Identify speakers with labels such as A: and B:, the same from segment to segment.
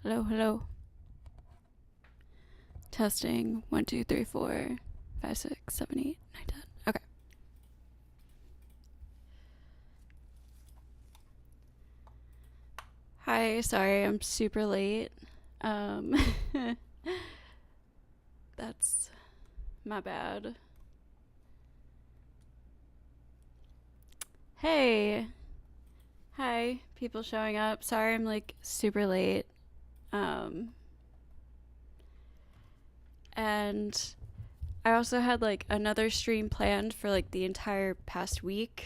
A: Hello, hello. Testing. 1, 2, 3, 4, 5, 6, 7, 8, 9, 10. Okay. Hi, sorry, I'm super late. That's my bad. Hey. Hi, people showing up. Sorry, I'm like super late. And I also had like another stream planned for like the entire past week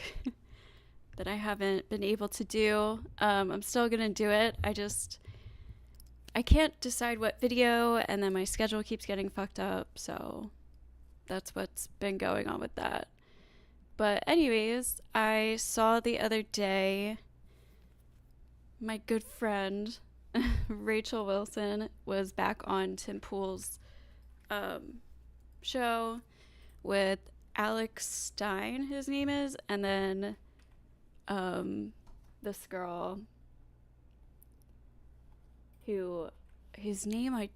A: that I haven't been able to do. I'm still gonna do it. I can't decide what video, and then my schedule keeps getting fucked up, so that's what's been going on with that. But anyways, I saw the other day my good friend Rachel Wilson was back on Tim Pool's show with Alex Stein, his name is, and then this girl who his name I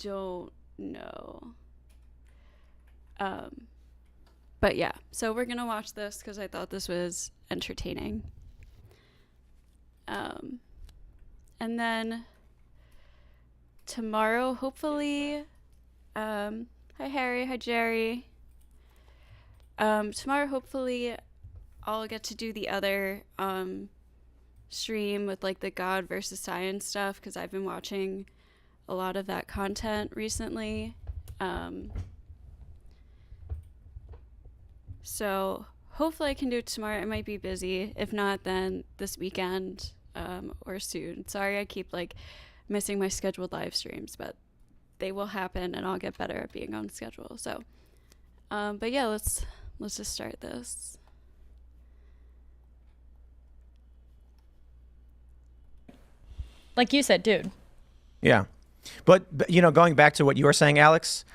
A: don't know. But yeah, so we're gonna watch this because I thought this was entertaining. And then tomorrow, hopefully, hi Harry, hi Jerry. Tomorrow, hopefully, I'll get to do the other stream with like the God versus Science stuff because I've been watching a lot of that content recently. So hopefully I can do it tomorrow. I might be busy. If not, then this weekend or soon. Sorry I keep like missing my scheduled live streams, but they will happen and I'll get better at being on schedule. So but yeah, let's just start this.
B: Like you said, dude.
C: Yeah. But you know, going back to what you were saying, Alex,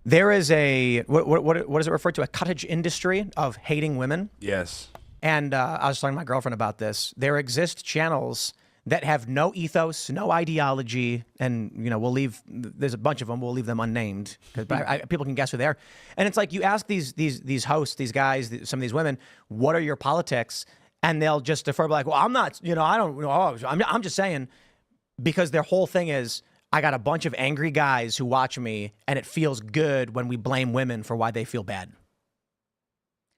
C: there is a, what is it referred to? A cottage industry of hating women.
D: Yes.
C: And I was talking to my girlfriend about this. There exist channels that have no ethos, no ideology, and you know, there's a bunch of them. We'll leave them unnamed, but people can guess who they are. And it's like you ask these hosts, these guys, some of these women, what are your politics? And they'll just defer, like, well, I'm not, you know, I don't know. I'm just saying, because their whole thing is, I got a bunch of angry guys who watch me, and it feels good when we blame women for why they feel bad.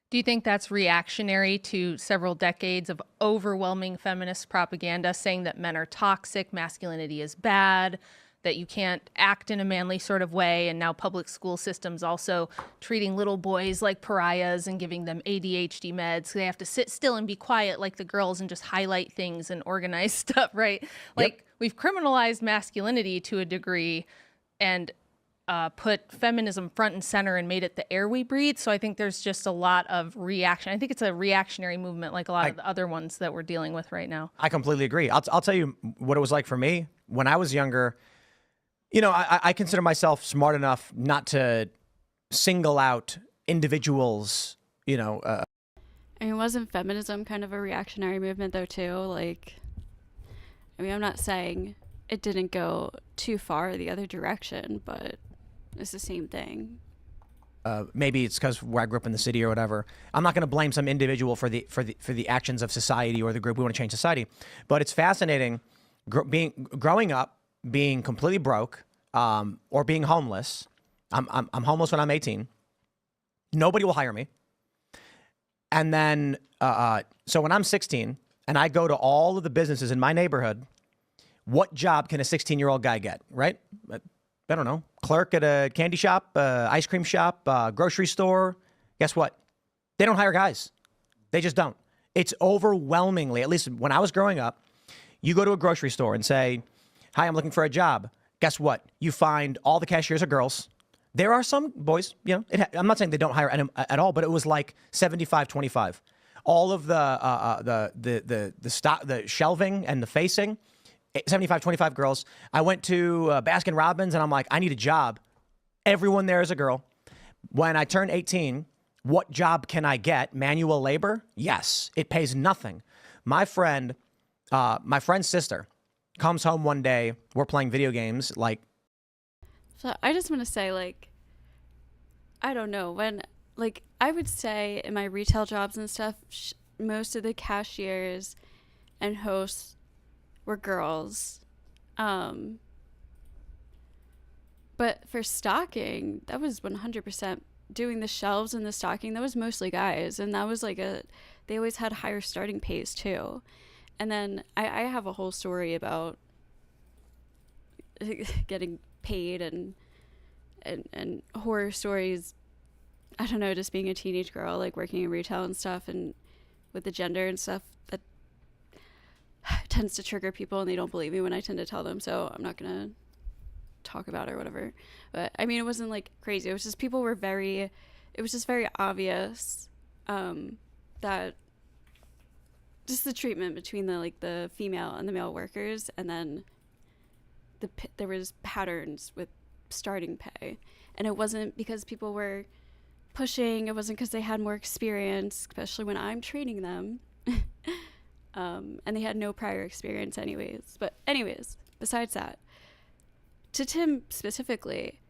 B: Do you think that's reactionary to several decades of overwhelming feminist propaganda saying that men are toxic, masculinity is bad, that you can't act in a manly sort of way, and now public school systems also treating little boys like pariahs and giving them ADHD meds so they have to sit still and be quiet like the girls and just highlight things and organize stuff, right? Like, we've criminalized masculinity to a degree and put feminism front and center and made it the air we breathe. So I think there's just a lot of reaction. I think it's a reactionary movement like a lot of the other ones that we're dealing with right now.
C: I completely agree. I'll tell you what it was like for me when I was younger. You know, I consider myself smart enough not to single out individuals, you know.
A: I mean, wasn't feminism kind of a reactionary movement though too? Like, I mean, I'm not saying it didn't go too far the other direction, but it's the same thing.
C: Maybe it's because where I grew up in the city or whatever. I'm not going to blame some individual for the actions of society or the group. We want to change society, but it's fascinating growing up, being completely broke, or being homeless. I'm homeless when I'm 18. Nobody will hire me. And then, so when I'm 16 and I go to all of the businesses in my neighborhood, what job can a 16-year-old guy get, right? I don't know. Clerk at a candy shop, ice cream shop, grocery store. Guess what? They don't hire guys. They just don't. It's overwhelmingly, at least when I was growing up, you go to a grocery store and say, hi, I'm looking for a job. Guess what? You find all the cashiers are girls. There are some boys, you know, I'm not saying they don't hire at all, but it was like 75-25. All of the shelving and the facing, 75-25 girls. I went to Baskin Robbins and I'm like, I need a job. Everyone there is a girl. When I turned 18, what job can I get? Manual labor? Yes. It pays nothing. My friend's sister comes home one day, we're playing video games, like,
A: So I just want to say, like, I don't know, when, like, I would say in my retail jobs and stuff, most of the cashiers and hosts were girls. But for stocking, that was 100% doing the shelves and the stocking. That was mostly guys. And that was like they always had higher starting pays too. And then I have a whole story about getting paid and horror stories. I don't know, just being a teenage girl, like working in retail and stuff, and with the gender and stuff, that tends to trigger people and they don't believe me when I tend to tell them. So I'm not going to talk about it or whatever. But I mean, it wasn't like crazy. It was just people were it was just very obvious that just the treatment between the female and the male workers, and then there was patterns with starting pay. And it wasn't because people were pushing, it wasn't because they had more experience, especially when I'm training them. And they had no prior experience anyways. But anyways, besides that, to Tim specifically,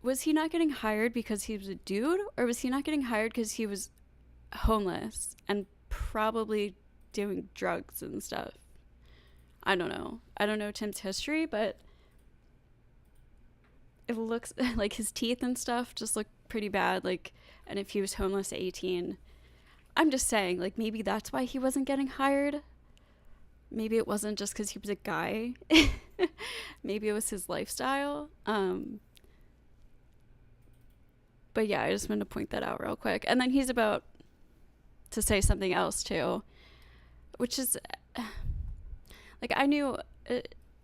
A: was he not getting hired because he was a dude, or was he not getting hired because he was homeless and probably doing drugs and stuff? I don't know. I don't know Tim's history, but it looks like his teeth and stuff just look pretty bad. Like, and if he was homeless at 18, I'm just saying, like, maybe that's why he wasn't getting hired. Maybe it wasn't just because he was a guy. Maybe it was his lifestyle. But yeah, I just wanted to point that out real quick. And then he's about to say something else too, which is like, I knew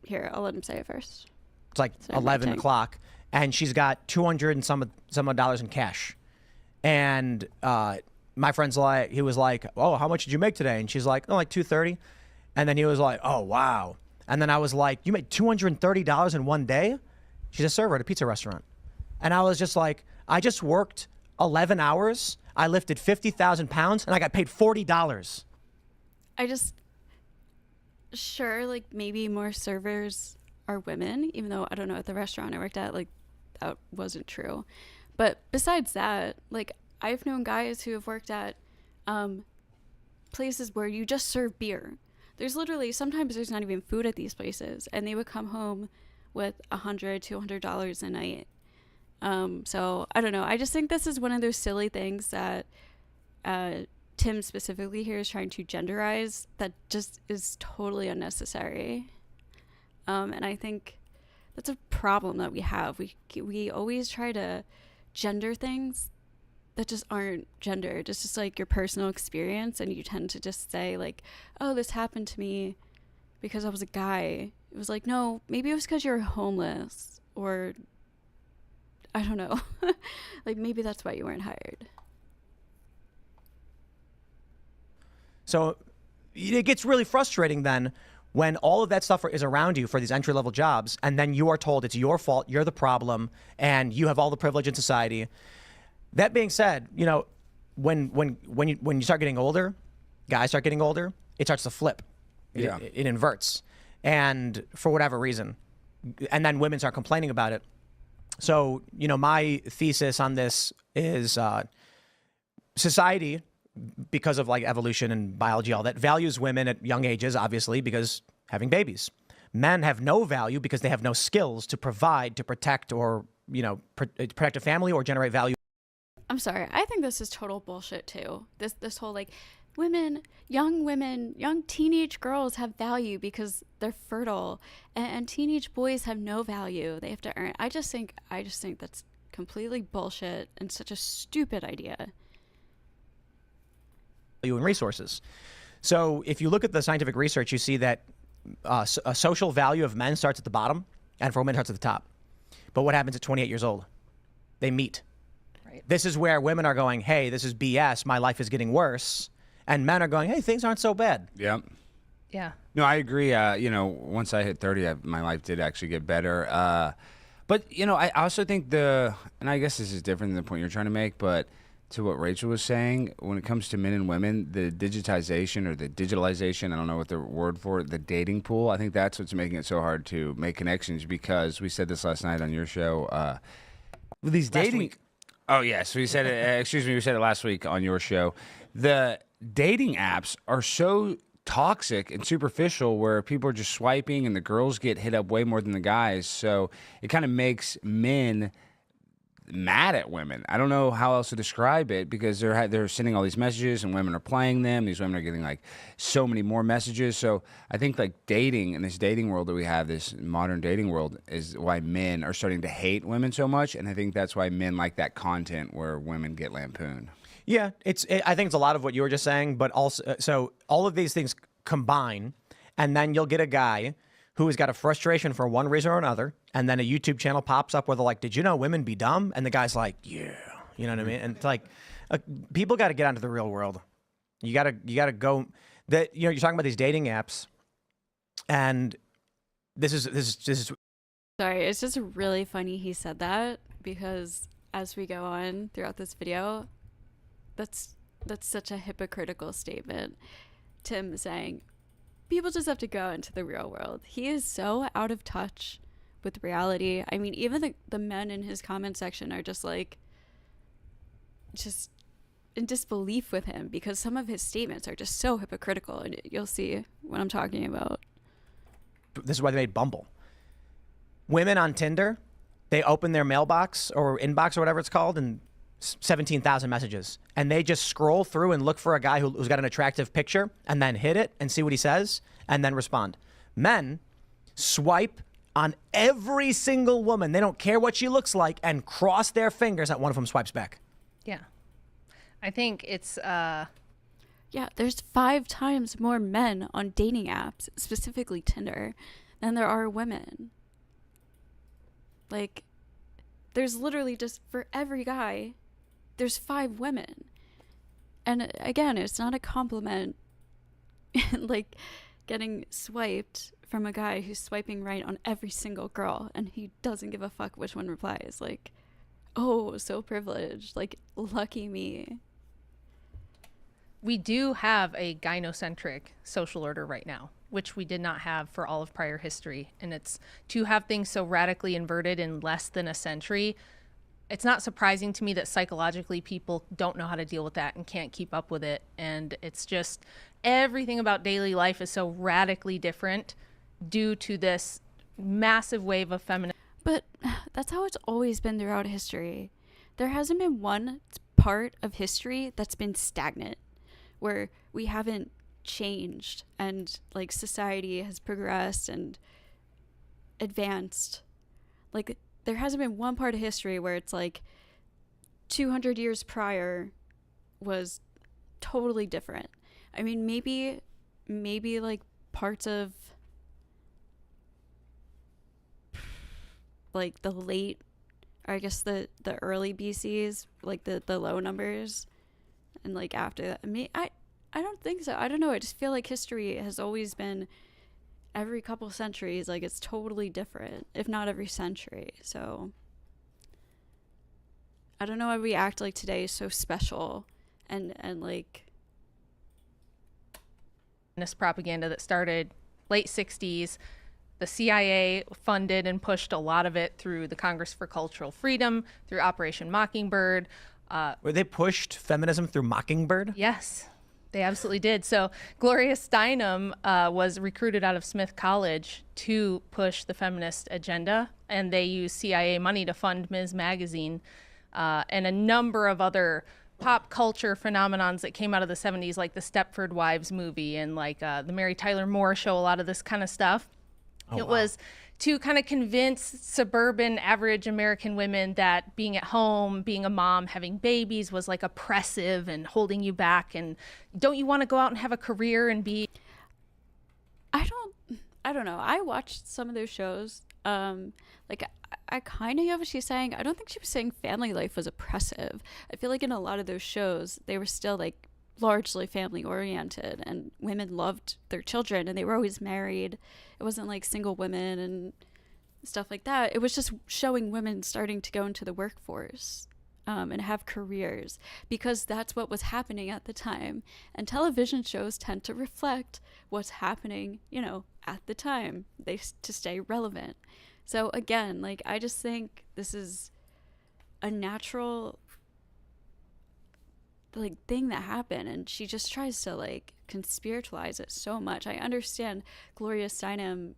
A: here, I'll let him say it first.
C: it's like 11 o'clock, and she's got 200 and some odd dollars in cash. And my friend's like, he was like, oh, how much did you make today? And she's like, oh, like 230. And then he was like, oh, wow. And then I was like, you made $230 in one day? She's a server at a pizza restaurant. And I was just like, I just worked 11 hours. I lifted 50,000 pounds and I got paid $40.
A: Sure, like, maybe more servers are women, even though I don't know, at the restaurant I worked at, like, that wasn't true. But besides that, like, I've known guys who have worked at places where you just serve beer. Sometimes there's not even food at these places, and they would come home with $100, $200 a night. So I don't know. I just think this is one of those silly things that Tim specifically here is trying to genderize that just is totally unnecessary. And I think that's a problem that we have. We always try to gender things that just aren't gendered. It's just like your personal experience, and you tend to just say like, oh, this happened to me because I was a guy. It was like, no, maybe it was because you're homeless, or I don't know. Like, maybe that's why you weren't hired.
C: So it gets really frustrating then when all of that stuff is around you for these entry-level jobs, and then you are told it's your fault, you're the problem, and you have all the privilege in society. That being said, you know, when you start getting older, guys start getting older, it starts to flip.
D: Yeah.
C: It inverts. And for whatever reason. And then women start complaining about it. So, you know, my thesis on this is society, because of like evolution and biology, all that, values women at young ages, obviously, because having babies. Men have no value because they have no skills to provide, to protect, or, you know, protect a family or generate value.
A: I'm sorry. I think this is total bullshit too. This whole like young teenage girls have value because they're fertile, and teenage boys have no value. They have to earn. I just think that's completely bullshit and such a stupid idea.
C: And resources. So if you look at the scientific research, you see that a social value of men starts at the bottom, and for women it starts at the top. But what happens at 28 years old? They meet. Right. This is where women are going, hey, this is BS. My life is getting worse. And men are going, hey, things aren't so bad.
D: Yeah.
B: Yeah.
D: No, I agree. You know, once I hit 30, my life did actually get better. But, you know, I also think and I guess this is different than the point you're trying to make, but to what Rachel was saying, when it comes to men and women, the digitization or the digitalization, I don't know what the word for it, the dating pool, I think that's what's making it so hard to make connections, because we said this last night on your show. With these dating.
C: week.
D: Oh, yes. We said it, excuse me, we said it last week on your show. The dating apps are so toxic and superficial, where people are just swiping and the girls get hit up way more than the guys. So it kind of makes men mad at women. I don't know how else to describe it, because they're sending all these messages and women are playing them. These women are getting like so many more messages. So I think like dating, in this dating world that we have, this modern dating world, is why men are starting to hate women so much. And I think that's why men like that content where women get lampooned.
C: Yeah, I think it's a lot of what you were just saying, but also, so all of these things combine, and then you'll get a guy who has got a frustration for one reason or another, and then a YouTube channel pops up where they're like, "Did you know women be dumb?" And the guy's like, "Yeah," you know what I mean? And it's like, people got to get onto the real world. You gotta go. That, you're talking about these dating apps, and this is.
A: Sorry, it's just really funny he said that, because as we go on throughout this video, that's such a hypocritical statement. Tim saying people just have to go into the real world. He is so out of touch with reality. I mean, even the men in his comment section are just in disbelief with him, because some of his statements are just so hypocritical, and you'll see what I'm talking about.
C: This is why they made Bumble. Women on Tinder, they open their mailbox or inbox or whatever it's called, and 17,000 messages, and they just scroll through and look for a guy who's got an attractive picture, and then hit it and see what he says, and then respond. Men swipe on every single woman. They don't care what she looks like, and cross their fingers that one of them swipes back.
B: Yeah. I think it's
A: Yeah, there's 5 times more men on dating apps, specifically Tinder, than there are women. Like, there's literally just, for every guy, there's 5 women. And again, it's not a compliment, like getting swiped from a guy who's swiping right on every single girl, and he doesn't give a fuck which one replies. Like, oh, so privileged. Like, lucky me.
B: we do have a gynocentric social order right now, which we did not have for all of prior history. And it's to have things so radically inverted in less than a century. It's not surprising to me that psychologically people don't know how to deal with that and can't keep up with it. And it's just everything about daily life is so radically different due to this massive wave of feminism.
A: But that's how it's always been throughout history. There hasn't been one part of history that's been stagnant, where we haven't changed and like society has progressed and advanced. Like, there hasn't been one part of history where it's like 200 years prior was totally different. I mean, maybe like parts of like the late, or I guess the early BCs, like the low numbers, and like after that. I mean, I don't think so. I don't know. I just feel like history has always been, every couple centuries, like it's totally different, if not every century. So I don't know why we act like today is so special, and like
B: This propaganda that started late 60s. The CIA funded and pushed a lot of it through the Congress for Cultural Freedom, through Operation Mockingbird.
C: Where they pushed feminism through Mockingbird?
B: Yes, they absolutely did. So Gloria Steinem was recruited out of Smith College to push the feminist agenda, and they used CIA money to fund Ms. Magazine and a number of other pop culture phenomenons that came out of the 70s, like the Stepford Wives movie and like the Mary Tyler Moore Show, a lot of this kind of stuff. It was to kind of convince suburban average American women that being at home, being a mom, having babies was like oppressive and holding you back. And don't you want to go out and have a career and be...
A: I don't know. I watched some of those shows. Like, I kind of get what she's saying. I don't think she was saying family life was oppressive. I feel like in a lot of those shows, they were still like largely family oriented, and women loved their children, and they were always married. It wasn't like single women and stuff like that. It was just showing women starting to go into the workforce. and have careers, because that's what was happening at the time. And television shows tend to reflect what's happening, at the time, to stay relevant. So again, like, I just think this is a natural like thing that happened, and she just tries to like conspiritualize it so much. I understand Gloria Steinem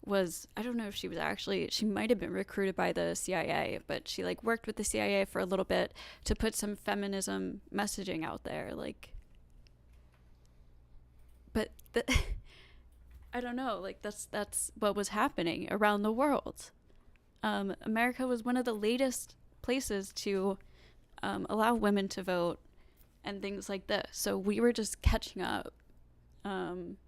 A: was, I don't know if she was actually, she might have been recruited by the CIA, but she like worked with the CIA for a little bit to put some feminism messaging out there, like, but I don't know, like that's what was happening around the world. America was one of the latest places to allow women to vote and things like this, so we were just catching up, and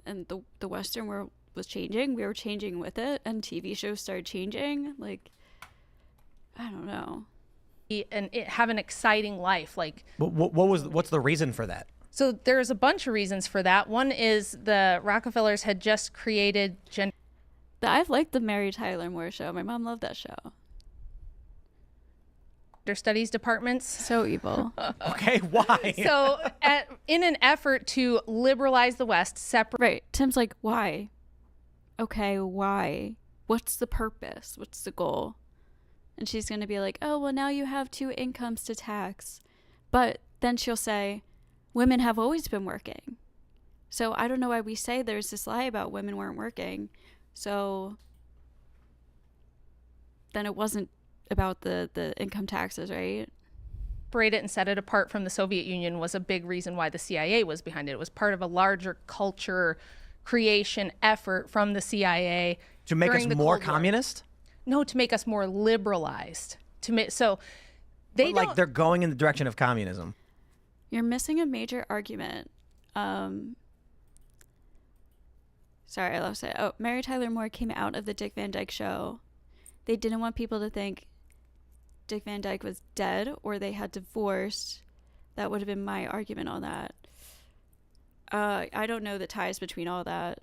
A: the Western world was changing, we were changing with it, and TV shows started changing. Like, I don't know.
B: And have an exciting life. Like,
C: what's the reason for that?
B: So there's a bunch of reasons for that. One is the Rockefellers had just created
A: I've liked the Mary Tyler Moore Show. My mom loved that show.
B: Gender studies departments.
A: So evil.
C: Okay, why?
B: So in an effort to liberalize the West, separate.
A: Right. Tim's like, why? Okay, why? What's the purpose? What's the goal? And she's going to be like, oh, well, now you have 2 incomes to tax. But then she'll say, women have always been working. So I don't know why we say there's this lie about women weren't working. So then it wasn't about the income taxes, right?
B: Separate it and set it apart from the Soviet Union was a big reason why the CIA was behind it. It was part of a larger culture creation effort from the CIA.
C: To make us more communist?
B: No, to make us more liberalized. So they
C: but, like, they're going in the direction of communism.
A: You're missing a major argument. Sorry, I lost it. Oh, Mary Tyler Moore came out of the Dick Van Dyke Show. They didn't want people to think Dick Van Dyke was dead or they had divorced. That would have been my argument on that. I don't know the ties between all that.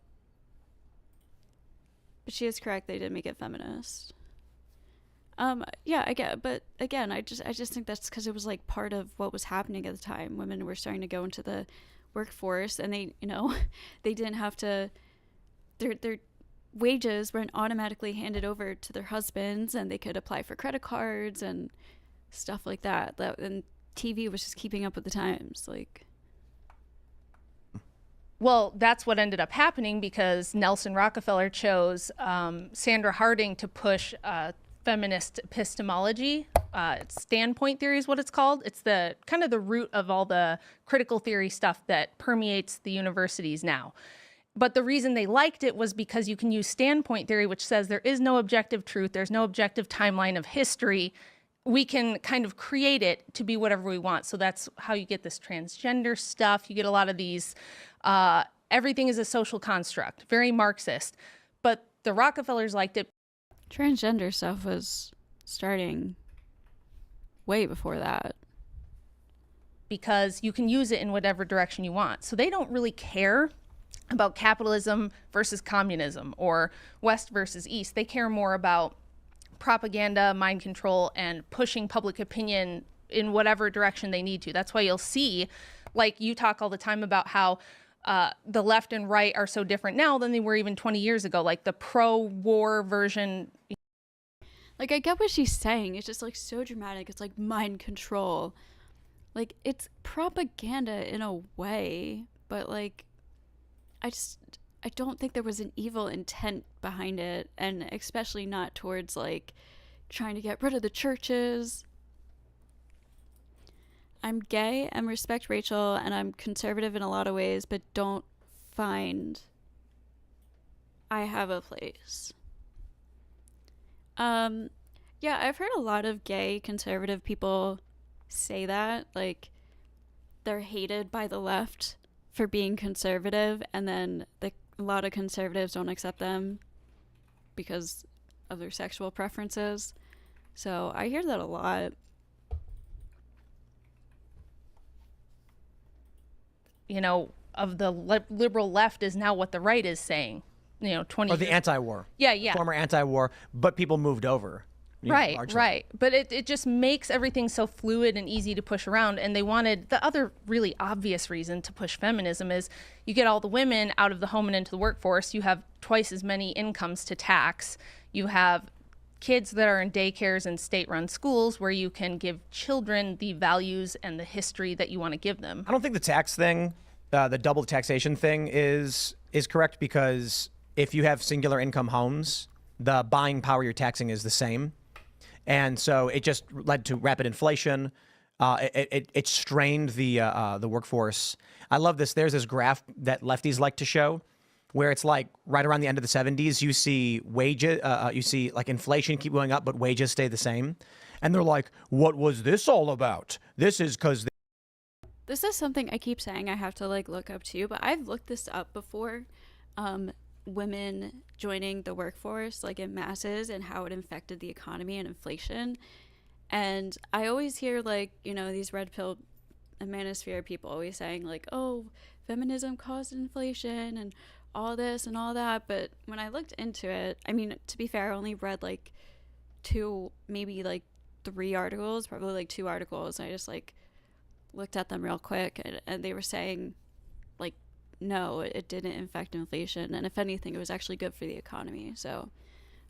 A: But she is correct, they did make it feminist. Yeah, I get, but again, I just think that's because it was like part of what was happening at the time. Women were starting to go into the workforce, and they, they didn't have to. Their wages weren't automatically handed over to their husbands, and they could apply for credit cards and stuff like that. And TV was just keeping up with the times, like.
B: Well, that's what ended up happening because Nelson Rockefeller chose Sandra Harding to push feminist epistemology. Standpoint theory is what it's called. It's the kind of the root of all the critical theory stuff that permeates the universities now. But the reason they liked it was because you can use standpoint theory, which says there is no objective truth, there's no objective timeline of history. We can kind of create it to be whatever we want. So that's how you get this transgender stuff. You get a lot of these, everything is a social construct, very Marxist. But the Rockefellers liked it.
A: Transgender stuff was starting way before that.
B: Because you can use it in whatever direction you want. So they don't really care about capitalism versus communism or West versus East. They care more about propaganda, mind control, and pushing public opinion in whatever direction they need to. That's why you'll see, like, you talk all the time about how the left and right are so different now than they were even 20 years ago. Like the pro-war version.
A: Like, I get what she's saying. It's just like so dramatic. It's like mind control. Like, it's propaganda in a way, but like, I don't think there was an evil intent behind it, and especially not towards like trying to get rid of the churches. I'm gay and respect Rachel, and I'm conservative in a lot of ways, but don't find I have a place. Yeah, I've heard a lot of gay conservative people say that, like, they're hated by the left for being conservative, and then a lot of conservatives don't accept them because of their sexual preferences. So I hear that a lot.
B: Of the liberal left is now what the right is saying. 20
C: or the anti-war.
B: Yeah.
C: Former anti-war, but people moved over.
B: Right,
C: largely.
B: right. But it just makes everything so fluid and easy to push around. And they wanted the other really obvious reason to push feminism is you get all the women out of the home and into the workforce. You have twice as many incomes to tax. You have kids that are in daycares and state-run schools where you can give children the values and the history that you want to give them.
C: I don't think the tax thing, the double taxation thing is correct, because if you have singular income homes, the buying power you're taxing is the same. And so it just led to rapid inflation. It strained the workforce. I love this. There's this graph that lefties like to show where it's like right around the end of the 70s, you see wages, you see like inflation keep going up, but wages stay the same. And they're like, what was this all about? This is because...
A: This is something I keep saying I have to like look up too, but I've looked this up before. Women joining the workforce like in masses and how it affected the economy and inflation. And I always hear like, you know, these red pill manosphere people always saying like, oh, feminism caused inflation and all this and all that. But when I looked into it, I mean, to be fair, I only read like 2, maybe like 3 articles, probably like 2 articles. And I just like looked at them real quick, and they were saying like, no, it didn't affect inflation. And if anything, it was actually good for the economy. So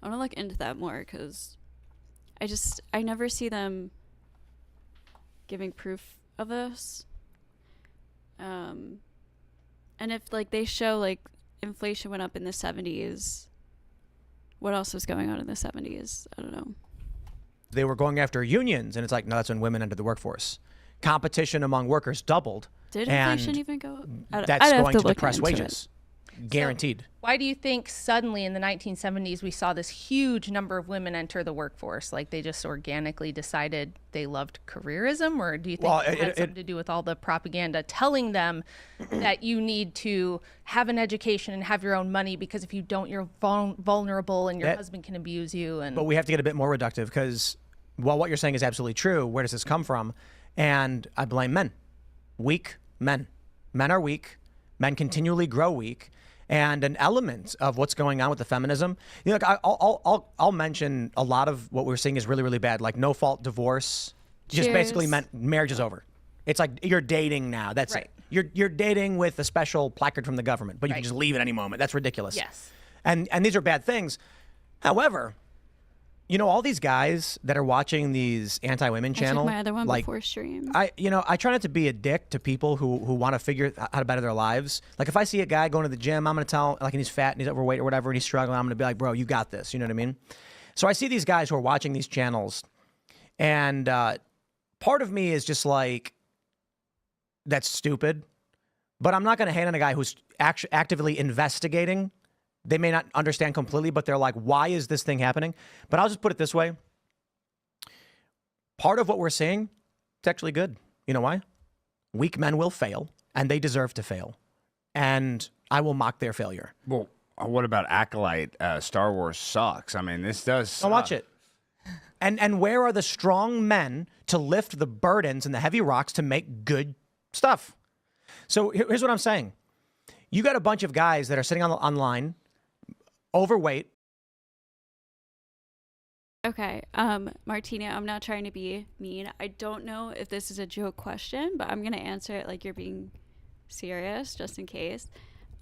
A: I want to look into that more, because I never see them giving proof of this. And if like they show like inflation went up in the 70s, what else was going on in the 70s? I don't know.
C: They were going after unions, and it's like, no, that's when women entered the workforce. Competition among workers doubled.
A: Did inflation even go up?
C: That's going to depress wages. Guaranteed.
B: So why do you think suddenly in the 1970s we saw this huge number of women enter the workforce? Like they just organically decided they loved careerism? Or do you think it had something to do with all the propaganda telling them that you need to have an education and have your own money, because if you don't, you're vulnerable and your husband can abuse you? And
C: But we have to get a bit more reductive, because while what you're saying is absolutely true, where does this come from? And I blame men. Weak men. Men are weak. Men continually grow weak. And an element of what's going on with the feminism, you know, like I'll mention a lot of what we're seeing is really, really bad, like no fault divorce. Just basically meant marriage is over. It's like you're dating now. That's it. You're dating with a special placard from the government, but you can just leave at any moment. That's ridiculous.
B: Yes.
C: And these are bad things. However, you know, all these guys that are watching these anti-women channels,
A: my other one
C: like,
A: before stream.
C: I try not to be a dick to people who want to figure out how to better their lives. Like if I see a guy going to the gym, I'm going to tell, like, and he's fat and he's overweight or whatever, and he's struggling, I'm going to be like, bro, you got this. You know what I mean? So I see these guys who are watching these channels, and part of me is just like, that's stupid. But I'm not going to hate on a guy who's actively investigating. They may not understand completely, but they're like, why is this thing happening? But I'll just put it this way. Part of what we're seeing, it's actually good. You know why? Weak men will fail, and they deserve to fail. And I will mock their failure.
D: Well, what about Acolyte? Star Wars sucks. I mean, this does suck.
C: Don't watch it. And where are the strong men to lift the burdens and the heavy rocks to make good stuff? So here's what I'm saying. You got a bunch of guys that are sitting online, overweight.
A: Okay, Martina, I'm not trying to be mean. I don't know if this is a joke question, but I'm going to answer it like you're being serious, just in case.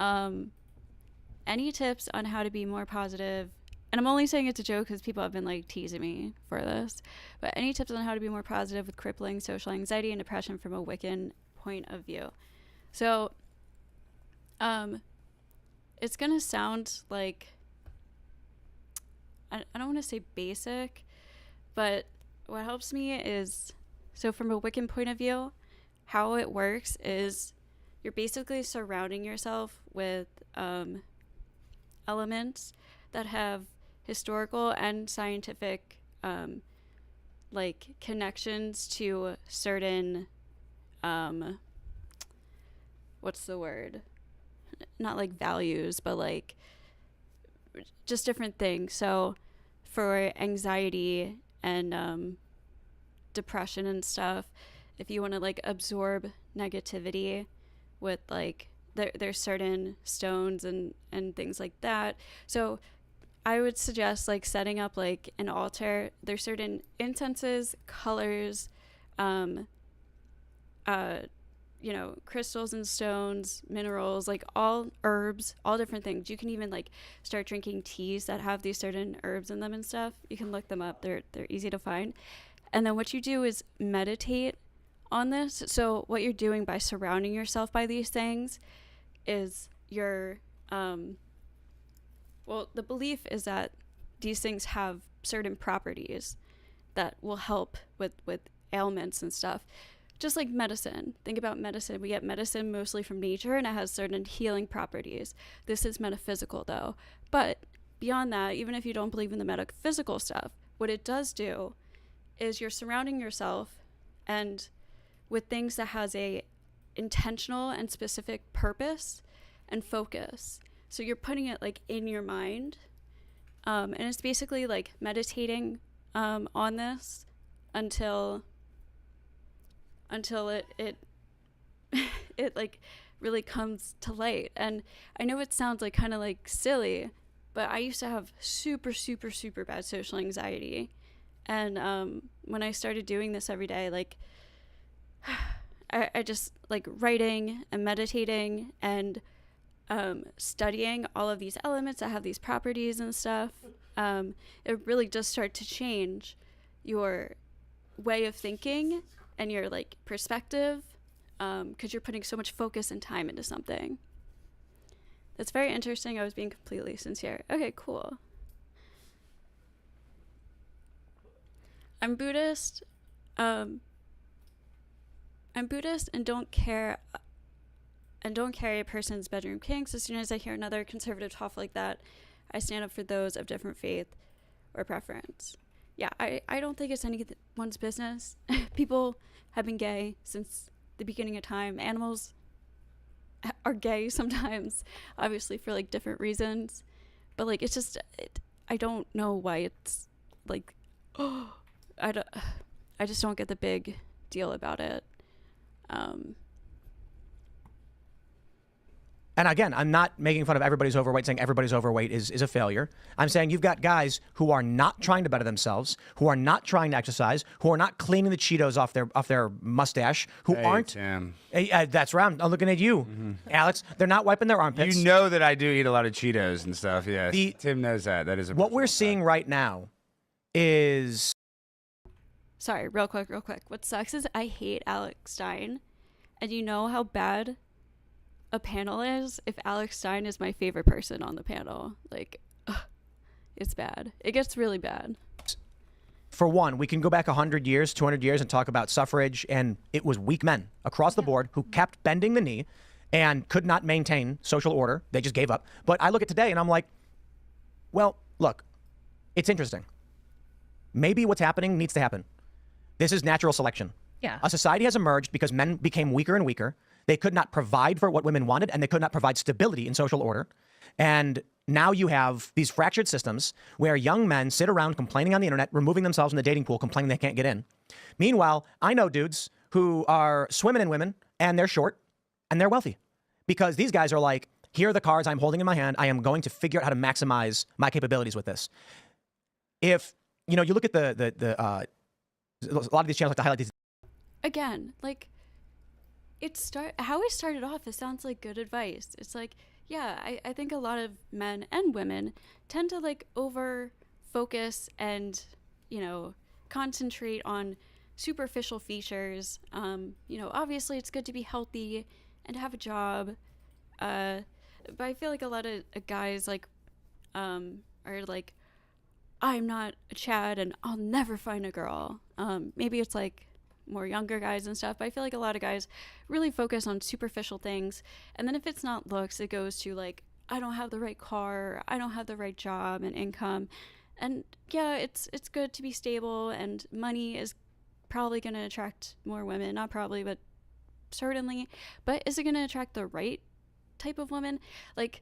A: Any tips on how to be more positive? And I'm only saying it's a joke because people have been like teasing me for this. But any tips on how to be more positive with crippling social anxiety and depression from a Wiccan point of view? So, it's going to sound like, I don't want to say basic, but what helps me is, so from a Wiccan point of view, how it works is you're basically surrounding yourself with elements that have historical and scientific like connections to certain what's the word? Not like values, but like just different things. So for anxiety and depression and stuff, if you want to like absorb negativity with like there's certain stones and things like that. So I would suggest like setting up like an altar. There's certain incenses, colors, um, you know, crystals and stones, minerals, like all herbs, all different things. You can even like start drinking teas that have these certain herbs in them and stuff. You can look them up. They're easy to find. And then what you do is meditate on this. So what you're doing by surrounding yourself by these things is you're well, the belief is that these things have certain properties that will help with ailments and stuff. Just like medicine. Think about medicine. We get medicine mostly from nature and it has certain healing properties. This is metaphysical though. But beyond that, even if you don't believe in the metaphysical stuff, what it does do is you're surrounding yourself and with things that has a intentional and specific purpose and focus. So you're putting it like in your mind. And it's basically like meditating on this until it it like really comes to light. And I know it sounds like kind of like silly, but I used to have super bad social anxiety. And when I started doing this every day, like I just like writing and meditating and studying all of these elements that have these properties and stuff, it really does start to change your way of thinking and your like perspective, because you're putting so much focus and time into something. That's very interesting. I was being completely sincere. Okay, cool. I'm Buddhist. I'm Buddhist and don't carry a person's bedroom kinks. As soon as I hear another conservative talk like that, I stand up for those of different faith or preference. Yeah, I don't think it's anyone's business. People have been gay since the beginning of time. Animals are gay sometimes, obviously for like different reasons. But like it's just, I don't know why it's like, I just don't get the big deal about it.
C: And again, I'm not making fun of everybody's overweight, saying everybody's overweight is a failure. I'm saying you've got guys who are not trying to better themselves, who are not trying to exercise, who are not cleaning the Cheetos off their mustache, who aren't.
D: Tim.
C: That's right. I'm looking at you, Alex. They're not wiping their armpits.
D: You know that I do eat a lot of Cheetos and stuff. Yes, Tim knows that. That is a
C: what we're seeing right now is.
A: Sorry, real quick. What sucks is I hate Alex Stein, and you know how bad a panel is if Alex Stein is my favorite person on the panel. Like, it's bad. It gets really bad.
C: For one, we can go back 100 years, 200 years and talk about suffrage, and it was weak men across the board who kept bending the knee and could not maintain social order. They just gave up. But I look at today and I'm like, well, look, it's interesting. Maybe what's happening needs to happen. This is natural selection.
B: Yeah.
C: A society has emerged because men became weaker and weaker. They could not provide for what women wanted, and they could not provide stability in social order. And now you have these fractured systems where young men sit around complaining on the internet, removing themselves from the dating pool, complaining they can't get in. Meanwhile, I know dudes who are swimming in women, and they're short, and they're wealthy. Because these guys are like, here are the cards I'm holding in my hand. I am going to figure out how to maximize my capabilities with this. If, you know, you look at a lot of these channels like to highlight these.
A: Again, like, how it started off, it sounds like good advice. It's like, yeah, I think a lot of men and women tend to like over focus and, you know, concentrate on superficial features. You know, obviously it's good to be healthy and have a job. But I feel like a lot of guys like are like, I'm not a Chad and I'll never find a girl. Maybe it's like more younger guys and stuff, but I feel like a lot of guys really focus on superficial things, and then if it's not looks, it goes to like, I don't have the right car, I don't have the right job and income. And yeah, it's good to be stable, and money is probably going to attract more women, not probably, but certainly. But is it going to attract the right type of woman? Like,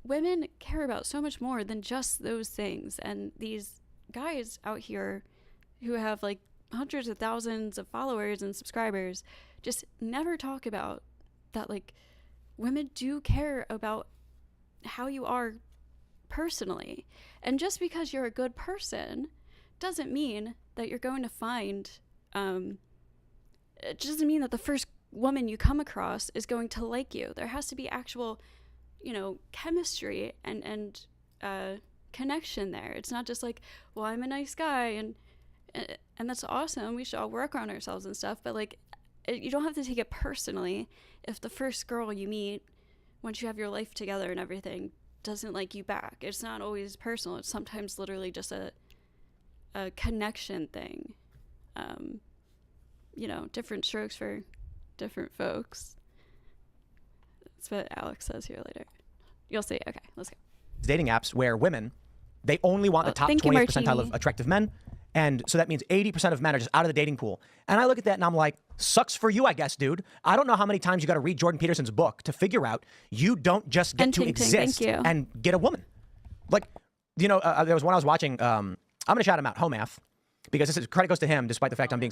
A: women care about so much more than just those things, and these guys out here who have like hundreds of thousands of followers and subscribers just never talk about that. Like, women do care about how you are personally. And just because you're a good person doesn't mean that you're going to find, it doesn't mean that the first woman you come across is going to like you. There has to be actual, chemistry and connection there. It's not just like, well, I'm a nice guy and that's awesome. We should all work on ourselves and stuff. But like, you don't have to take it personally if the first girl you meet, once you have your life together and everything, doesn't like you back. It's not always personal. It's sometimes literally just a connection thing. Different strokes for different folks. That's what Alex says here later. You'll see. Okay, let's go.
C: Dating apps where women, they only want the top 20th percentile of attractive men. And so that means 80% of men are just out of the dating pool. And I look at that and I'm like, sucks for you, I guess, dude. I don't know how many times you got to read Jordan Peterson's book to figure out you don't just get to exist and get a woman. Like, there was one I was watching. I'm going to shout him out, Homath, because this is credit goes to him, despite the fact I'm being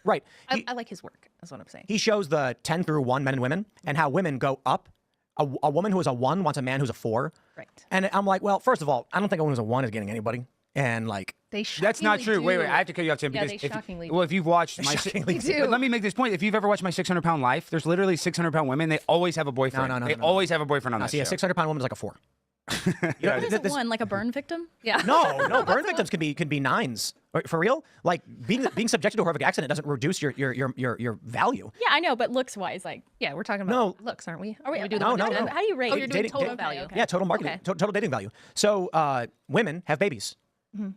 C: right.
B: I like his work. That's what I'm saying.
C: He shows the 10 through 1 men and women and how women go up. A woman who is a 1 wants a man who's a 4.
B: Right.
C: And I'm like, well, first of all, I don't think a woman who's a 1 is getting anybody. And like,
D: that's not true. Wait, I have to cut you off, Tim. Because if you've watched my, but let me make this point. If you've ever watched my 600-pound life, there's literally 600-pound women. They always have a boyfriend. No. They always have a boyfriend on that show.
C: See, a 600-pound woman is like a 4.
E: What is a 1? Like a burn victim?
B: Yeah.
C: No, burn victims can be 9s. For real? Like being subjected to a horrific accident doesn't reduce your value.
E: Yeah, I know, but looks wise, like
B: we're talking about looks, aren't we?
E: Are we?
B: do
C: no.
E: How do you rate?
B: Oh, you're doing total
E: Okay,
B: value.
E: okay.
C: Yeah, total marketing, total dating value. So women have babies.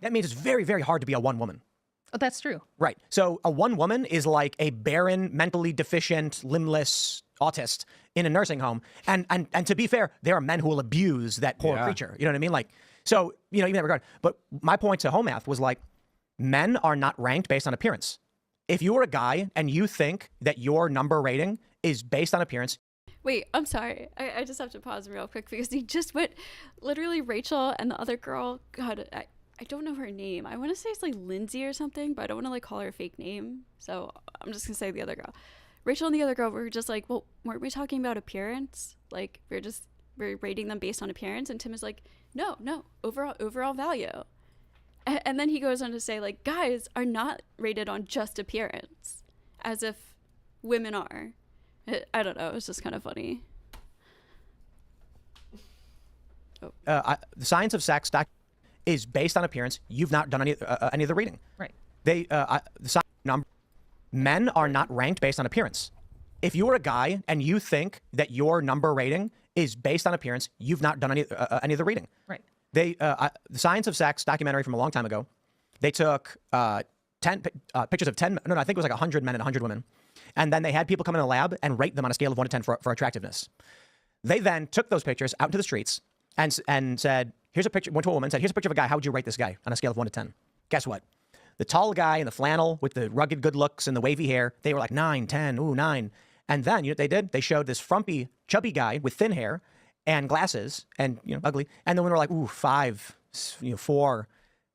C: That means it's very, very hard to be a 1 woman.
B: Oh, that's true.
C: Right. So a 1 woman is like a barren, mentally deficient, limbless autist in a nursing home. And to be fair, there are men who will abuse that poor creature. You know what I mean? Like, so, even in that regard. But my point to Homath was like, men are not ranked based on appearance. If you are a guy and you think that your number rating is based on appearance.
A: Wait, I'm sorry. I just have to pause real quick because he just went, literally Rachel and the other girl, God, I don't know her name. I want to say it's like Lindsay or something, but I don't want to like call her a fake name. So I'm just going to say the other girl. Rachel and the other girl were just like, well, weren't we talking about appearance? Like we're rating them based on appearance. And Tim is like, no, overall value. And then he goes on to say like, guys are not rated on just appearance as if women are. I don't know. It's just kind of funny.
C: The science of sex is based on appearance. You've not done any of the reading.
B: Right.
C: The science number. Men are not ranked based on appearance. If you are a guy and you think that your number rating is based on appearance, you've not done any of the reading.
B: Right.
C: The Science of Sex documentary from a long time ago, they took 10 pictures of 10, I think it was like 100 men and 100 women. And then they had people come in the lab and rate them on a scale of 1 to 10 for attractiveness. They then took those pictures out into the streets and said, here's a picture, went to a woman, said, here's a picture of a guy. How would you rate this guy on a scale of 1 to 10? Guess what? The tall guy in the flannel with the rugged good looks and the wavy hair, they were like 9, 10, 9. And then, you know what they did? They showed this frumpy, chubby guy with thin hair and glasses and, ugly. And then when they were like, 5, 4.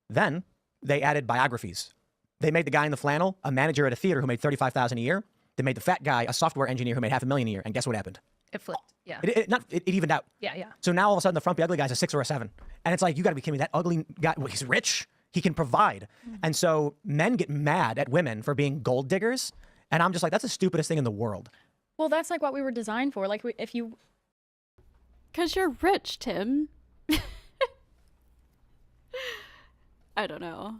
C: Then they added biographies. They made the guy in the flannel a manager at a theater who made $35,000 a year. They made the fat guy a software engineer who made $500,000 a year. And guess what happened?
B: It flipped. Yeah.
C: It evened out.
B: Yeah.
C: So now all of a sudden the frumpy ugly guy's a 6 or a 7. And it's like, you got to be kidding me. That ugly guy, well, he's rich. He can provide. And so men get mad at women for being gold diggers. And I'm just like, that's the stupidest thing in the world.
E: Well, that's like what we were designed for. Like, if you...
A: Because you're rich, Tim. I don't know.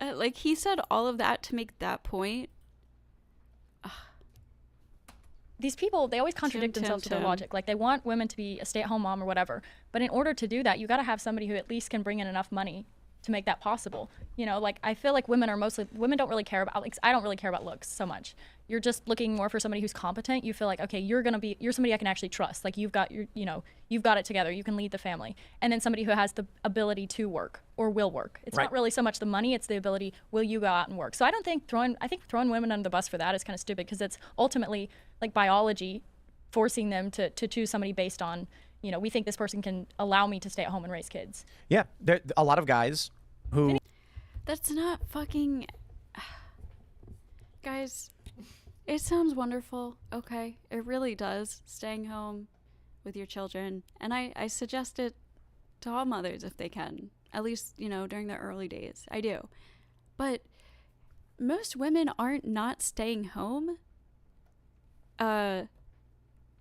A: Like, he said all of that to make that point.
E: These people, they always contradict themselves to their logic. Like, they want women to be a stay-at-home mom or whatever. But in order to do that, you got to have somebody who at least can bring in enough money to make that possible. Like, I feel like women don't really care about, like, I don't really care about looks so much. You're just looking more for somebody who's competent. You feel like, okay, you're somebody I can actually trust. Like, you've got it together. You can lead the family. And then somebody who has the ability to work or will work. It's not really so much the money, it's the ability, will you go out and work? So I think throwing women under the bus for that is kind of stupid, because it's ultimately like biology forcing them to choose somebody based on, we think this person can allow me to stay at home and raise kids.
C: Yeah, there a lot of guys who...
A: That's not fucking... Guys, it sounds wonderful, okay? It really does, staying home with your children. And I suggest it to all mothers if they can, at least, you know, during the early days. I do. But most women aren't not staying home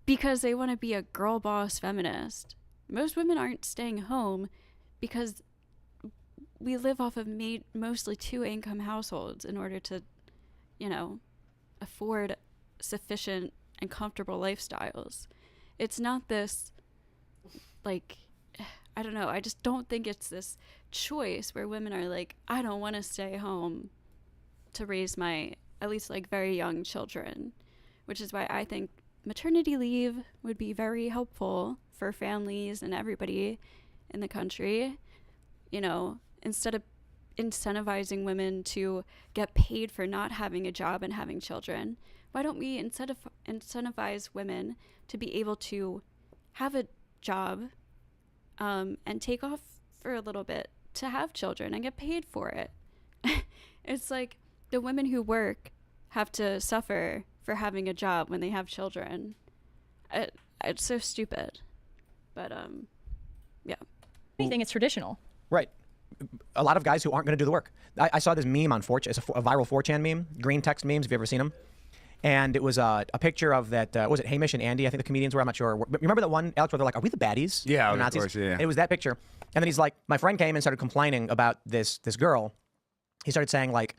A: because they want to be a girl boss feminist. Most women aren't staying home because we live off of mostly 2-income households in order to, you know, afford sufficient and comfortable lifestyles. It's not this, like, I don't know, I just don't think it's this choice where women are like, I don't want to stay home to raise my, at least, like, very young children, which is why I think maternity leave would be very helpful for families and everybody in the country. You know, instead of incentivizing women to get paid for not having a job and having children, why don't we incentivize women to be able to have a job and take off for a little bit to have children and get paid for it? It's like the women who work have to suffer for having a job when they have children. It's so stupid. But yeah.
E: I think it's traditional.
C: Right. A lot of guys who aren't going to do the work. I saw this meme on 4chan. It's a viral 4chan meme. Green text memes. Have you ever seen them? And it was a picture of that. Was it Hamish and Andy? I think the comedians were. I'm not sure. Remember that one, Alex, where they're like, "Are we the baddies?"
D: Yeah,
C: the
D: of
C: Nazis?
D: course, yeah.
C: It was that picture. And then he's like, my friend came and started complaining about this girl. He started saying, like,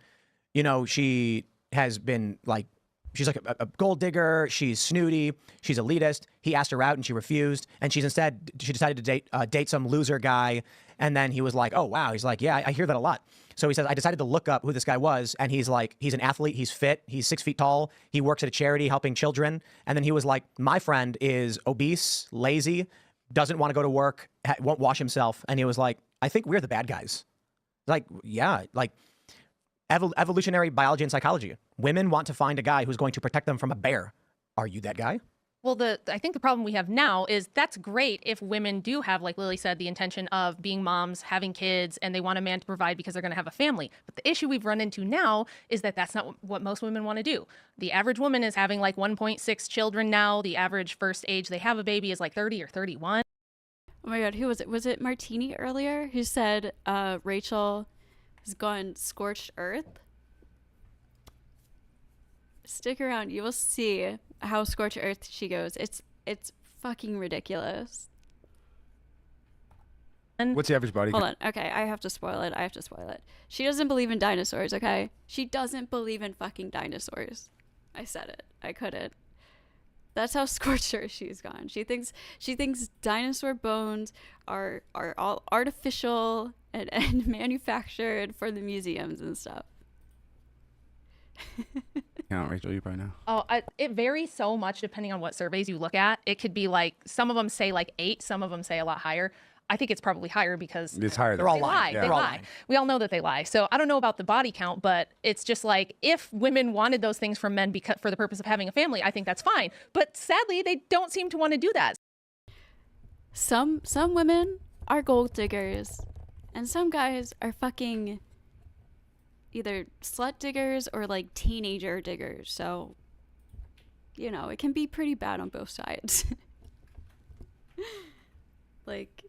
C: you know, she has been like, she's like a gold digger. She's snooty. She's elitist. He asked her out and she refused. And she decided to date some loser guy. And then he was like, oh, wow. He's like, yeah, I hear that a lot. So he says, I decided to look up who this guy was. And he's like, he's an athlete. He's fit. He's 6 feet tall. He works at a charity helping children. And then he was like, my friend is obese, lazy, doesn't want to go to work, won't wash himself. And he was like, I think we're the bad guys. Like, yeah, like evolutionary biology and psychology. Women want to find a guy who's going to protect them from a bear. Are you that guy?
B: Well, I think the problem we have now is that's great if women do have, like Lily said, the intention of being moms, having kids, and they want a man to provide because they're going to have a family. But the issue we've run into now is that that's not what most women want to do. The average woman is having like 1.6 children now. The average first age they have a baby is like 30 or 31.
A: Oh my God, who was it? Was it Martini earlier who said Rachel has gone scorched earth? Stick around, you will see how scorched earth she goes. It's fucking ridiculous.
D: What's the average body
A: Hold
D: count?
A: on. Okay, I have to spoil it. She doesn't believe in dinosaurs, okay? She doesn't believe in fucking dinosaurs. I said it. I couldn't. That's how scorched earth she's gone. She thinks dinosaur bones are all artificial and manufactured for the museums and stuff.
D: Count, Rachel, you probably know.
B: Oh, it varies so much depending on what surveys you look at. It could be like, some of them say like 8, some of them say a lot higher. I think it's probably higher because
D: It's higher.
C: They're all
B: they
C: lying.
B: lie. They lie. We all know that they lie. So I don't know about the body count, but it's just like, if women wanted those things from men for the purpose of having a family, I think that's fine. But sadly, they don't seem to want to do that.
A: Some women are gold diggers, and some guys are fucking either slut diggers or like teenager diggers. So, you know, it can be pretty bad on both sides. Like,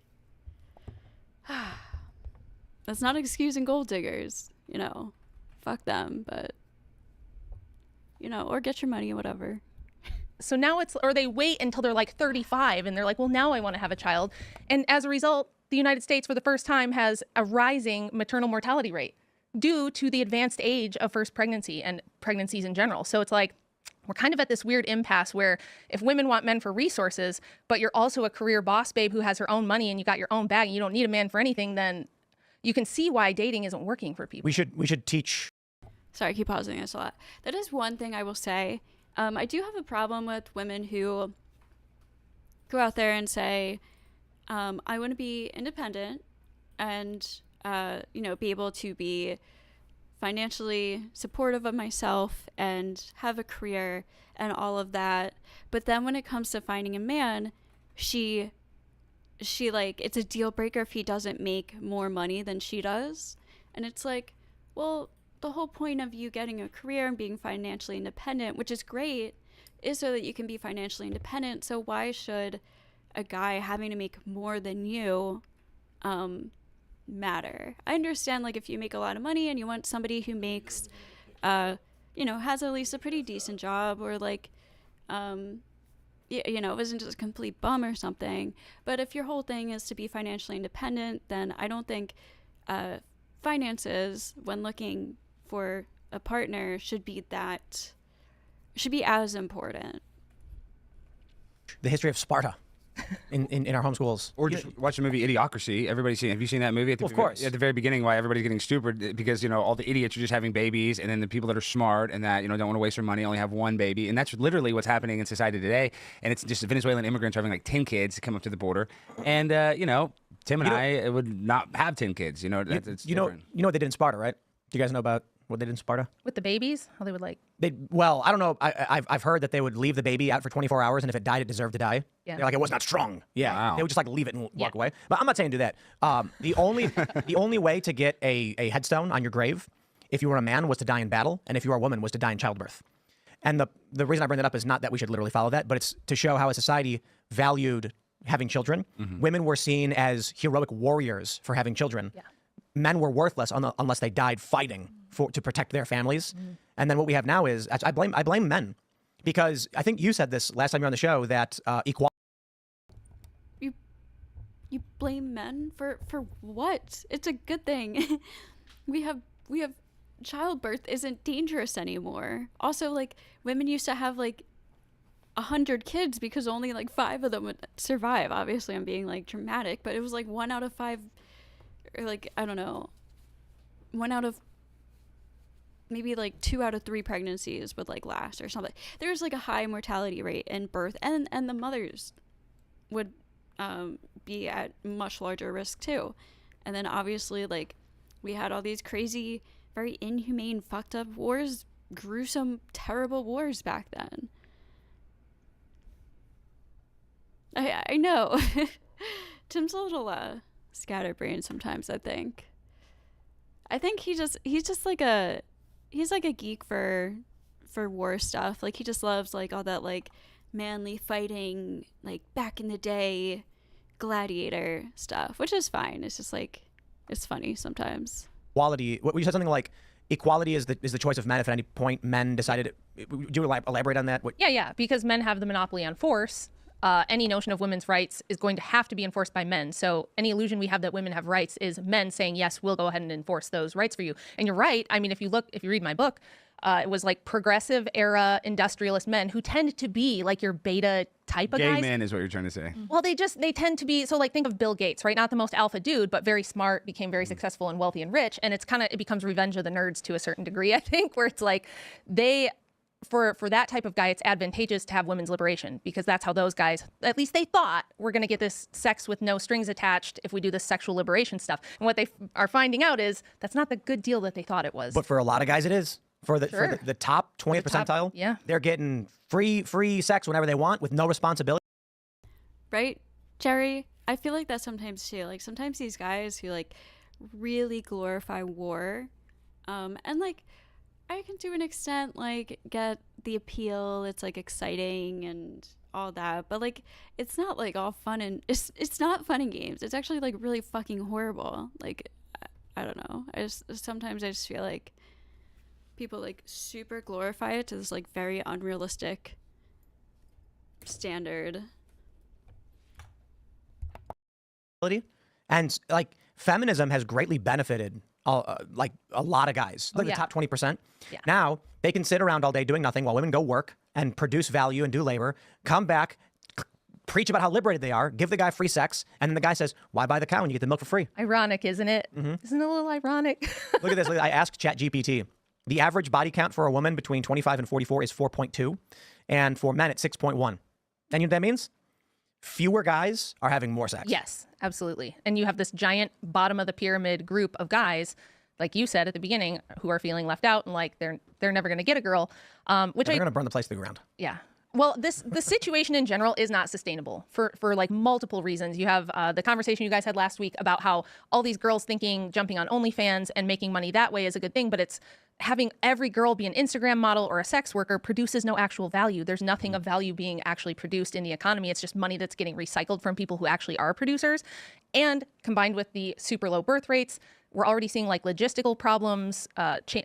A: that's not excusing gold diggers, you know, fuck them, but, you know, or get your money, whatever.
B: So now or they wait until they're like 35 and they're like, well, now I want to have a child. And as a result, the United States for the first time has a rising maternal mortality rate due to the advanced age of first pregnancy and pregnancies in general. So it's like, we're kind of at this weird impasse where if women want men for resources, but you're also a career boss babe who has her own money and you got your own bag and you don't need a man for anything, then you can see why dating isn't working for people.
C: We should teach.
A: Sorry, I keep pausing this a lot. That is one thing I will say. I do have a problem with women who go out there and say, I want to be independent and, you know, be able to be financially supportive of myself and have a career and all of that. But then when it comes to finding a man, she like, it's a deal breaker if he doesn't make more money than she does. And it's like, well, the whole point of you getting a career and being financially independent, which is great, is so that you can be financially independent. So why should a guy having to make more than you matter. I understand, like, if you make a lot of money and you want somebody who makes, has at least a pretty decent job, or like, isn't just a complete bum or something. But if your whole thing is to be financially independent, then I don't think finances, when looking for a partner, should be as important.
C: The history of Sparta in our homeschools.
D: Or just watch the movie Idiocracy. Everybody's seen. Have you seen that movie?
C: Of course.
D: At the very beginning, why everybody's getting stupid because all the idiots are just having babies, and then the people that are smart and that don't want to waste their money only have one baby, and that's literally what's happening in society today. And it's just Venezuelan immigrants having like 10 kids to come up to the border, and Tim and I would not have 10 kids. It's
C: you know what they did in Sparta, right? Do you guys know about what they did in Sparta?
B: With the babies, how they would like.
C: Well, I don't know. I've heard that they would leave the baby out for 24 hours, and if it died, it deserved to die.
B: Yeah.
C: They're like, it was not strong. Yeah.
D: Wow.
C: They would just like leave it and walk away. But I'm not saying do that. The only way to get a headstone on your grave, if you were a man, was to die in battle, and if you were a woman, was to die in childbirth. And the reason I bring that up is not that we should literally follow that, but it's to show how a society valued having children. Mm-hmm. Women were seen as heroic warriors for having children. Yeah. Men were worthless unless they died fighting to protect their families. Mm. And then what we have now is I blame men, because I think you said this last time you were on the show that equality.
A: You blame men for what? It's a good thing. we have childbirth isn't dangerous anymore. Also, like, women used to have like 100 kids because only like 5 of them would survive. Obviously, I'm being like dramatic, but it was like 1 out of 5. Or like, I don't know, 1 out of maybe like 2 out of 3 pregnancies would like last or something. There's like a high mortality rate in birth, and the mothers would be at much larger risk too. And then obviously, like, we had all these crazy, very inhumane, fucked up wars, gruesome, terrible wars back then. I know. Tim's a little scatterbrained sometimes. I think he's like a geek for war stuff. Like, he just loves like all that like manly fighting, like back in the day gladiator stuff, which is fine. It's just like, it's funny sometimes.
C: Equality. You said something like equality is the choice of men. If at any point men decided, do you elaborate on that?
B: Yeah, because men have the monopoly on force. Any notion of women's rights is going to have to be enforced by men. So any illusion we have that women have rights is men saying, yes, we'll go ahead and enforce those rights for you. And you're right. I mean, if you read my book, it was like progressive era industrialist men who tend to be like your beta type of guys.
D: Gay men is what you're trying to say.
B: Well, they tend to be, so like think of Bill Gates, right? Not the most alpha dude, but very smart, became very successful and wealthy and rich. And it becomes Revenge of the Nerds to a certain degree, I think, where it's like for that type of guy, it's advantageous to have women's liberation, because that's how those guys, at least they thought, we're going to get this sex with no strings attached if we do this sexual liberation stuff. And what they are finding out is that's not the good deal that they thought it was.
C: But for a lot of guys, it is. For the top 20th percentile,
B: yeah,
C: they're getting free sex whenever they want with no responsibility.
A: Right, Jerry? I feel like that sometimes too. Like, sometimes these guys who like really glorify war, and like, I can to an extent like get the appeal. It's like exciting and all that, but like, it's not like all fun, and it's not fun and games. It's actually like really fucking horrible. Like, I don't know. Sometimes I just feel like people like super glorify it to this like very unrealistic standard.
C: And like, feminism has greatly benefited like a lot of guys. Look at the top 20%.
B: Yeah.
C: Now they can sit around all day doing nothing while women go work and produce value and do labor, come back, preach about how liberated they are, give the guy free sex, and then the guy says, why buy the cow when you get the milk for free?
B: Ironic, isn't it?
C: Mm-hmm.
B: Isn't it a little ironic?
C: Look at this. I asked ChatGPT. The average body count for a woman between 25 and 44 is 4.2, and for men it's 6.1. And you know what that means? Fewer guys are having more sex.
B: Yes, absolutely. And you have this giant bottom of the pyramid group of guys, like you said at the beginning, who are feeling left out and like they're never going to get a girl. They're
C: going to burn the place to the ground.
B: Yeah. Well, the situation in general is not sustainable for like multiple reasons. You have the conversation you guys had last week about how all these girls thinking jumping on OnlyFans and making money that way is a good thing, but it's having every girl be an Instagram model or a sex worker produces no actual value. There's nothing of value being actually produced in the economy. It's just money that's getting recycled from people who actually are producers. And combined with the super low birth rates, we're already seeing like logistical problems,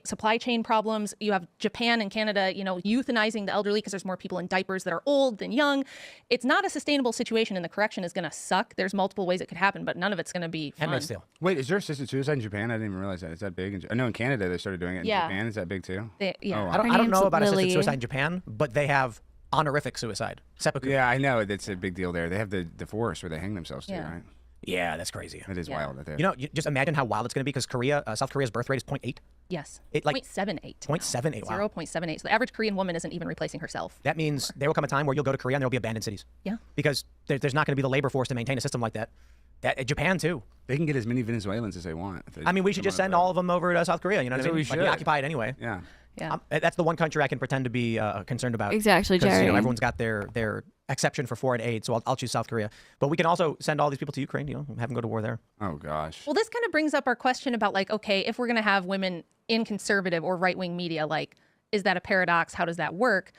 B: supply chain problems. You have Japan and Canada, euthanizing the elderly because there's more people in diapers that are old than young. It's not a sustainable situation, and the correction is going to suck. There's multiple ways it could happen, but none of it's going to be fun.
C: Handmaid's Tale.
D: Wait, is there assisted suicide in Japan? I didn't even realize that. Is that big? I know in Canada they started doing it. In Japan, is that big too?
B: Yeah.
D: Oh, wow.
C: I don't
A: name's
C: know about assisted
A: Lily.
C: suicide in Japan, but they have honorific suicide. Seppuku.
D: Yeah, I know. That's a big deal there. They have the forest where they hang themselves too,
B: Yeah.
D: right?
C: Yeah, that's crazy.
D: It is wild out there.
C: Just imagine how wild it's going to be because South Korea's birth rate is 0.8.
B: Yes.
C: It, like,
B: 0.78.
C: 0.78. Wow.
B: 0.78. So the average Korean woman isn't even replacing herself.
C: That means there will come a time where you'll go to Korea and there will be abandoned cities.
B: Yeah.
C: Because there's not going to be the labor force to maintain a system like that. Japan too.
D: They can get as many Venezuelans as they want.
C: I mean, we should just send all of them over to South Korea. You know what I
D: That's
C: mean?
D: what we
C: Like,
D: should.
C: occupy it anyway.
D: Yeah.
B: Yeah.
C: That's the one country I can pretend to be concerned about.
A: Exactly,
C: 'Cause,
A: Jerry.
C: everyone's got their exception for foreign aid, so I'll choose South Korea. But we can also send all these people to Ukraine. Have them go to war there.
D: Oh gosh.
B: Well, this kind of brings up our question about like, okay, if we're going to have women in conservative or right-wing media, like, is that a paradox? How does that work?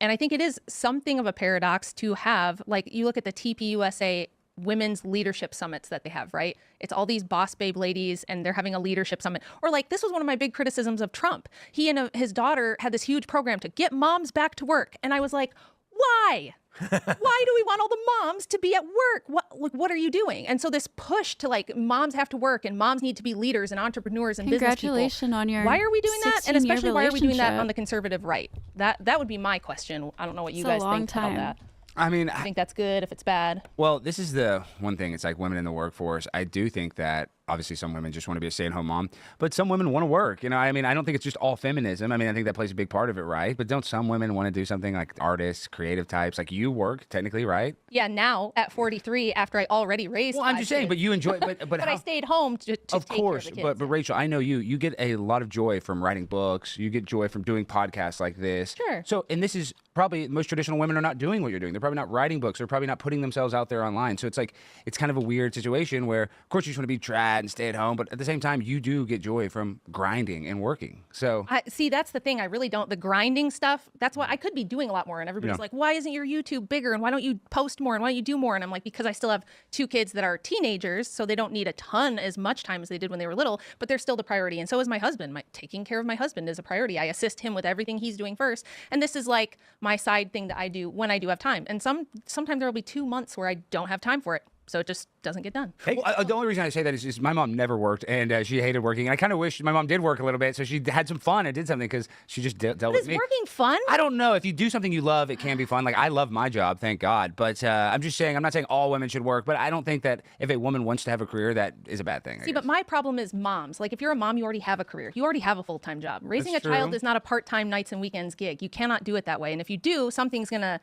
B: And I think it is something of a paradox to have, like, you look at the TPUSA women's leadership summits that they have, right? It's all these boss babe ladies and they're having a leadership summit. Or like, this was one of my big criticisms of Trump. He and his daughter had this huge program to get moms back to work. And I was like, why? Why do we want all the moms to be at work? What are you doing? And so this push to like moms have to work and moms need to be leaders and entrepreneurs and business people.
A: Congratulations on your
B: Why are we doing that? And
A: 16-year
B: especially why are we doing that
A: relationship?
B: on the conservative right? That would be my question. I don't know what you
A: It's a
B: guys
A: long
B: think
A: time.
B: about that.
D: I mean,
B: I think that's good if it's bad.
D: well, this is the one thing. It's like women in the workforce. I do think that obviously some women just want to be a stay-at-home mom, but some women want to work. I mean, I don't think it's just all feminism. I mean, I think that plays a big part of it, right? But don't some women want to do something like artists, creative types? Like you work technically, right?
B: Yeah, now at 43, after I already raised.
D: Well, I'm
B: 5
D: just saying,
B: kids.
D: but you enjoy, but
B: But I
D: how-
B: stayed home to
D: Of
B: take
D: course,
B: care of the kids.
D: but Rachel, I know you get a lot of joy from writing books. You get joy from doing podcasts like this.
B: Sure.
D: So, and this is probably most traditional women are not doing what you're doing. They're probably not writing books. They're probably not putting themselves out there online. So it's like it's kind of a weird situation where, of course, you just want to be trad and stay at home, but at the same time, you do get joy from grinding and working. So
B: See, that's the thing. I really don't. The grinding stuff, that's why I could be doing a lot more. And everybody's
D: Yeah.
B: like, why isn't your YouTube bigger? And why don't you post more? And why don't you do more? And I'm like, because I still have 2 kids that are teenagers, so they don't need a ton as much time as they did when they were little, but they're still the priority. And so is my husband. Taking care of my husband is a priority. I assist him with everything he's doing first. And this is like my side thing that I do when I do have time. And sometimes there will be 2 months where I don't have time for it. So it just doesn't get done.
C: Hey,
D: well, the only reason I say that is my mom never worked and she hated working. And I kind of wish my mom did work a little bit so she had some fun and did something because she just dealt
B: But
D: with
B: is
D: me.
B: working fun?
D: I don't know. If you do something you love, it can be fun. Like, I love my job, thank God. But I'm just saying, I'm not saying all women should work, but I don't think that if a woman wants to have a career, that is a bad thing.
B: See, but my problem is moms. Like, if you're a mom, you already have a career. You already have a full-time job. Raising
D: That's
B: a child
D: true.
B: is not a part-time nights and weekends gig. You cannot do it that way. And if you do, something's gonna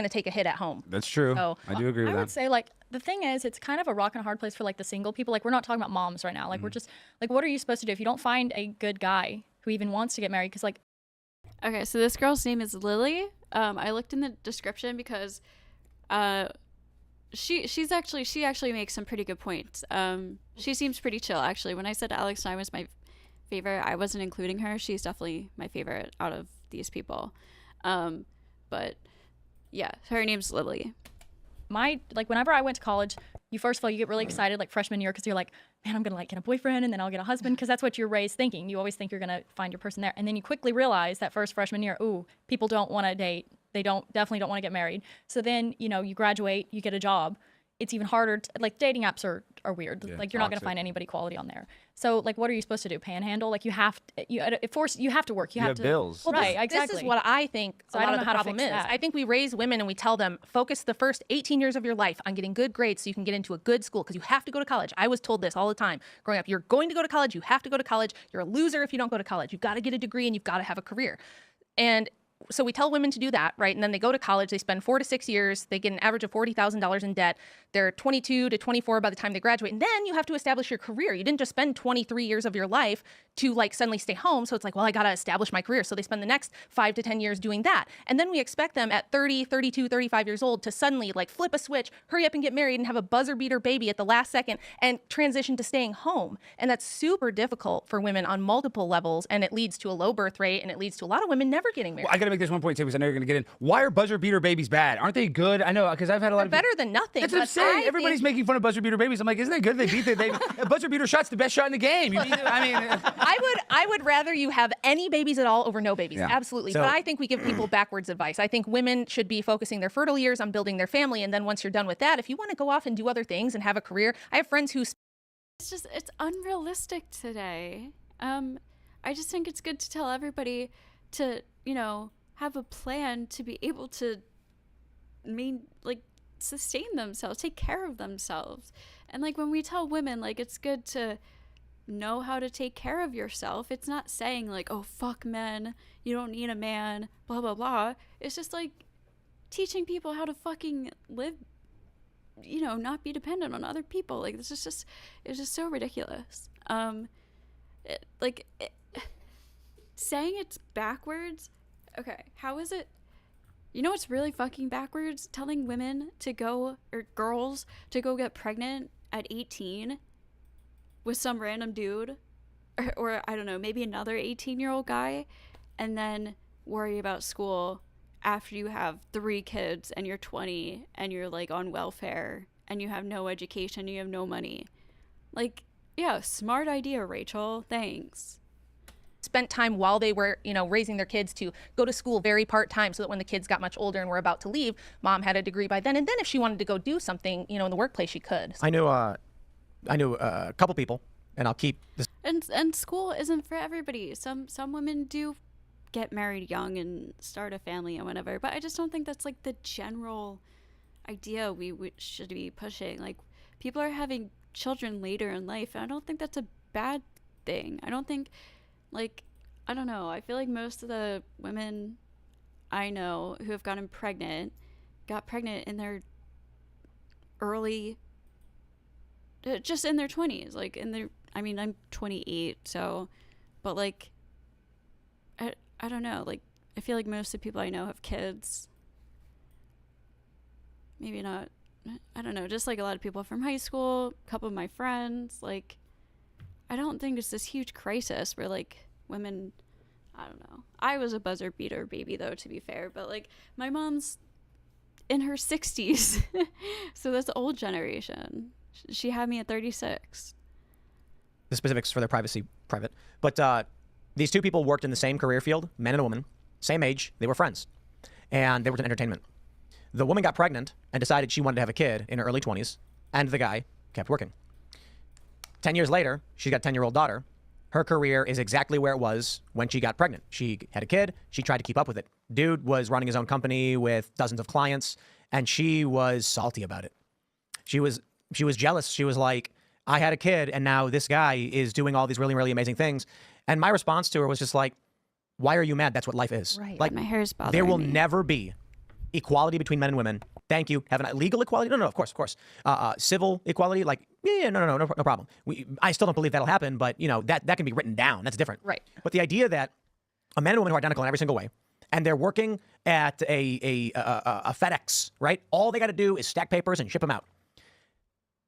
B: take a hit at home.
D: That's true.
B: So,
D: I do agree with
E: I
D: that.
E: would say, like, the thing is, it's kind of a rock and a hard place for, like, the single people. Like, we're not talking about moms right now. Like, we're just, like, what are you supposed to do if you don't find a good guy who even wants to get married? Because, like,
A: Okay, so this girl's name is Lily. I looked in the description because she actually makes some pretty good points. She seems pretty chill, actually. When I said Alex Stein was my favorite, I wasn't including her. She's definitely my favorite out of these people. But yeah, her name's Lily.
E: whenever I went to college, first of all, you get really excited, like, freshman year, because you're like, man, I'm going to, like, get a boyfriend, and then I'll get a husband, because that's what you're raised thinking. You always think you're going to find your person there. And then you quickly realize that first freshman year, ooh, people don't want to date. They definitely don't want to get married. So then, you graduate, you get a job. It's even harder like, dating apps are weird.
D: Yeah,
E: like, you're not going to
D: toxic.
E: find anybody quality on there. So, like, what are you supposed to do? Panhandle? Like, you have to work. You have to
D: bills.
B: Well,
E: Right,
B: this
E: exactly.
B: is what I think
E: So
B: a
E: I
B: lot
E: don't
B: of
E: know
B: the
E: how to
B: problem
E: fix
B: is.
E: that.
B: I think we raise women and we tell them, focus the first 18 years of your life on getting good grades so you can get into a good school because you have to go to college. I was told this all the time growing up. You're going to go to college. You have to go to college. You're a loser if you don't go to college. You've got to get a degree and you've got to have a career. And so we tell women to do that, right? And then they go to college, they spend 4 to 6 years, they get an average of $40,000 in debt. They're 22 to 24 by the time they graduate. And then you have to establish your career. You didn't just spend 23 years of your life to like suddenly stay home. So it's like, well, I got to establish my career. So they spend the next 5 to 10 years doing that. And then we expect them at 30, 32, 35 years old to suddenly like flip a switch, hurry up and get married and have a buzzer beater baby at the last second and transition to staying home. And that's super difficult for women on multiple levels. And it leads to a low birth rate and it leads to a lot of women never getting married.
D: Well, I got to make this one point too, because I know you're going to get in. Why are buzzer beater babies bad? Aren't they good? I know, because I've had a lot of
B: better than nothing.
D: That's what I'm saying. Everybody's making fun of buzzer beater babies. I'm like, isn't that good? They beat a buzzer beater shot's the best shot in the game. You beat it, I mean,
B: I would rather you have any babies at all over no babies.
D: Yeah.
B: Absolutely.
C: So-
B: but I think we give people backwards advice. I think women should be focusing their fertile years on building their family. And then once you're done with that, if you want to go off and do other things and have a career, I have friends who
A: It's unrealistic today. I just think it's good to tell everybody to, have a plan to be able to sustain themselves, take care of themselves. And like when we tell women, like, it's good to know how to take care of yourself. It's not saying like, oh, fuck men, you don't need a man, blah, blah, blah. It's just like teaching people how to fucking live, not be dependent on other people. Like, it's just so ridiculous. Saying it's backwards. Okay, how is it? You know what's really fucking backwards? Telling women to go, or girls to go get pregnant at 18 with some random dude, or I don't know, maybe another 18-year-old guy, and then worry about school after you have 3 kids and you're 20 and you're like on welfare and you have no education, you have no money. Like, yeah, smart idea, Rachel. Thanks.
B: spent time while they were, raising their kids to go to school very part-time so that when the kids got much older and were about to leave, mom had a degree by then. And then if she wanted to go do something, in the workplace, she could.
C: I knew a couple people, and I'll keep this.
A: And school isn't for everybody. Some women do get married young and start a family and whatever, but I just don't think that's like the general idea we should be pushing. Like, people are having children later in life, and I don't think that's a bad thing. I don't think, I don't know, I feel like most of the women I know who have gotten pregnant got pregnant in their early, just in their 20s, like in their, I'm 28, so, but I don't know, I feel like most of the people I know have kids. Maybe not, I don't know, just like a lot of people from high school, a couple of my friends, I don't think it's this huge crisis where women, I don't know. I was a buzzer beater baby though, to be fair, but my mom's in her 60s. So that's the old generation. She had me at 36.
C: The specifics for their privacy private. But these two people worked in the same career field, men and a woman, same age, they were friends. And they worked in entertainment. The woman got pregnant and decided she wanted to have a kid in her early 20s, and the guy kept working. 10 years later, she's got a 10-year-old daughter. Her career is exactly where it was when she got pregnant. She had a kid. She tried to keep up with it. Dude was running his own company with dozens of clients, and she was salty about it. She was jealous. She was like, I had a kid, and now this guy is doing all these really, really amazing things. And my response to her was just like, why are you mad? That's what life is.
B: Right.
A: My hair is bothering
C: There will
A: me.
C: never be equality between men and women. Thank you. Have a legal equality? No, of course. Civil equality? No problem. I still don't believe that'll happen, but that can be written down. That's different.
B: Right.
C: But the idea that a man and woman who are identical in every single way, and they're working at a FedEx, right? All they got to do is stack papers and ship them out.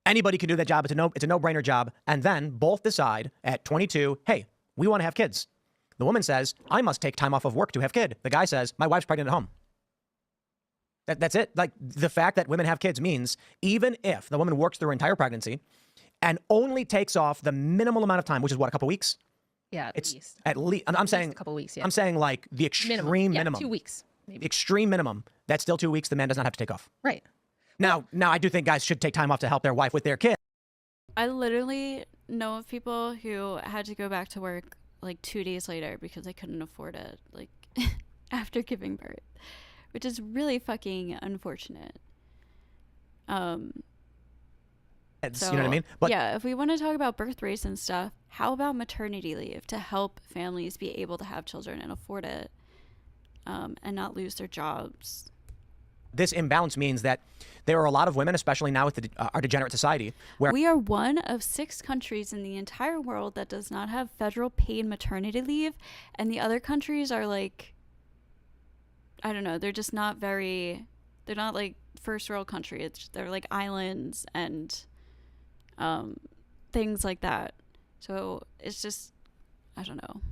C: Anybody can do that job. It's a no-brainer job. And then both decide at 22, hey, we want to have kids. The woman says, I must take time off of work to have kid. The guy says, my wife's pregnant at home. That's it. The fact that women have kids means even if the woman works through her entire pregnancy and only takes off the minimal amount of time, which is what, a couple weeks?
B: Yeah,
C: It's
B: least.
C: at least, I'm saying
B: a couple weeks, yeah.
C: I'm saying the extreme minimum.
B: 2 weeks, maybe.
C: Extreme minimum. That's still 2 weeks. The man does not have to take off.
B: Right.
C: Now I do think guys should take time off to help their wife with their kid.
A: I literally know of people who had to go back to work 2 days later because they couldn't afford it, after giving birth, which is really fucking unfortunate.
C: You know
A: So,
C: what I mean? But
A: yeah, if we want to talk about birth rates and stuff, how about maternity leave to help families be able to have children and afford it? and not lose their jobs.
C: This imbalance means that there are a lot of women, especially now with our degenerate society, where
A: We are one of 6 countries in the entire world that does not have federal paid maternity leave, and the other countries are like, I don't know, they're just not very, they're not like first world countries. They're like islands and things like that. So it's just, I don't know.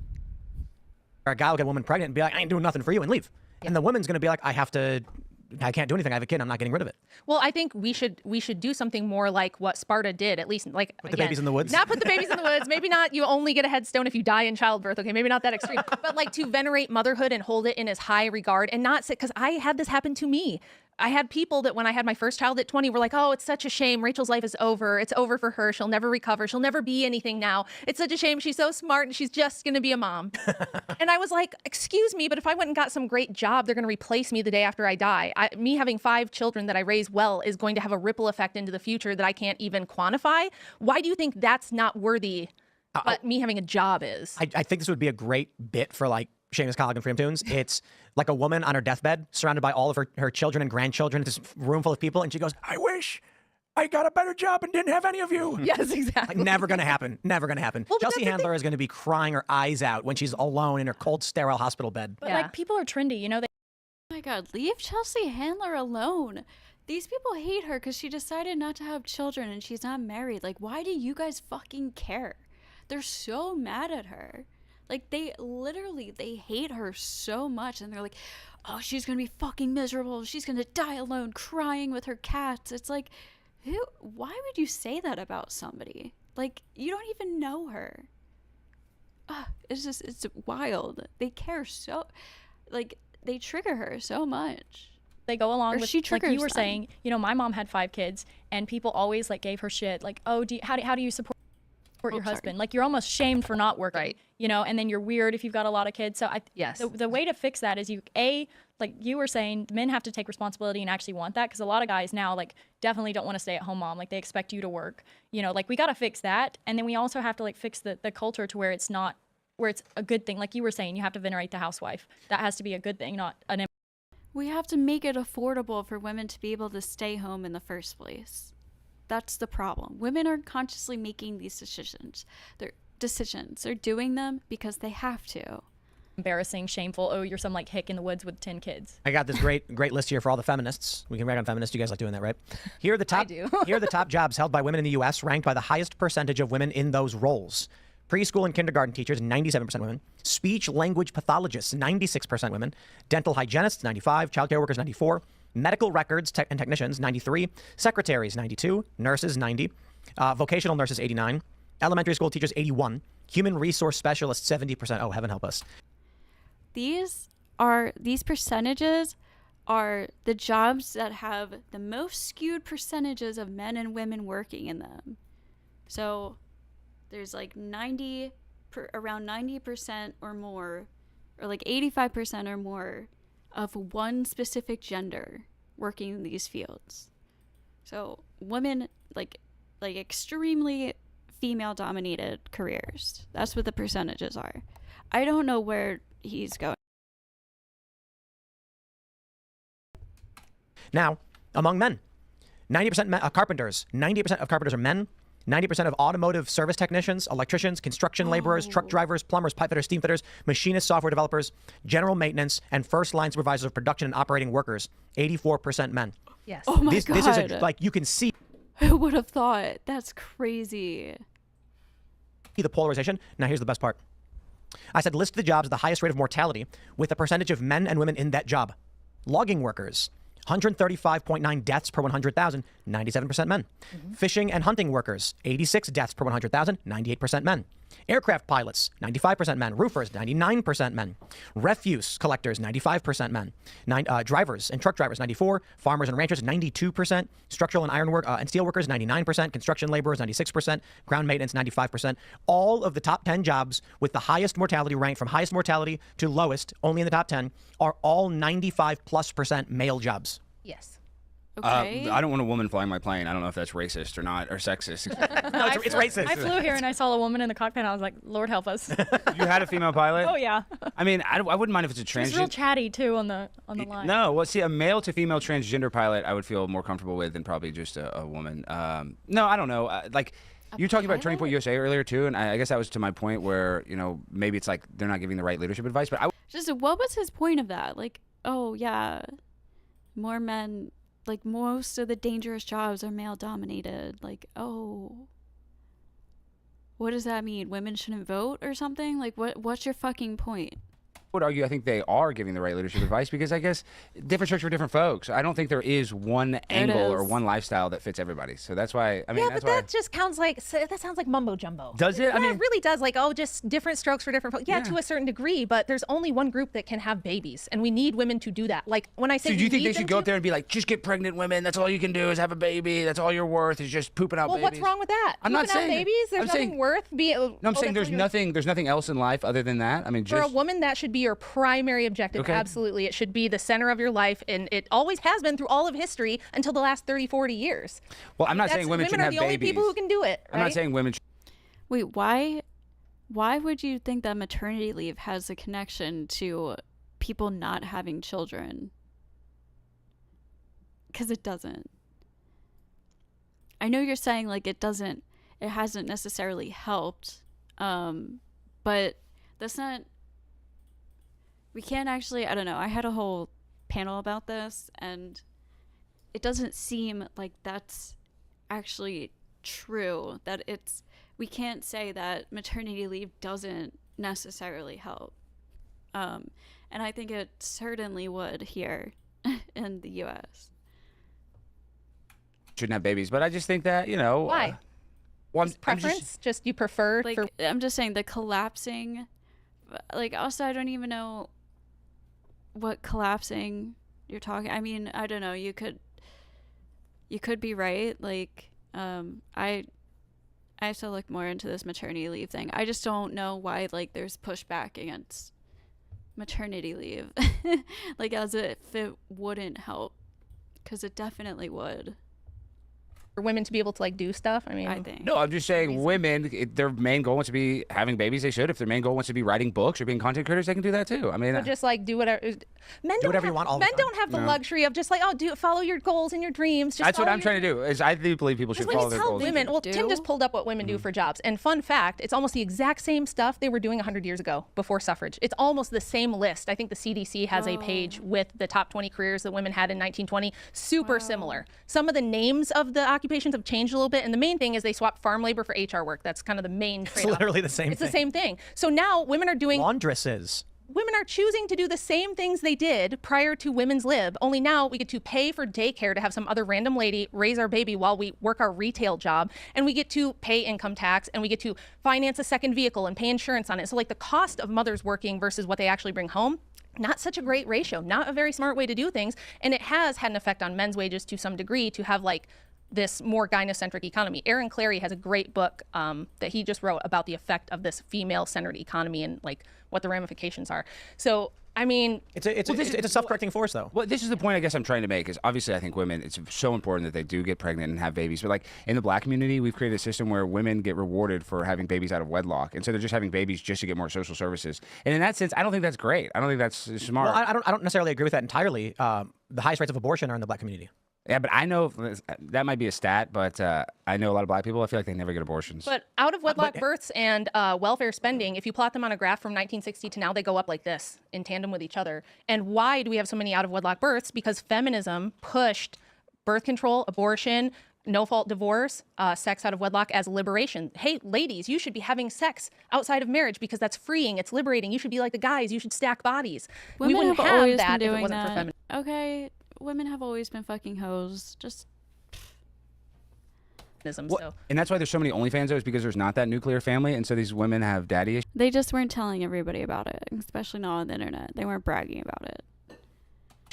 C: a guy will get a woman pregnant and be like, I ain't doing nothing for you, and leave. And the woman's going to be like, I can't do anything. I have a kid. I'm not getting rid of it.
B: Well, I think we should do something more like what Sparta did, at least like
C: Put the babies in the woods.
B: Not put the babies in the woods. Maybe not. You only get a headstone if you die in childbirth. Okay, maybe not that extreme, but like to venerate motherhood and hold it in as high regard, and not sit, because I had this happen to me. I had people that when I had my first child at 20 were like, oh, it's such a shame. Rachel's life is over. It's over for her. She'll never recover. She'll never be anything now. It's such a shame. She's so smart and she's just going to be a mom. And I was like, excuse me, but if I went and got some great job, they're going to replace me the day after I die. Me having 5 children that I raise well is going to have a ripple effect into the future that I can't even quantify. Why do you think that's not worthy, but me having a job is?
C: I think this would be a great bit for like Seamus Colligan and Freedom Tunes. It's like a woman on her deathbed, surrounded by all of her children and grandchildren, this room full of people, and she goes, I wish I got a better job and didn't have any of you.
B: Yes, exactly.
C: Like, never going to happen. Never going to happen.
B: Well,
C: Chelsea Handler is going to be crying her eyes out when she's alone in her cold, sterile hospital bed.
E: But like people are trendy, you know.
A: Oh my God, leave Chelsea Handler alone. These people hate her because she decided not to have children and she's not married. Like, why do you guys fucking care? They're so mad at her. Like, they hate her so much. And they're like, oh, she's going to be fucking miserable. She's going to die alone crying with her cats. It's like, why would you say that about somebody? Like, you don't even know her. It's wild. They care so, like, they trigger her so much.
E: They go along
A: Or
E: with,
A: she
E: like you
A: triggers
E: were
A: them.
E: saying, you know, my mom had 5 kids and people always like gave her shit. Like, oh, how do you support your husband? Like, you're almost shamed for not working,
B: Right.
E: you know, and then you're weird if you've got a lot of kids. So
B: Yes.
E: the way to fix that is like you were saying, men have to take responsibility and actually want that, because a lot of guys now like definitely don't want to stay at home mom. Like, they expect you to work, you know, like we got to fix that. And then we also have to like fix the culture to where it's not, where it's a good thing. Like you were saying, you have to venerate the housewife. That has to be a good thing, not an.
A: We have to make it affordable for women to be able to stay home in the first place. That's the problem. Women aren't consciously making these decisions. They're doing them because they have to.
E: Embarrassing, shameful. Oh, you're some like hick in the woods with 10 kids.
C: I got this great list here for all the feminists. We can rag on feminists. You guys like doing that, right? Here are the top.
B: I do.
C: Here are the top jobs held by women in the U.S., ranked by the highest percentage of women in those roles. Preschool and kindergarten teachers, 97% women. Speech language pathologists, 96% women. Dental hygienists, 95. Childcare workers, 94. Medical records and technicians, 93. Secretaries, 92. Nurses, 90. Vocational nurses, 89. Elementary school teachers, 81. Human resource specialists, 70%. Oh, heaven help us.
A: These percentages are the jobs that have the most skewed percentages of men and women working in them. So there's like around 90% or more, or like 85% or more of one specific gender working in these fields. So women, like extremely female dominated careers. That's what the percentages are. I don't know where he's going.
C: Now, among men, 90% of carpenters, 90% of carpenters are men. 90% of automotive service technicians, electricians, construction laborers, truck drivers, plumbers, pipe fitters, steam fitters, machinists, software developers, general maintenance, and first line supervisors of production and operating workers, 84% men.
B: Yes.
A: Oh my
C: This is
A: God.
C: like, you can see
A: Who would have thought? That's crazy.
C: the polarization. Now, here's the best part. I said list the jobs with the highest rate of mortality with the percentage of men and women in that job. Logging workers, 135.9 deaths per 100,000, 97% men. Fishing and hunting workers, 86 deaths per 100,000, 98% men. Aircraft pilots, 95% men. Roofers, 99% men. Refuse collectors, 95% men. Drivers and truck drivers, 94. Farmers and ranchers, 92%. Structural and ironwork and steel workers, 99%. Construction laborers, 96%. Ground maintenance, 95%. All of the top 10 jobs with the highest mortality, ranked from highest mortality to lowest, only in the top 10, are all 95+% male jobs.
B: Yes.
A: Okay.
D: I don't want a woman flying my plane. I don't know if that's racist or not, or sexist.
C: No, it's racist.
E: I flew here and I saw a woman in the cockpit and I was like, Lord help us.
D: You had a female pilot?
E: Oh yeah.
D: I mean, I wouldn't mind if it's a
E: She was real
D: transgender.
E: chatty too on the line.
D: No, well, see, a male to female transgender pilot, I would feel more comfortable with than probably just a woman. No, I don't know. Like, you were talking about Turning Point USA earlier too, and I guess that was to my point where maybe it's like they're not giving the right leadership advice. But
A: Just what was his point of that? Like, oh yeah, more men. Like, most of the dangerous jobs are male dominated. Like, oh, what does that mean? Women shouldn't vote or something? Like, what's your fucking point?
D: would argue I think they are giving the right leadership advice because I guess different strokes for different folks. I don't think there is one angle or one lifestyle that fits everybody. So that's why I mean
B: yeah,
D: that's
B: but
D: why
B: that just sounds like mumbo jumbo.
D: Does it?
B: Yeah,
D: I mean,
B: it really does. Like, oh, just different strokes for different folks. Yeah, to a certain degree, but there's only one group that can have babies, and we need women to do that. Like when I say,
D: so do you think they should go up there and be like, just get pregnant women? That's all you can do is have a baby. That's all you're worth is just pooping out
B: well,
D: babies.
B: what's wrong with that?
D: I'm not saying
B: babies. There's
D: I'm
B: nothing
D: saying,
B: worth being.
D: No, I'm saying there's nothing else in life other than that. I mean,
B: for
D: just
B: a woman, that should be your primary objective.
D: Okay.
B: Absolutely, it should be the center of your life, and it always has been through all of history until the last 30, 40 years.
D: well, I'm not saying women should
B: are
D: have
B: the only
D: babies.
B: people who can do it.
D: I'm not
B: right?
D: saying women.
A: Wait, why would you think that maternity leave has a connection to people not having children? Because it doesn't. I know you're saying like it hasn't necessarily helped, but that's not. We can't actually. I don't know. I had a whole panel about this, and it doesn't seem like that's actually true. That we can't say that maternity leave doesn't necessarily help. And I think it certainly would here in the U.S.
D: Shouldn't have babies, but I just think that
B: Why?
D: Well,
B: Preference? Just you prefer?
A: Like, I'm just saying the collapsing. Like, also, I don't even know what collapsing you're talking. I mean, I don't know. You could be right. Like, I have to look more into this maternity leave thing. I just don't know why like there's pushback against maternity leave, like as if it wouldn't help, because it definitely would.
B: for women to be able to like do stuff. I mean,
A: I think.
D: No, I'm just saying women, if their main goal wants to be having babies, they should. If their main goal wants to be writing books or being content creators, they can do that too. I mean,
B: so just like do whatever. Men
C: Do whatever you want all the
B: Men
C: time.
B: don't have the luxury of just like, oh, follow your goals and your dreams. Just
D: that's what
B: follow
D: I'm trying to do. Is I do believe people should
B: Just
D: follow
B: let me
D: their
B: tell
D: goals.
B: women. Well,
A: Do?
B: Tim just pulled up what women do for jobs. And fun fact, it's almost the exact same stuff they were doing 100 years ago before suffrage. It's almost the same list. I think the CDC has a page with the top 20 careers that women had in 1920. Super similar. Some of the names of the occupations have changed a little bit. And the main thing is they swapped farm labor for HR work. That's kind of the main
C: It's
B: trade-off.
C: literally the same
B: It's
C: thing.
B: the same thing. So now women are doing
C: Laundresses.
B: women are choosing to do the same things they did prior to women's lib, only now we get to pay for daycare to have some other random lady raise our baby while we work our retail job, and we get to pay income tax, and we get to finance a second vehicle and pay insurance on it. So like the cost of mothers working versus what they actually bring home, not such a great ratio, not a very smart way to do things. And it has had an effect on men's wages to some degree to have like this more gynocentric economy. Aaron Clarey has a great book that he just wrote about the effect of this female-centered economy and like what the ramifications are. So, I mean,
C: It's a self-correcting force, though.
D: Well, this is the point I guess I'm trying to make is obviously I think women, it's so important that they do get pregnant and have babies. But like in the black community, we've created a system where women get rewarded for having babies out of wedlock. And so they're just having babies just to get more social services. And in that sense, I don't think that's great. I don't think that's smart.
C: Well, I don't necessarily agree with that entirely. The highest rates of abortion are in the black community.
D: Yeah, but I know that might be a stat, but I know a lot of black people, I feel like they never get abortions.
B: but out of wedlock births and welfare spending, if you plot them on a graph from 1960 to now, they go up like this in tandem with each other. And why do we have so many out of wedlock births? Because feminism pushed birth control, abortion, no-fault divorce, sex out of wedlock as liberation. Hey, ladies, you should be having sex outside of marriage because that's freeing, it's liberating. You should be like the guys, you should stack bodies.
A: Women
B: we wouldn't
A: have
B: have
A: always
B: that
A: been
B: if it
A: doing
B: wasn't
A: that.
B: for feminism.
A: Okay, women have always been fucking hoes. Just
B: So.
D: And that's why there's so many OnlyFans, though, is because there's not that nuclear family. And so these women have daddy issues.
A: they just weren't telling everybody about it, especially not on the internet. They weren't bragging about it.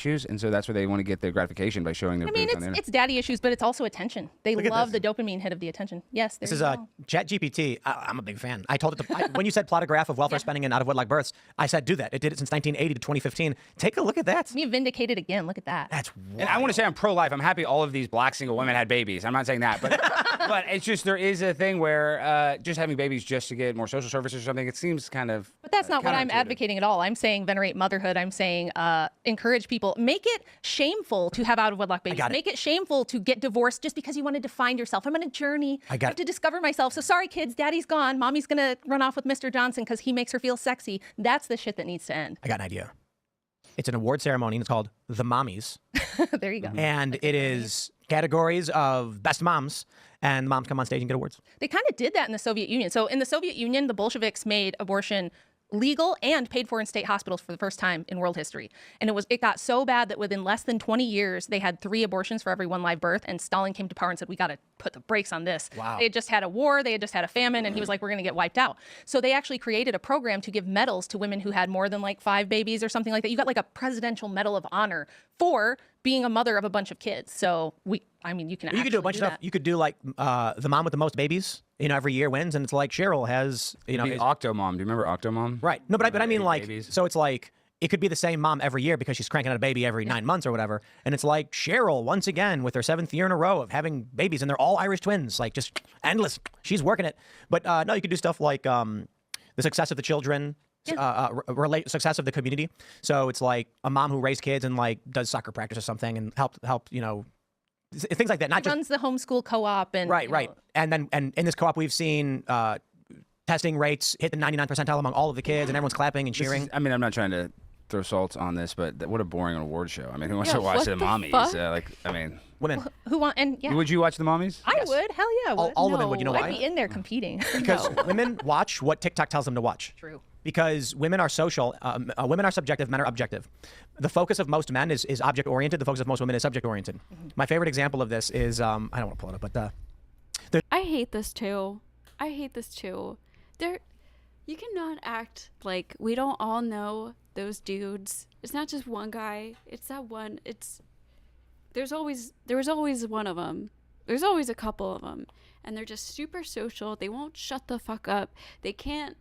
D: issues, and so that's where they want to get their gratification by showing their
B: I mean,
D: boobs on the internet.
B: it's daddy issues, but it's also attention. They
C: Look at
B: love
C: this.
B: the dopamine hit of the attention. Yes,
C: This is a ChatGPT. I'm a big fan. I told it when you said plot a graph of welfare spending and out of wedlock births, I said do that. It did it since 1980 to 2015. Take a look at that.
B: Me vindicated again. Look at that.
C: That's wild.
D: And I want to say I'm pro-life. I'm happy all of these black single women had babies. I'm not saying that, but but it's just there is a thing where just having babies just to get more social services or something, it seems kind of.
B: But that's not what I'm
D: counterintuitive.
B: advocating at all. I'm saying venerate motherhood. I'm saying encourage people. Make it shameful to have out of wedlock babies.
C: got it.
B: Make it shameful to get divorced just because you want to define yourself. I'm on a journey.
C: I got
B: have
C: it.
B: to discover myself. So sorry, kids. Daddy's gone. Mommy's going to run off with Mr. Johnson because he makes her feel sexy. That's the shit that needs to end.
C: I got an idea. It's an award ceremony, and it's called The Mommies.
B: There you go.
C: And it is categories of best moms, and the moms come on stage and get awards.
B: They kind of did that in the Soviet Union. So in the Soviet Union, the Bolsheviks made abortion legal and paid for in state hospitals for the first time in world history. And it got so bad that within less than 20 years, they had 3 abortions for every 1 live birth. And Stalin came to power and said, we got to put the brakes on this.
C: Wow.
B: They had just had a war. They had just had a famine. And he was like, we're going to get wiped out. So they actually created a program to give medals to women who had more than like 5 babies or something like that. You got like a presidential medal of honor for being a mother of a bunch of kids. So you can
C: You could do a bunch of stuff. You could do like the mom with the most babies, every year wins, and it's like Cheryl has,
D: The Octomom. Do you remember Octomom?
C: right. No, but I mean like,
D: babies.
C: so it's like, it could be the same mom every year because she's cranking out a baby every 9 months or whatever. And it's like Cheryl, once again, with her 7th year in a row of having babies, and they're all Irish twins, like just endless. She's working it. But no, you could do stuff like the success of the children, success of the community. So it's like a mom who raised kids and like does soccer practice or something and help things like that. Not just
B: runs the homeschool co-op. And
C: right. And in this co-op, we've seen testing rates hit the 99th percentile among all of the kids, and everyone's clapping and cheering.
D: I'm not trying to throw salt on this, but what a boring award show. I mean, who wants to watch
A: what
D: the
A: the
D: mommies?
A: fuck?
C: Women.
B: Who want, and yeah.
D: Would you watch the mommies?
B: I would. Hell yeah. I would.
C: All women would. You know
B: I'd
C: why?
B: be in there competing.
C: Because women watch what TikTok tells them to watch.
B: True.
C: Because women are social, women are subjective, men are objective. The focus of most men is object-oriented. The focus of most women is subject-oriented. My favorite example of this is, I don't want to pull it up, but
A: I hate this too. You cannot act like we don't all know those dudes. It's not just one guy. It's that one. There was always one of them. There's always a couple of them, and they're just super social. They won't shut the fuck up. They can't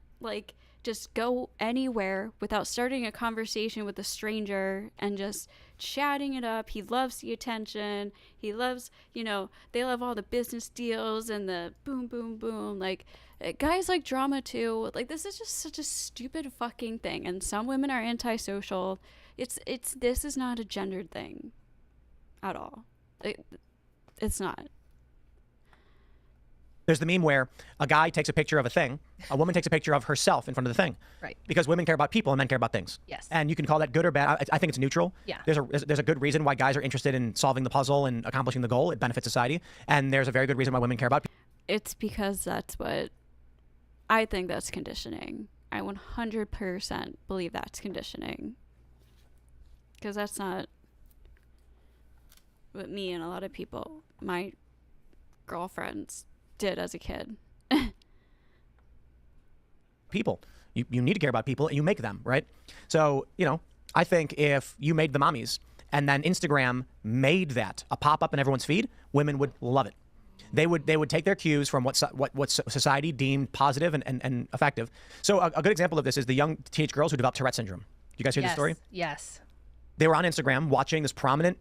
A: just go anywhere without starting a conversation with a stranger and just chatting it up. He loves the attention. He loves, they love all the business deals and the boom, boom, boom. Guys like drama too. This is just such a stupid fucking thing. And some women are antisocial. This is not a gendered thing at all. It's not.
C: there's the meme where a guy takes a picture of a thing, a woman takes a picture of herself in front of the thing.
B: Right.
C: Because women care about people and men care about things.
B: Yes.
C: And you can call that good or bad. I think it's neutral.
B: Yeah.
C: There's a good reason why guys are interested in solving the puzzle and accomplishing the goal. It benefits society. And there's a very good reason why women care about people.
A: It's because I think that's conditioning. I 100% believe that's conditioning. Because that's not what me and a lot of people, my girlfriends, did as a kid.
C: People. You need to care about people and you make them, right? So, I think if you made the mommies and then Instagram made that a pop-up in everyone's feed, women would love it. They would take their cues from what society deemed positive and effective. So a good example of this is the young teenage girls who developed Tourette syndrome. You guys hear this story?
B: Yes.
C: They were on Instagram watching this prominent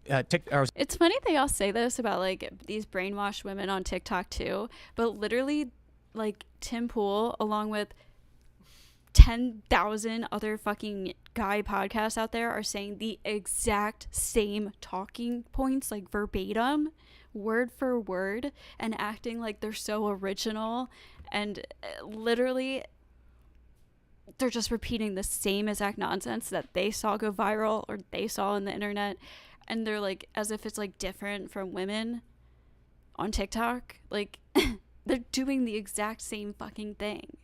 A: It's funny they all say this about these brainwashed women on TikTok too, but literally Tim Pool along with 10,000 other fucking guy podcasts out there are saying the exact same talking points, verbatim, word for word, and acting like they're so original, and literally they're just repeating the same exact nonsense that they saw go viral or they saw on the internet, and they're as if it's different from women on TikTok. They're doing the exact same fucking thing.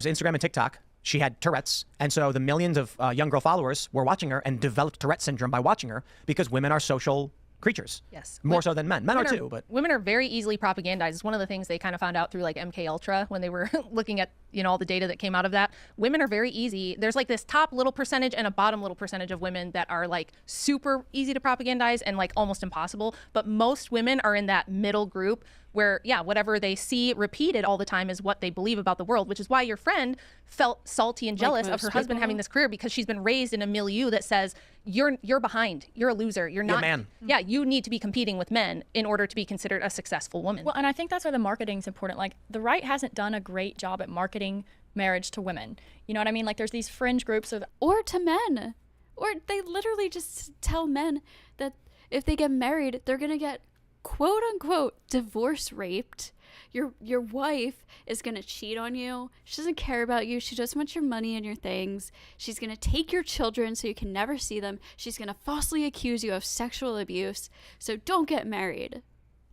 C: Instagram and TikTok. She had Tourette's, and so the millions of young girl followers were watching her and developed Tourette syndrome by watching her because women are social creatures.
B: Yes.
C: More so than men. Men are too, but
B: women are very easily propagandized. It's one of the things they kind of found out through like MK Ultra when they were looking at, all the data that came out of that. Women are very easy. There's like this top little percentage and a bottom little percentage of women that are like super easy to propagandize and like almost impossible. But most women are in that middle group where, yeah, whatever they see repeated all the time is what they believe about the world, which is why your friend felt salty and jealous of her husband having this career, because she's been raised in a milieu that says you're behind, you're a loser, you're not.
C: You're a man.
B: Yeah, you need to be competing with men in order to be considered a successful woman.
E: Well, and I think that's why the marketing is important. Like, the right hasn't done a great job at marketing marriage to women. You know what I mean? Like, there's these fringe groups of,
A: or to men, or they literally just tell men that if they get married, they're gonna get quote unquote divorce raped. Your wife is gonna cheat on you. She doesn't care about you. She just wants your money and your things. She's gonna take your children so you can never see them. She's gonna falsely accuse you of sexual abuse. So don't get married.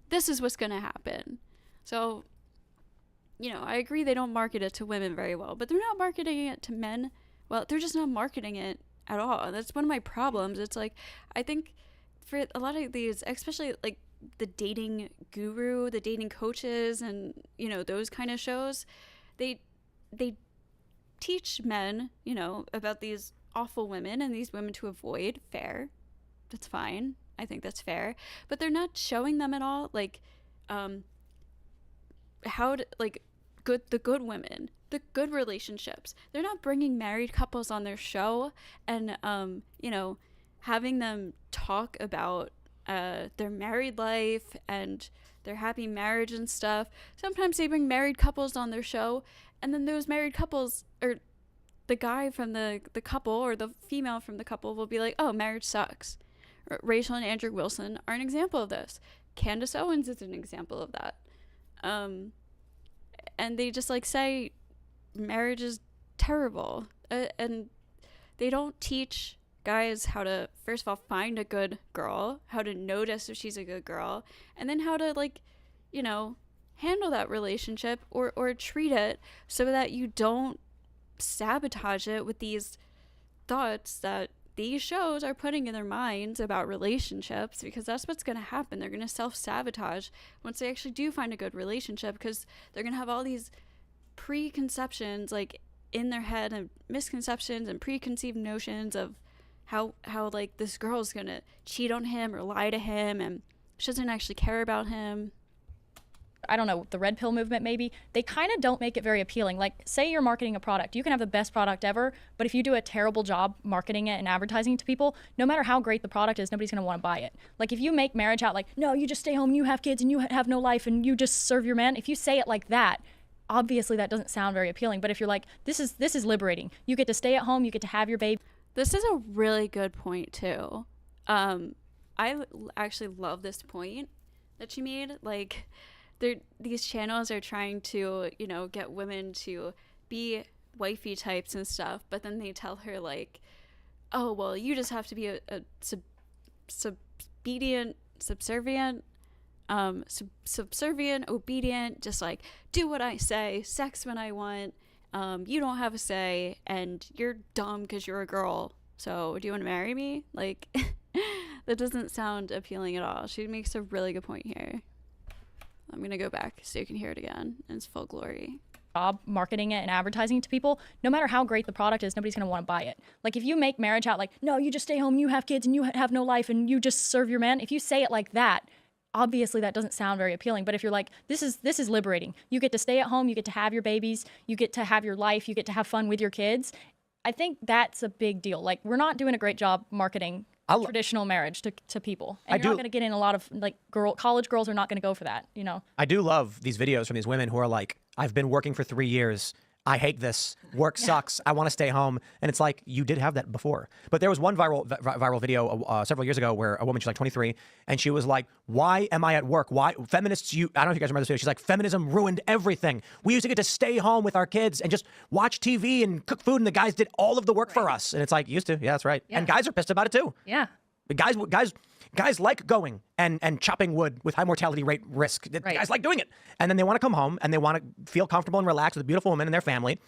A: This is what's gonna happen. So, I agree they don't market it to women very well, but they're not marketing it to men. Well, they're just not marketing it at all. That's one of my problems. It's like, I think for a lot of these, especially like the dating guru, the dating coaches, and those kind of shows, they teach men about these awful women and these women to avoid. Fair, that's fine. I think that's fair, but they're not showing them at all like how to like the good women, the good relationships. They're not bringing married couples on their show and having them talk about their married life and their happy marriage and stuff. Sometimes they bring married couples on their show, and then those married couples, or the guy from the couple or the female from the couple, will be like, oh, marriage sucks. Rachel and Andrew Wilson are an example of this. Candace Owens is an example of that. And they just like say marriage is terrible, and they don't teach guys how to, first of all, find a good girl, how to notice if she's a good girl, and then how to handle that relationship or treat it so that you don't sabotage it with these thoughts that these shows are putting in their minds about relationships, because that's what's going to happen. They're going to self-sabotage once they actually do find a good relationship, because they're going to have all these preconceptions like in their head, and misconceptions and preconceived notions of how like this girl's going to cheat on him or lie to him, and she doesn't actually care about him.
E: I don't know, the red pill movement maybe, they kind of don't make it very appealing. Like, say you're marketing a product. You can have the best product ever, but if you do a terrible job marketing it and advertising it to people, no matter how great the product is, nobody's going to want to buy it. Like, if you make marriage out like, no, you just stay home and you have kids and you have no life and you just serve your man, if you say it like that, obviously that doesn't sound very appealing. But if you're like, this is liberating. You get to stay at home, you get to have your baby.
A: This is a really good point too. I actually love this point that she made. Like, these channels are trying to, get women to be wifey types and stuff, but then they tell her like, oh, well, you just have to be a subservient, obedient, just like do what I say, sex when I want. You don't have a say, and you're dumb because you're a girl. So do you want to marry me? Like, that doesn't sound appealing at all. She makes a really good point here. I'm going to go back so you can hear it again in its full glory.
E: Job marketing it and advertising it to people, no matter how great the product is, nobody's going to want to buy it. Like, if you make marriage out like, no, you just stay home, you have kids and you have no life and you just serve your man, if you say it like that, obviously that doesn't sound very appealing. But if you're like, this is liberating. You get to stay at home, you get to have your babies, you get to have your life, you get to have fun with your kids. I think that's a big deal. Like, we're not doing a great job marketing traditional marriage to people. And you're not going to get in a lot of, like, college girls are not going to go for that,
C: I do love these videos from these women who are like, I've been working for 3 years. I hate this. Work sucks. I want to stay home. And it's like, you did have that before. But there was one viral video several years ago where a woman, she's like 23, and she was like, why am I at work? Why feminists, I don't know if you guys remember this video. She's like, feminism ruined everything. We used to get to stay home with our kids and just watch TV and cook food, and the guys did all of the work for us. And it's like, used to. Yeah, that's right. Yeah. And guys are pissed about it too.
B: Yeah.
C: But guys like going and chopping wood with high mortality rate risk. Right. Guys like doing it. And then they want to come home and they want to feel comfortable and relaxed with a beautiful woman and their family.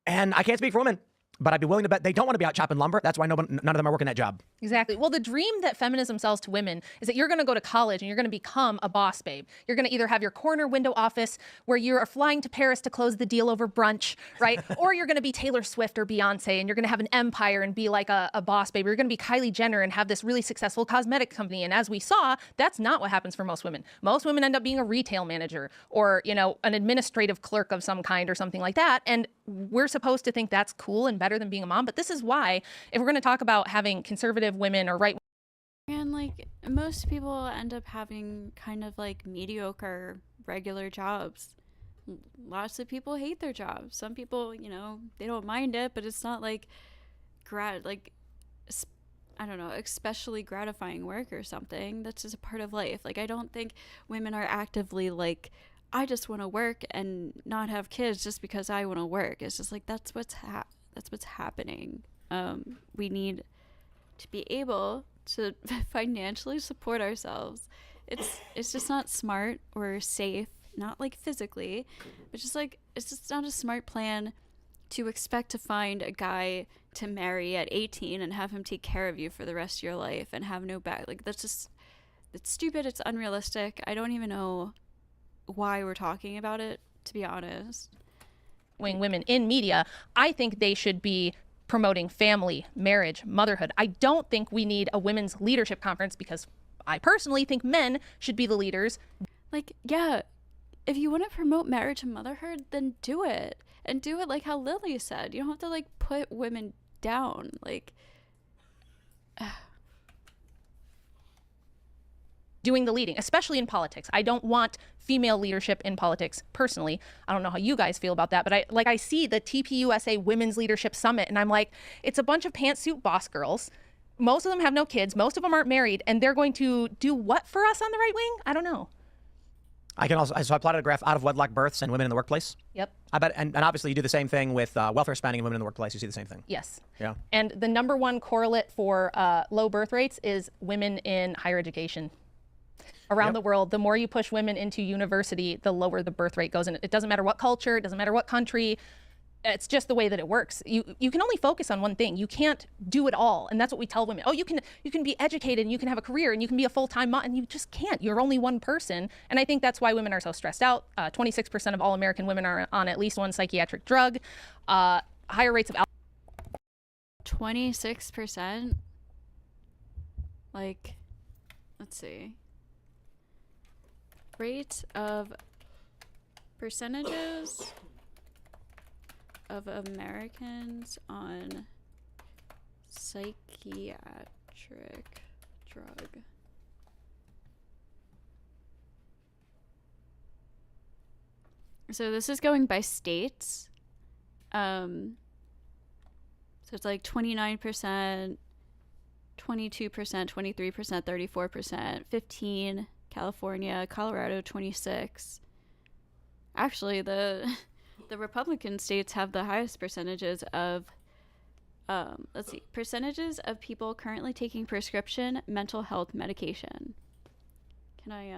C: And I can't speak for women. But I'd be willing to bet they don't want to be out chopping lumber. That's why none of them are working that job.
B: Exactly. Well, the dream that feminism sells to women is that you're going to go to college and you're going to become a boss babe. You're going to either have your corner window office where you are flying to Paris to close the deal over brunch, right? Or you're going to be Taylor Swift or Beyonce and you're going to have an empire and be like a boss babe. You're going to be Kylie Jenner and have this really successful cosmetic company. And as we saw, that's not what happens for most women. Most women end up being a retail manager or, you know, an administrative clerk of some kind or something like that. And we're supposed to think that's cool and better than being a mom. But this is why, if we're going to talk about having conservative women or right,
A: and like most people end up having kind of like mediocre regular jobs. Lots of people hate their jobs. Some people, you know, they don't mind it, but it's not like I don't know, especially gratifying work or something. That's just a part of life. Like, I don't think women are actively like, I just want to work and not have kids just because I want to work. It's just like that's what's happening. We need to be able to financially support ourselves. It's just not smart or safe, not like physically, but just like it's just not a smart plan to expect to find a guy to marry at 18 and have him take care of you for the rest of your life and have no back. Like it's stupid. It's unrealistic. I don't even know why we're talking about it, to be honest.
B: Women in media, I think they should be promoting family, marriage, motherhood. I don't think we need a women's leadership conference because I personally think men should be the leaders.
A: Like, yeah, if you want to promote marriage and motherhood, then do it. And do it like how Lily said. You don't have to like put women down. Like,
B: doing the leading, especially in politics. I don't want female leadership in politics personally. I don't know how you guys feel about that, but I see the TPUSA Women's Leadership Summit and I'm like, it's a bunch of pantsuit boss girls. Most of them have no kids. Most of them aren't married. And they're going to do what for us on the right wing? I don't know.
C: I plotted a graph out of wedlock births and women in the workplace.
B: Yep.
C: I bet, and obviously you do the same thing with welfare spending and women in the workplace. You see the same thing.
B: Yes.
C: Yeah.
B: And the number one correlate for low birth rates is women in higher education. Around the world, the more you push women into university, the lower the birth rate goes. And it doesn't matter what culture, it doesn't matter what country. It's just the way that it works. You can only focus on one thing. You can't do it all. And that's what we tell women. Oh, you can be educated and you can have a career and you can be a full-time mom, and you just can't. You're only one person. And I think that's why women are so stressed out. 26% of all American women are on at least one psychiatric drug. Higher rates of
A: 26%. Like, let's see. Rate of percentages of Americans on psychiatric drug. So this is going by states. So it's like 29%, 22%, 23%, 34%, 15%, California, Colorado 26%. Actually, the Republican states have the highest percentages of let's see, percentages of people currently taking prescription mental health medication. Can I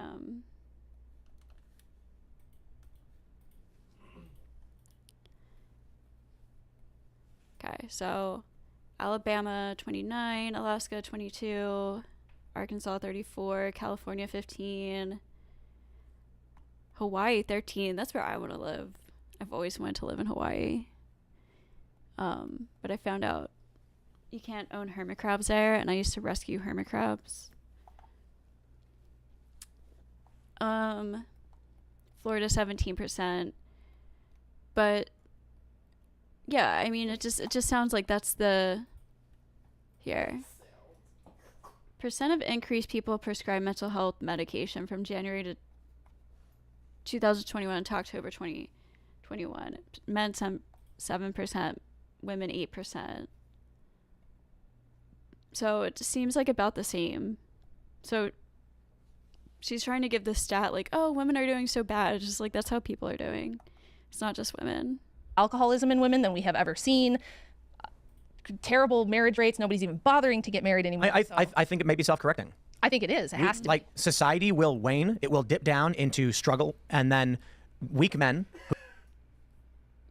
A: Okay, so Alabama 29, Alaska 22, Arkansas 34, California 15, Hawaii 13. That's where I want to live. I've always wanted to live in Hawaii. But I found out you can't own hermit crabs there, and I used to rescue hermit crabs. Florida 17%. But yeah, I mean it just sounds like that's the here. Percent of increased people prescribed mental health medication from January to 2021 to October 2021. Men 7%, women 8%. So it seems like about the same. So she's trying to give this stat like, oh, women are doing so bad. It's just like that's how people are doing. It's not just women.
B: Alcoholism in women than we have ever seen. Terrible marriage rates. Nobody's even bothering to get married anymore.
C: I think it may be self-correcting.
B: I think it is. It has to
C: like,
B: be.
C: Society will wane. It will dip down into struggle, and then weak men.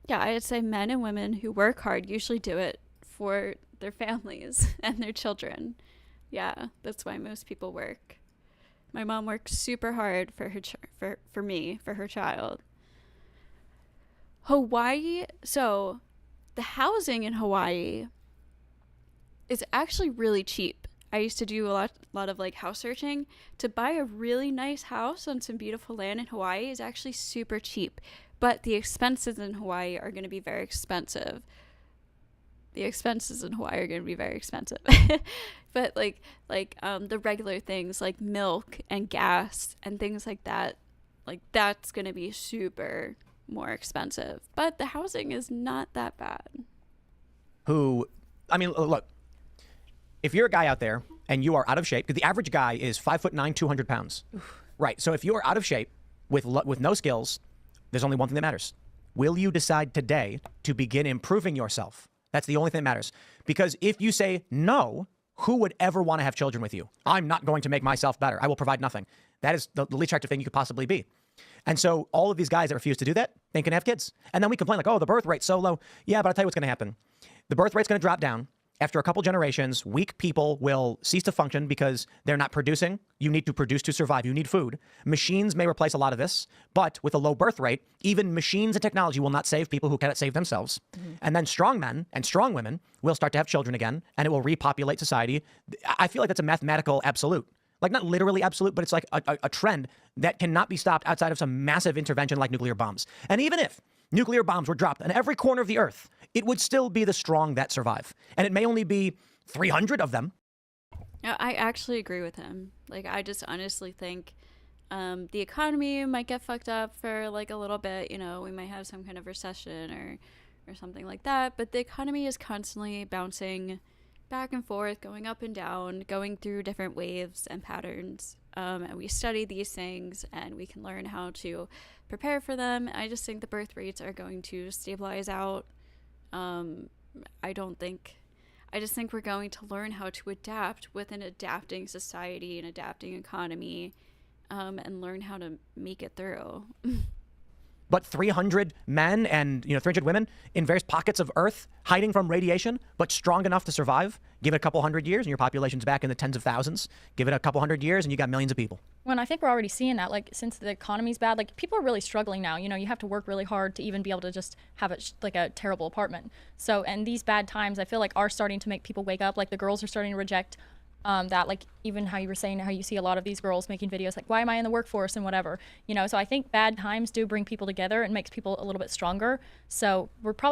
A: Yeah, I'd say men and women who work hard usually do it for their families and their children. Yeah, that's why most people work. My mom works super hard for her for me, for her child. Hawaii, so the housing in Hawaii is actually really cheap. I used to do a lot of like house searching. To buy a really nice house on some beautiful land in Hawaii is actually super cheap. But the expenses in Hawaii are going to be very expensive. The expenses in Hawaii are going to be very expensive. But the regular things like milk and gas and things like that, like that's going to be super more expensive. But the housing is not that bad.
C: Look, if you're a guy out there and you are out of shape, because the average guy is 5'9", 200 pounds. Oof. Right. So if you are out of shape with no skills, there's only one thing that matters. Will you decide today to begin improving yourself? That's the only thing that matters. Because if you say no, who would ever want to have children with you? I'm not going to make myself better. I will provide nothing. That is the least attractive thing you could possibly be. And so all of these guys that refuse to do that, they can have kids. And then we complain like, oh, the birth rate's so low. Yeah, but I'll tell you what's going to happen. The birth rate's going to drop down. After a couple generations, weak people will cease to function because they're not producing. You need to produce to survive. You need food. Machines may replace a lot of this, but with a low birth rate, even machines and technology will not save people who cannot save themselves. Mm-hmm. And then strong men and strong women will start to have children again, and it will repopulate society. I feel like that's a mathematical absolute. Like not literally absolute, but it's like a trend that cannot be stopped outside of some massive intervention like nuclear bombs. And even if nuclear bombs were dropped in every corner of the earth, it would still be the strong that survive. And it may only be 300 of them.
A: I actually agree with him. Like, I just honestly think the economy might get fucked up for like a little bit. You know, we might have some kind of recession or something like that. But the economy is constantly bouncing back and forth, going up and down, going through different waves and patterns. And we study these things and we can learn how to prepare for them. I just think the birth rates are going to stabilize out. I just think we're going to learn how to adapt with an adapting society and adapting economy, and learn how to make it through.
C: But 300 men and 300 women in various pockets of Earth hiding from radiation, but strong enough to survive. Give it a couple hundred years and your population's back in the tens of thousands. Give it a couple hundred years and you got millions of people.
E: Well, I think we're already seeing that, like, since the economy's bad, like, people are really struggling now. You know, you have to work really hard to even be able to just have a terrible apartment. So, and these bad times, I feel like, are starting to make people wake up. Like, the girls are starting to reject that, like, even how you were saying, how you see a lot of these girls making videos like, why am I in the workforce and whatever, you know. So I think bad times do bring people together and makes people a little bit stronger. So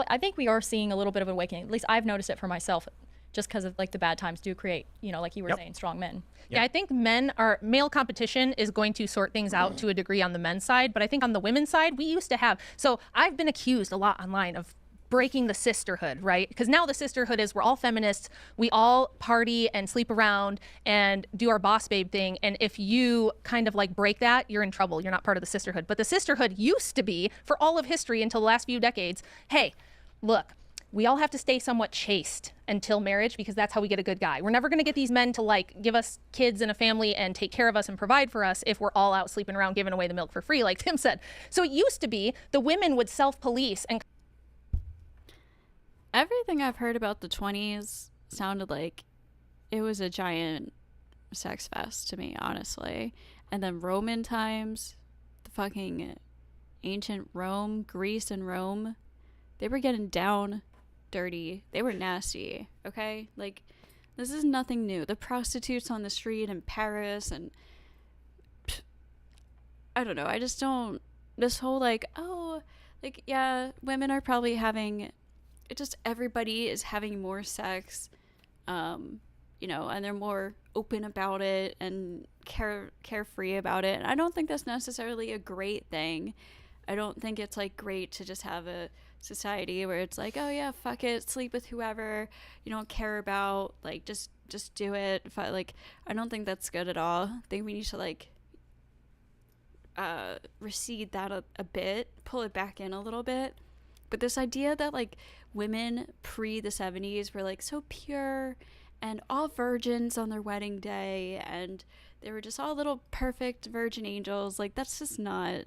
E: I think we are seeing a little bit of an awakening. At least I've noticed it for myself, just because of like the bad times do create, you know, like you were saying, strong men.
B: Yeah, I think male competition is going to sort things out to a degree on the men's side, but I think on the women's side, we used to have, so I've been accused a lot online of breaking the sisterhood, right? Because now the sisterhood is we're all feminists, we all party and sleep around and do our boss babe thing, and if you kind of like break that, you're in trouble, you're not part of the sisterhood. But the sisterhood used to be, for all of history until the last few decades, hey, look, we all have to stay somewhat chaste until marriage because that's how we get a good guy. We're never going to get these men to like give us kids and a family and take care of us and provide for us if we're all out sleeping around giving away the milk for free, like Tim said. So it used to be the women would self-police and
A: everything I've heard about the 20s sounded like it was a giant sex fest to me, honestly. And then Roman times, the fucking ancient Rome, Greece and Rome, they were getting down dirty. They were nasty, okay? Like, this is nothing new. The prostitutes on the street in Paris and I don't know. I just don't, this whole like, oh, like, yeah, women are probably having, it just, everybody is having more sex, you know, and they're more open about it and carefree about it. And I don't think that's necessarily a great thing. I don't think it's like great to just have a society where it's like, oh yeah, fuck it, sleep with whoever you don't care about, like just do it. Like, I don't think that's good at all. I think we need to like recede that a bit, pull it back in a little bit. But this idea that like women pre the 70s were like so pure and all virgins on their wedding day and they were just all little perfect virgin angels, like that's just not.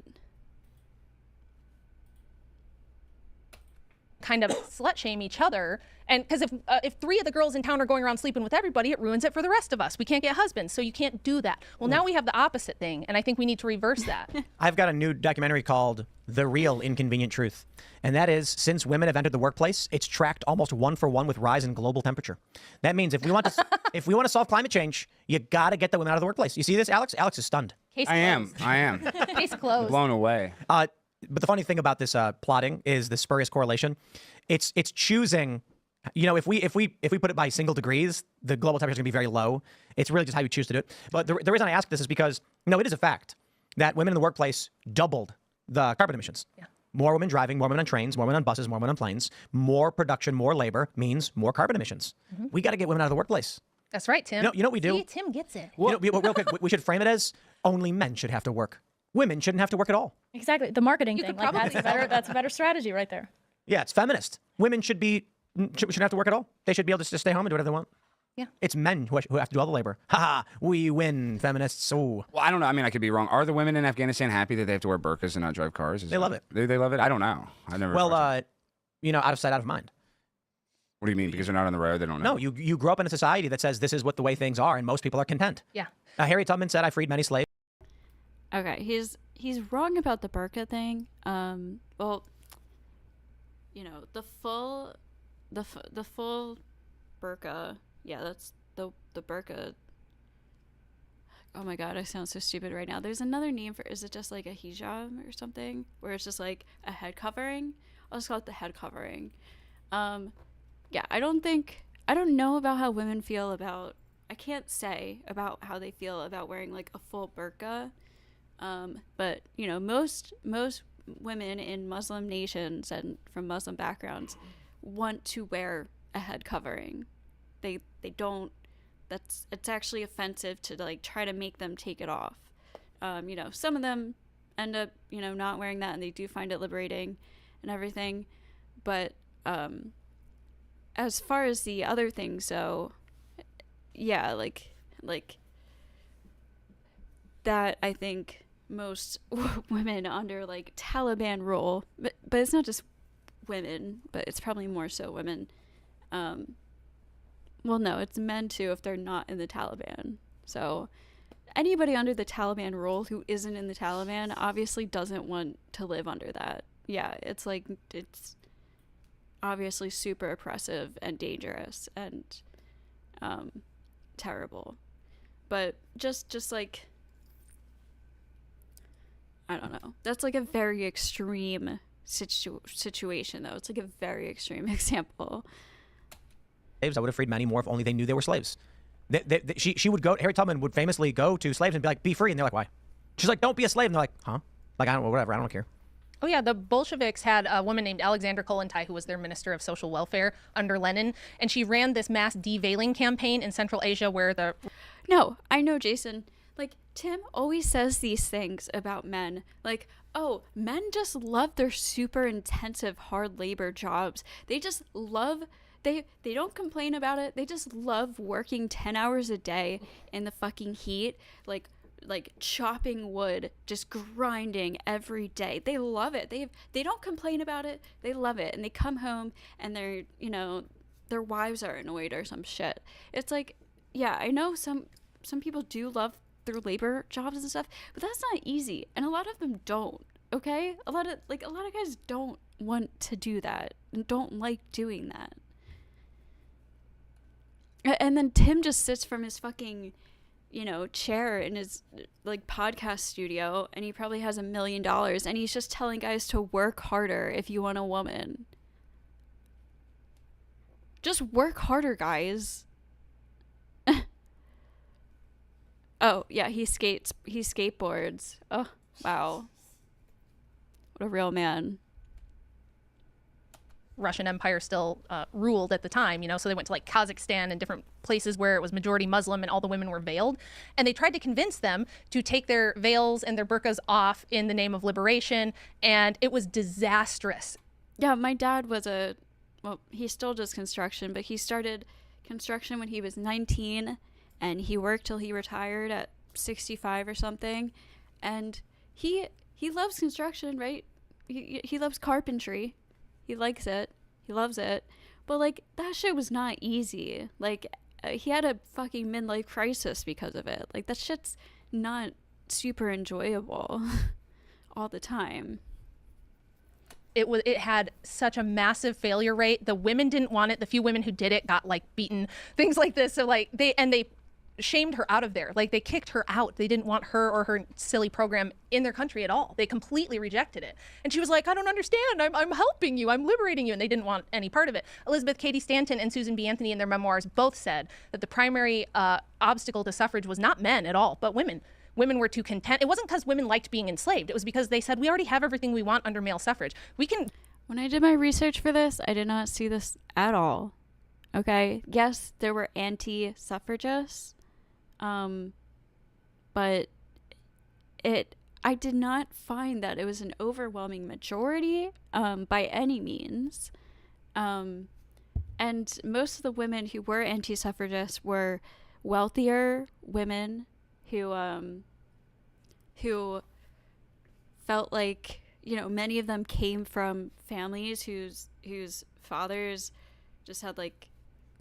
B: kind of slut shame each other. And because if 3 of the girls in town are going around sleeping with everybody, it ruins it for the rest of us. We can't get husbands, so you can't do that. Well, now we have the opposite thing, and I think we need to reverse that.
C: I've got a new documentary called The Real Inconvenient Truth. And that is, since women have entered the workplace, it's tracked almost 1-for-1 with rise in global temperature. That means if we want to solve climate change, you got to get the women out of the workplace. You see this, Alex? Alex is stunned.
B: Case
D: I am.
B: Case closed.
D: Blown away.
C: But the funny thing about this plotting is the spurious correlation. It's choosing. If we put it by single degrees, the global temperature is going to be very low. It's really just how you choose to do it. But the reason I ask this is because it is a fact that women in the workplace doubled the carbon emissions. Yeah. More women driving, more women on trains, more women on buses, more women on planes. More production, more labor means more carbon emissions. Mm-hmm. We got to get women out of the workplace.
B: That's right, Tim.
C: You know what we do?
B: See, Tim gets it.
C: Real quick, we should frame it as only men should have to work. Women shouldn't have to work at all.
E: Exactly. The marketing thing.
B: could
E: Like,
B: probably
E: that's a better strategy right there.
C: Yeah, it's feminist. Women shouldn't have to work at all. They should be able to just stay home and do whatever they want.
B: Yeah.
C: It's men who have to do all the labor. Ha! We win, feminists. Oh.
D: Well, I don't know. I mean, I could be wrong. Are the women in Afghanistan happy that they have to wear burqas and not drive cars?
C: They love it.
D: Do they love it? I don't know. I never.
C: Well, out of sight, out of mind.
D: What do you mean? Because they're not on the road, they don't know.
C: No, you grow up in a society that says this is what the way things are, and most people are content.
B: Yeah.
C: Harriet Tubman said, "I freed many slaves."
A: Okay, he's wrong about the burqa thing. Well, the full burqa. Yeah, that's the burqa. Oh my god, I sound so stupid right now. There's another name for. Is it just like a hijab or something, where it's just like a head covering? I'll just call it the head covering. Yeah, I don't know about how women feel about. I can't say about how they feel about wearing like a full burqa. But most women in Muslim nations and from Muslim backgrounds want to wear a head covering. They don't. It's actually offensive to like try to make them take it off. Some of them end up not wearing that, and they do find it liberating and everything. But as far as the other things, though, yeah, like that, I think most women under like Taliban rule, but it's not just women, but it's probably more so women. Well, no, it's men too if they're not in the Taliban. So anybody under the Taliban rule who isn't in the Taliban obviously doesn't want to live under that. Yeah, it's obviously super oppressive and dangerous and terrible. But just like, I don't know. That's like a very extreme situation, though. It's like a very extreme example.
C: Slaves, I would have freed many more if only they knew they were slaves. She would go. Harriet Tubman would famously go to slaves and be like, "Be free," and they're like, "Why?" She's like, "Don't be a slave," and they're like, "Huh?" Like, I don't, whatever. I don't care.
B: Oh, yeah. The Bolsheviks had a woman named Alexandra Kollontai, who was their minister of social welfare under Lenin. And she ran this mass deveiling campaign in Central Asia where the...
A: No, I know, Jason. Like, Tim always says these things about men. Like, oh, men just love their super intensive hard labor jobs. They just love... They don't complain about it. They just love working 10 hours a day in the fucking heat. Like chopping wood, just grinding every day. They love it. They don't complain about it. They love it. And they come home and their wives are annoyed or some shit. It's like, yeah, I know some people do love their labor jobs and stuff, but that's not easy. And a lot of them don't. Okay? A lot of guys don't want to do that and don't like doing that. And then Tim just sits from his fucking chair in his like podcast studio, and he probably has $1 million, and he's just telling guys to work harder if you want a woman. Just work harder, guys. Oh yeah, he skateboards. Oh wow, what a real man.
B: Russian Empire still ruled at the time, so they went to like Kazakhstan and different places where it was majority Muslim and all the women were veiled. And they tried to convince them to take their veils and their burqas off in the name of liberation. And it was disastrous.
A: Yeah, my dad was he still does construction, but he started construction when he was 19 and he worked till he retired at 65 or something. And he loves construction, right? He loves carpentry. He likes it. He loves it. But like that shit was not easy. Like he had a fucking midlife crisis because of it. Like that shit's not super enjoyable all the time.
B: It had such a massive failure rate. The women didn't want it. The few women who did it got like beaten, things like this. So like they shamed her out of there. Like they kicked her out. They didn't want her or her silly program in their country at all. They completely rejected it. And she was like, I don't understand. I'm helping you. I'm liberating you. And they didn't want any part of it. Elizabeth Cady Stanton and Susan B. Anthony in their memoirs both said that the primary obstacle to suffrage was not men at all, but women. Women were too content. It wasn't because women liked being enslaved. It was because they said, we already have everything we want under male suffrage. We can.
A: When I did my research for this, I did not see this at all. Okay. Yes, there were anti-suffragists. But I did not find that it was an overwhelming majority, by any means. And most of the women who were anti-suffragists were wealthier women who felt like, you know, many of them came from families whose fathers just had like,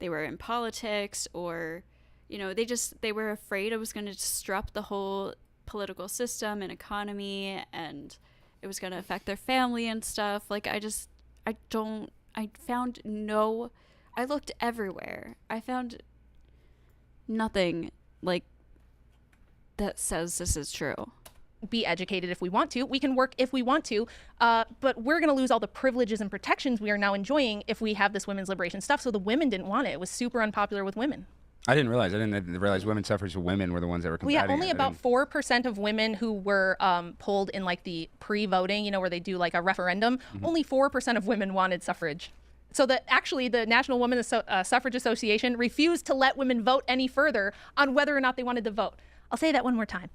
A: they were in politics, or, you know, they were afraid it was going to disrupt the whole political system and economy, and it was going to affect their family and stuff. Like I looked everywhere. I found nothing like that says this is true.
B: Be educated if we want to. We can work if we want to. But we're going to lose all the privileges and protections we are now enjoying if we have this women's liberation stuff. So the women didn't want it. It was super unpopular with women.
D: I didn't realize women's suffrage for women were the ones that were combating
B: Well, yeah, only
D: it.
B: about 4% of women who were polled in like the pre-voting, you know, where they do like a referendum, only 4% of women wanted suffrage. So that actually the National Women's Suffrage Association refused to let women vote any further on whether or not they wanted to vote. I'll say that one more time.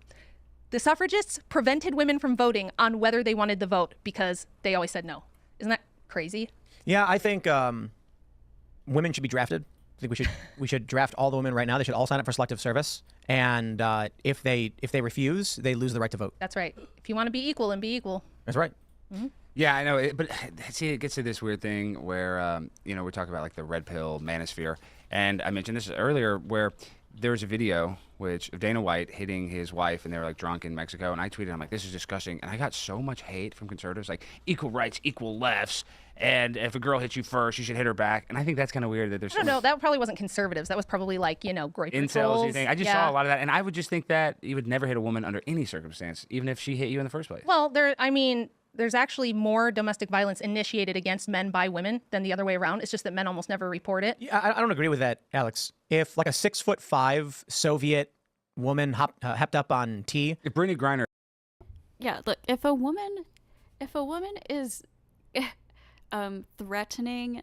B: The suffragists prevented women from voting on whether they wanted to vote because they always said no. Isn't that crazy?
C: Yeah, I think women should be drafted. I think we should draft all the women right now. They should all sign up for selective service. And if they refuse, they lose the right to vote.
B: That's right. If you want to be equal, then be equal.
C: That's right.
B: Mm-hmm.
D: Yeah, I know. But see, it gets to this weird thing where, you know, we're talking about like the red pill manosphere. And I mentioned this earlier where there was a video of Dana White hitting his wife, and they were like drunk in Mexico. And I tweeted, I'm like, this is disgusting. And I got so much hate from conservatives, like equal rights, equal lefts. And if a girl hits you first, you should hit her back. And I think that's kind of weird that there's.
B: No, that probably wasn't conservatives. That was probably like, you know, great
D: incels. You think? I just saw a lot of that, and I would just think that you would never hit a woman under any circumstance, even if she hit you in the first place.
B: Well, there's actually more domestic violence initiated against men by women than the other way around. It's just that men almost never report it.
C: Yeah, I don't agree with that, Alex. If like a 6'5" Soviet woman hopped up on tea,
D: If Brittany Griner.
A: Yeah, look, if a woman is threatening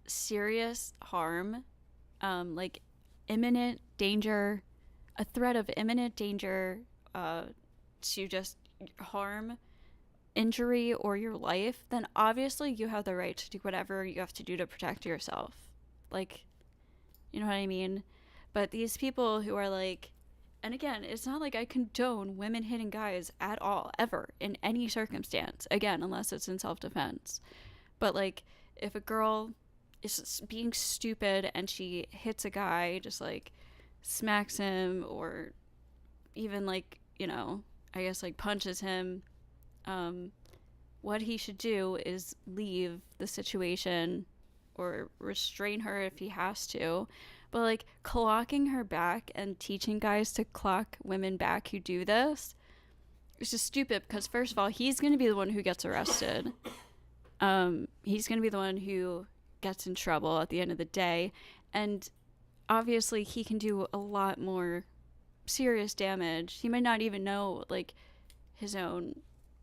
A: serious harm, like imminent danger, a threat of imminent danger to just harm, injury, or your life, then obviously you have the right to do whatever you have to do to protect yourself. Like, you know what I mean? But these people who are like, and again, it's not like I condone women hitting guys at all, ever, in any circumstance. Again, unless it's in self-defense. But like, if a girl is being stupid and she hits a guy, just like smacks him, or even like, you know, I guess like punches him, what he should do is leave the situation or restrain her if he has to. But like clocking her back and teaching guys to clock women back who do this is just stupid, because first of all, he's going to be the one who gets arrested. He's going to be the one who gets in trouble at the end of the day. And obviously he can do a lot more serious damage. He might not even know like his own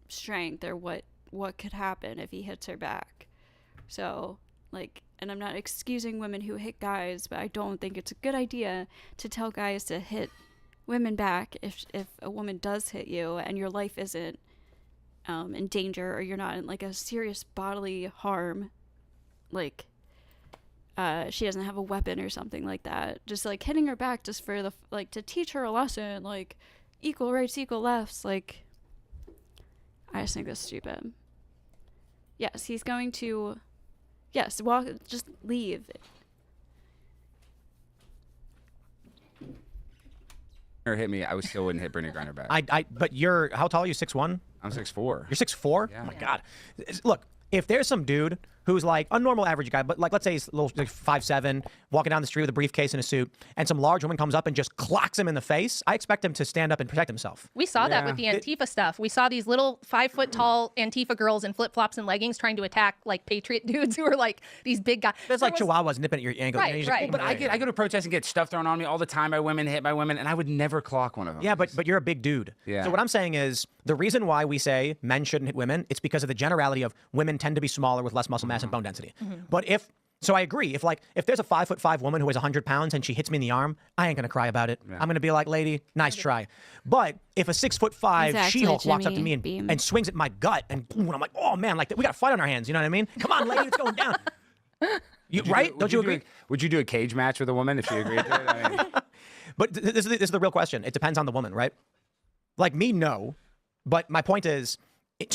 A: strength or what could happen if he hits her back. So like, and I'm not excusing women who hit guys, but I don't think it's a good idea to tell guys to hit women back if a woman does hit you and your life isn't in danger, or you're not in like a serious bodily harm, like she doesn't have a weapon or something like that. Just like hitting her back just for the like to teach her a lesson, like equal rights, equal lefts. Like, I just think that's stupid. Yes, he's going to Yes, walk. Just leave.
D: Or hit me, I would still wouldn't hit Brittany Griner back.
C: But how tall are you? 6'1"?
D: I'm 6'4".
C: You're 6'4"?
D: Yeah.
C: Oh my God. Look, if there's some dude who's like a normal average guy, but like let's say he's a little like 5'7", walking down the street with a briefcase and a suit, and some large woman comes up and just clocks him in the face, I expect him to stand up and protect himself.
B: We saw that with the Antifa stuff. We saw these little 5-foot-tall Antifa girls in flip-flops and leggings trying to attack like patriot dudes who are like these big guys.
C: There's like chihuahuas nipping at your ankle.
B: Right,
C: you know,
B: right.
D: But I go to protests and get stuff thrown on me all the time by women, hit by women, and I would never clock one of them.
C: Yeah, but you're a big dude.
D: Yeah.
C: So what I'm saying is the reason why we say men shouldn't hit women, it's because of the generality of women tend to be smaller with less muscle mass and bone density. But so I agree. If there's a 5'5" woman who weighs 100 pounds and she hits me in the arm, I ain't gonna cry about it. I'm gonna be like, lady, nice try. But if a 6'5"
A: Exactly,
C: She-Hulk walks up to
A: Jimmy
C: me
A: Beam.
C: and swings at my gut, and I'm like, oh man, like we got a fight on our hands. You know what I mean? Come on, lady, it's going down. Don't you agree?
D: Would you do a cage match with a woman if she agreed to it? I mean,
C: But this is the real question. It depends on the woman, right? Like me, no. But my point is,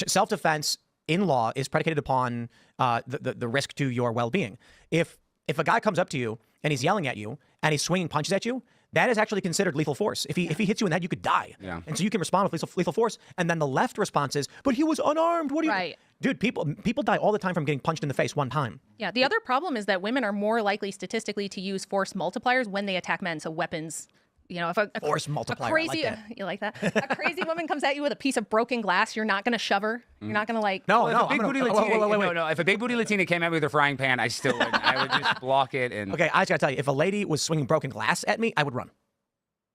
C: self-defense in law is predicated upon the risk to your well-being. If a guy comes up to you and he's yelling at you and he's swinging punches at you, that is actually considered lethal force. If he hits you in the head, you could die.
D: Yeah.
C: And so you can respond with lethal force. And then the left response is, but he was unarmed. What do you?
B: Right.
C: Dude, people die all the time from getting punched in the face one time.
B: Yeah, the other problem is that women are more likely statistically to use force multipliers when they attack men. So weapons, you know, if a
C: Force multiplier, I like
B: crazy,
C: that.
B: you like that? A crazy woman comes at you with a piece of broken glass, you're not going to shove her. You're not going to like.
C: No,
D: if
C: no.
D: a big booty Latina, no. If a big booty Latina came at me with a frying pan, I still wouldn't. I would just block it and.
C: Okay, I just gotta tell you, if a lady was swinging broken glass at me, I would run.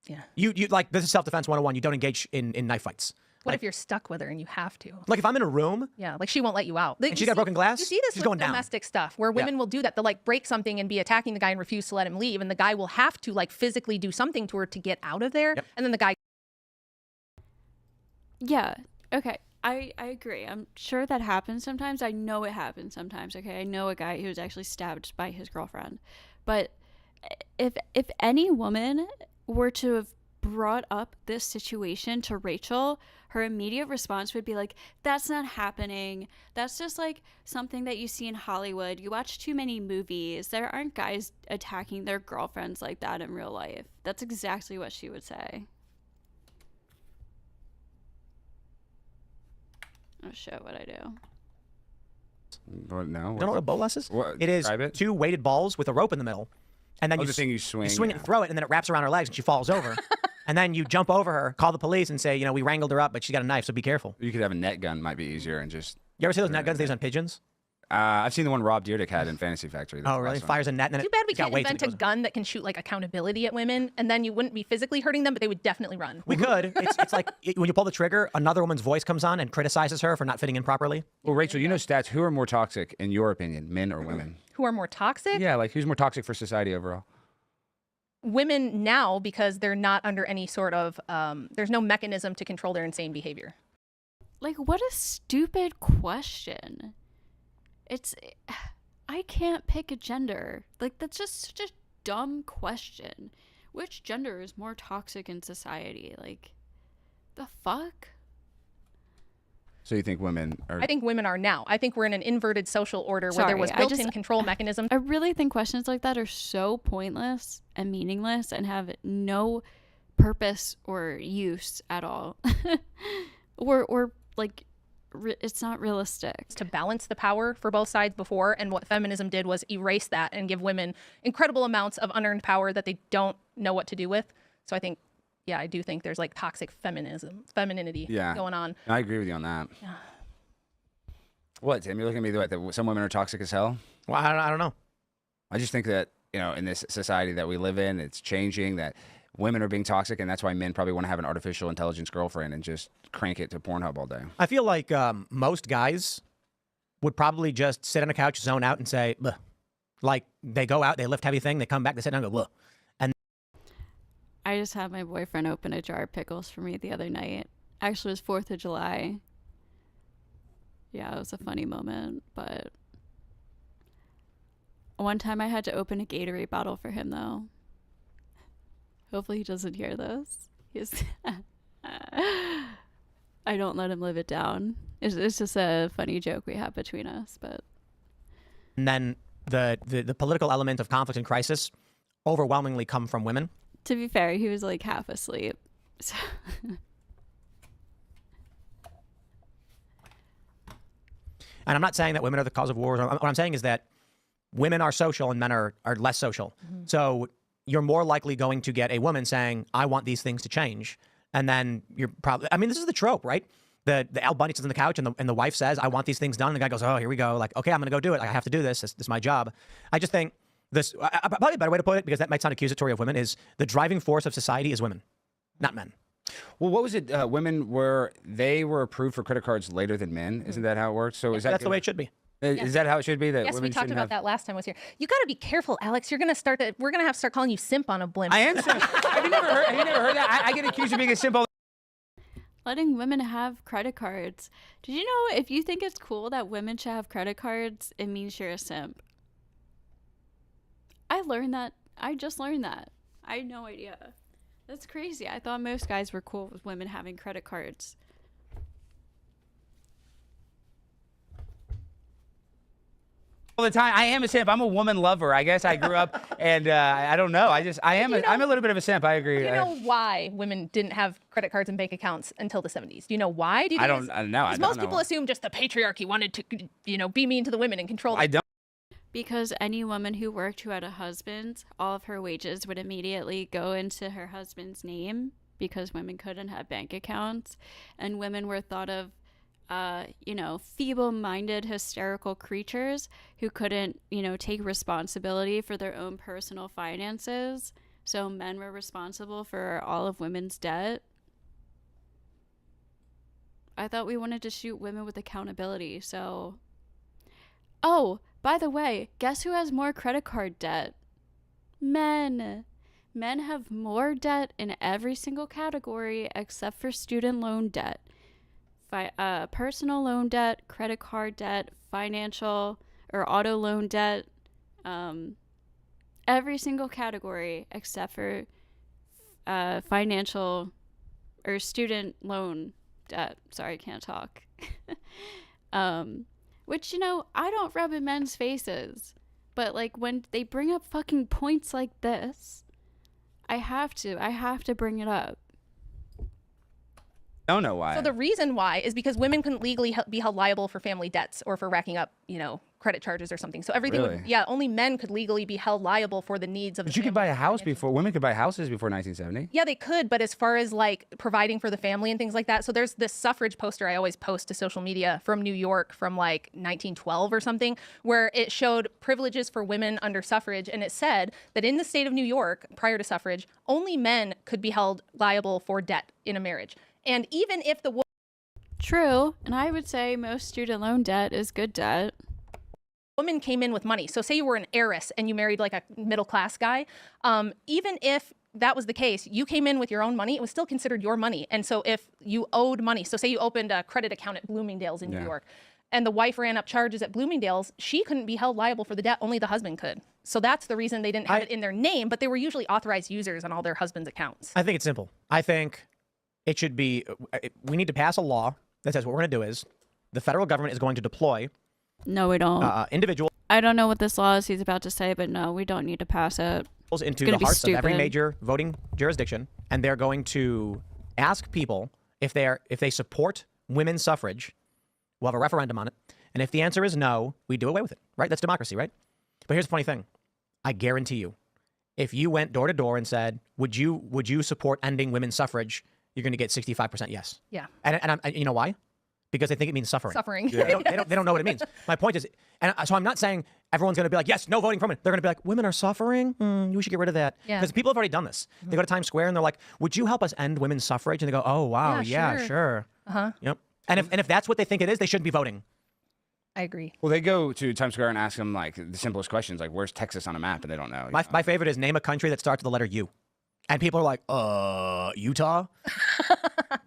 B: Yeah.
C: You like, this is self-defense 101. You don't engage in knife fights.
B: What if you're stuck with her and you have to?
C: Like if I'm in a room,
B: Yeah, like she won't let you out.
C: And she's got broken glass?
B: You see this
C: She's
B: with
C: going down.
B: domestic stuff where women will do that. They'll like break something and be attacking the guy and refuse to let him leave. And the guy will have to like physically do something to her to get out of there.
C: Yep.
B: And then the guy.
A: Yeah. Okay. I agree. I'm sure that happens sometimes. I know it happens sometimes. Okay. I know a guy who was actually stabbed by his girlfriend. But if any woman were to have brought up this situation to Rachel, her immediate response would be like, that's not happening. That's just like something that you see in Hollywood. You watch too many movies. There aren't guys attacking their girlfriends like that in real life. That's exactly what she would say. Oh shit, what I do.
D: What, no.
C: you don't know what a bolas is?
D: What,
C: It is
D: describe it?
C: two weighted balls with a rope in the middle. And then
D: Oh,
C: you
D: the thing you swing,
C: it
D: yeah.
C: and throw it, and then it wraps around her legs and she falls over. And then you jump over her, call the police, and say, we wrangled her up, but she's got a knife, so be careful.
D: You could have a net gun, might be easier, and just.
C: You ever see those net guns they use on pigeons?
D: I've seen the one Rob Dyrdek had in Fantasy Factory. That's
C: Oh,
D: the
C: really?
D: last one.
C: Fires a net, and then
B: Too bad we
C: it's got
B: can't
C: weights and
B: invent
C: it
B: a
C: goes-
B: gun that can shoot like accountability at women, and then you wouldn't be physically hurting them, but they would definitely run.
C: We could. It's like when you pull the trigger, another woman's voice comes on and criticizes her for not fitting in properly.
D: Well, Rachel, you know stats. Who are more toxic, in your opinion, men or women?
B: Who are more toxic?
D: Yeah, like who's more toxic for society overall?
B: Women now, because they're not under any sort of there's no mechanism to control their insane behavior.
A: Like, what a stupid question. I can't pick a gender. Like, that's just such a dumb question. Which gender is more toxic in society? Like, the fuck?
D: So you think women are?
B: I think women are now. I think we're in an inverted social order where there was
A: Sorry, I
B: built-in control mechanisms.
A: I really think questions like that are so pointless and meaningless and have no purpose or use at all. or like, it's not realistic.
B: To balance the power for both sides before, and what feminism did was erase that and give women incredible amounts of unearned power that they don't know what to do with. So I think, yeah, I do think there's like toxic femininity going on.
D: I agree with you on that. Yeah. What, Tim? You're looking at me like that some women are toxic as hell?
C: Well, I don't know.
D: I just think that, in this society that we live in, it's changing, that women are being toxic, and that's why men probably want to have an artificial intelligence girlfriend and just crank it to Pornhub all day.
C: I feel like most guys would probably just sit on a couch, zone out, and say, "Bleh." Like they go out, they lift heavy thing, they come back, they sit down and go, "Bleh."
A: I just had my boyfriend open a jar of pickles for me the other night. Actually, it was 4th of July. Yeah, it was a funny moment, but one time I had to open a Gatorade bottle for him, though. Hopefully he doesn't hear this. I don't let him live it down. It's just a funny joke we have between us, but
C: And then the political element of conflict and crisis overwhelmingly come from women.
A: To be fair, he was like half asleep. So
C: And I'm not saying that women are the cause of wars. What I'm saying is that women are social and men are less social. So you're more likely going to get a woman saying, I want these things to change. And then you're probably, I mean, this is the trope, right? The Al Bundy sits on the couch and the wife says, I want these things done. And the guy goes, oh, here we go. Like, okay, I'm going to go do it. I have to do this. This is my job. I just think this, probably a better way to put it, because that might sound accusatory of women, is the driving force of society is women, not men.
D: Well, what was it? Women were approved for credit cards later than men. Isn't that how it works? So is that
C: That's the way it should be.
D: Is that how it should be? That
B: Yes,
D: women
B: we talked
D: shouldn't
B: about
D: have...
B: that last time I was here. You got to be careful, Alex. We're gonna have to start calling you simp on a blimp.
D: I am. Have you never heard that? I get accused of being a simp all
A: letting women have credit cards. Did you know if you think it's cool that women should have credit cards, it means you're a simp? I just learned that. I had no idea. That's crazy. I thought most guys were cool with women having credit cards.
D: the time. I am a simp. I'm a woman lover. I guess I grew up, and I don't know. I'm a little bit of a simp. I agree.
B: Do you know why women didn't have credit cards and bank accounts until the 70s? Do you know why? Do you think
D: I don't know.
B: Because most people assume just the patriarchy wanted to, be mean to the women and control them.
D: I don't.
A: Because any woman who worked who had a husband, all of her wages would immediately go into her husband's name, because women couldn't have bank accounts, and women were thought of feeble-minded, hysterical creatures who couldn't, take responsibility for their own personal finances. So men were responsible for all of women's debt. I thought we wanted to shoot women with accountability. So, oh, by the way, guess who has more credit card debt? Men. Men have more debt in every single category except for student loan debt. Personal loan debt, credit card debt, financial or auto loan debt, every single category except for financial or student loan debt. Sorry, I can't talk. Which, I don't rub in men's faces, but like when they bring up fucking points like this, I have to bring it up.
D: I don't know why.
B: So the reason why is because women couldn't legally be held liable for family debts or for racking up, credit charges or something. So everything
D: Really?
B: only men could legally be held liable for the needs of
D: But
B: the
D: you could
B: family.
D: buy a house before. Women could buy houses before 1970.
B: Yeah, they could, but as far as like providing for the family and things like that, so there's this suffrage poster I always post to social media from New York from like 1912 or something, where it showed privileges for women under suffrage, and it said that in the state of New York, prior to suffrage, only men could be held liable for debt in a marriage. And even if the
A: True, and I would say most student loan debt is good debt.
B: woman came in with money, so say you were an heiress and you married like a middle class guy, even if that was the case, you came in with your own money, it was still considered your money. And so if you owed money, so say you opened a credit account at Bloomingdale's in New York, and the wife ran up charges at Bloomingdale's, she couldn't be held liable for the debt, only the husband could. So that's the reason they didn't have it in their name, but they were usually authorized users on all their husbands' accounts.
C: I think it's simple. I think it should be, we need to pass a law that says what we're going to do is the federal government is going to deploy
A: No, we don't.
C: individuals
A: I don't know what this law is he's about to say, but no, we don't need to pass it.
C: into
A: gonna
C: the
A: be
C: hearts of every
A: stupid.
C: major voting jurisdiction, and they're going to ask people if they support women's suffrage. We'll have a referendum on it, and if the answer is no, we do away with it. Right? That's democracy, right? But here's the funny thing: I guarantee you, if you went door to door and said, "Would you support ending women's suffrage?" You're going to get 65% yes.
B: Yeah.
C: And you know why? Because they think it means suffering.
B: Suffering.
C: They don't know what it means. My point is, and so I'm not saying everyone's going to be like, yes, no voting for women. They're going to be like, women are suffering. We should get rid of that.
B: Yeah.
C: Because people have already done this. They go to Times Square and they're like, would you help us end women's suffrage? And they go, oh wow,
B: Yeah,
C: yeah,
B: sure.
C: sure.
B: Uh-huh.
C: Yep. And if that's what they think it is, they shouldn't be voting.
B: I agree.
D: Well, they go to Times Square and ask them like the simplest questions, like "Where's Texas on a map?" and they don't know.
C: My favorite is name a country that starts with the letter U. And people are like, Utah?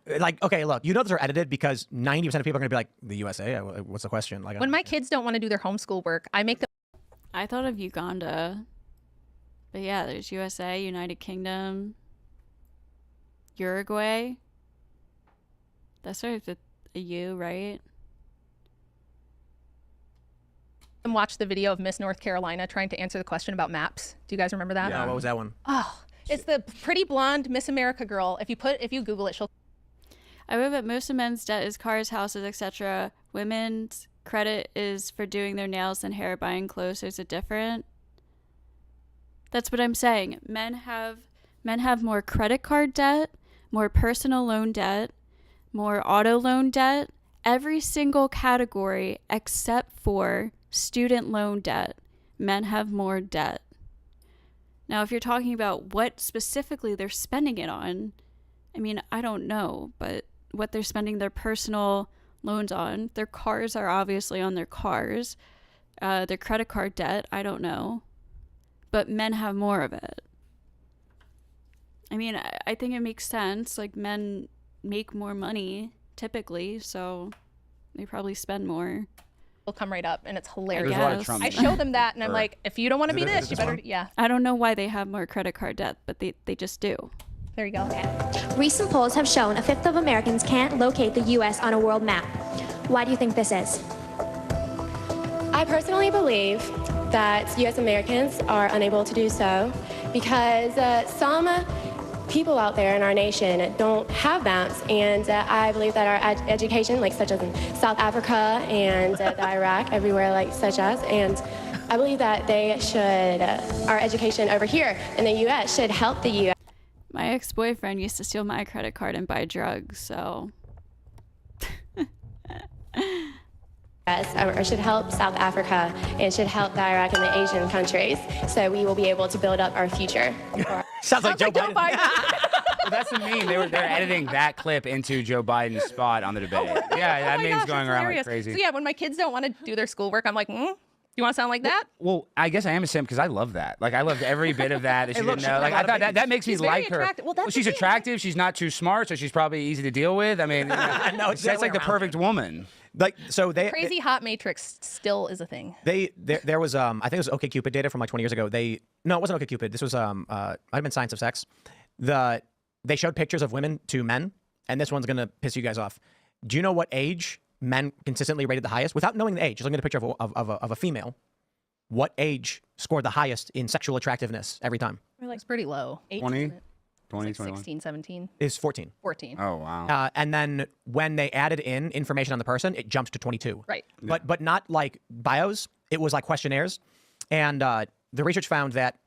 C: Like, okay, look, those are edited because 90% of people are going to be like, the USA? What's the question? Like,
B: When my kids don't want to do their homeschool work, I make them
A: I thought of Uganda. But yeah, there's USA, United Kingdom, Uruguay. That starts with a U, right?
B: Watch the video of Miss North Carolina trying to answer the question about maps. Do you guys remember that?
C: What was that one?
B: Oh, it's the pretty blonde Miss America girl. If you Google it, she'll.
A: I believe that most of men's debt is cars, houses, etc. Women's credit is for doing their nails and hair, buying clothes. There's a different. That's what I'm saying. Men have more credit card debt, more personal loan debt, more auto loan debt, every single category except for student loan debt. Men have more debt. Now, if you're talking about what specifically they're spending it on, I mean, I don't know, but what they're spending their personal loans on, their cars are obviously on their cars, their credit card debt, I don't know, but men have more of it. I mean, I think it makes sense. Like, men make more money typically, so they probably spend more.
B: Will come right up, and it's hilarious.
D: There's a lot of Trump
B: I show them that, and I'm like, if you don't want to be this, you better. Yeah.
A: I don't know why they have more credit card debt, but they just do.
B: There you go.
F: Recent polls have shown a fifth of Americans can't locate the U.S. on a world map. Why do you think this is?
G: I personally believe that U.S. Americans are unable to do so because some people out there in our nation don't have maps, and I believe that our education, like such as in South Africa and Iraq, everywhere like such as, and I believe that they should, our education over here in the U.S. should help the U.S.
A: My ex-boyfriend used to steal my credit card and buy drugs, so.
G: Or should help South Africa and should help the Iraq and the Asian countries, so we will be able to build up our future.
C: Sounds like Joe Biden.
D: Well, that's the meme. They're editing that clip into Joe Biden's spot on the debate. Yeah, that meme's going around like crazy.
B: So yeah, when my kids don't want to do their schoolwork, I'm like, you want to sound like that?
D: Well, I guess I am a simp because I love that. Like, I loved every bit of that she didn't know. Like, I thought that makes me like her.
B: Well, that's
D: she's attractive. She's not too smart, so she's probably easy to deal with. I mean,
C: No, it's
D: that's like the perfect woman.
C: Like, so
B: Crazy hot matrix still is a thing.
C: There was I think it was OkCupid data from like 20 years ago. No, it wasn't OkCupid. This was might have been Science of Sex. They showed pictures of women to men, and this one's gonna piss you guys off. Do you know what age men consistently rated the highest? Without knowing the age, just looking at a picture of a female, what age scored the highest in sexual attractiveness every time?
B: It's pretty low.
D: 20,
B: 20,
D: 21.
B: 16, 17.
C: Is 14.
B: 14.
D: Oh, wow.
C: And then when they added in information on the person, it jumped to 22.
B: Right.
C: But not like bios. It was like questionnaires. And the research found that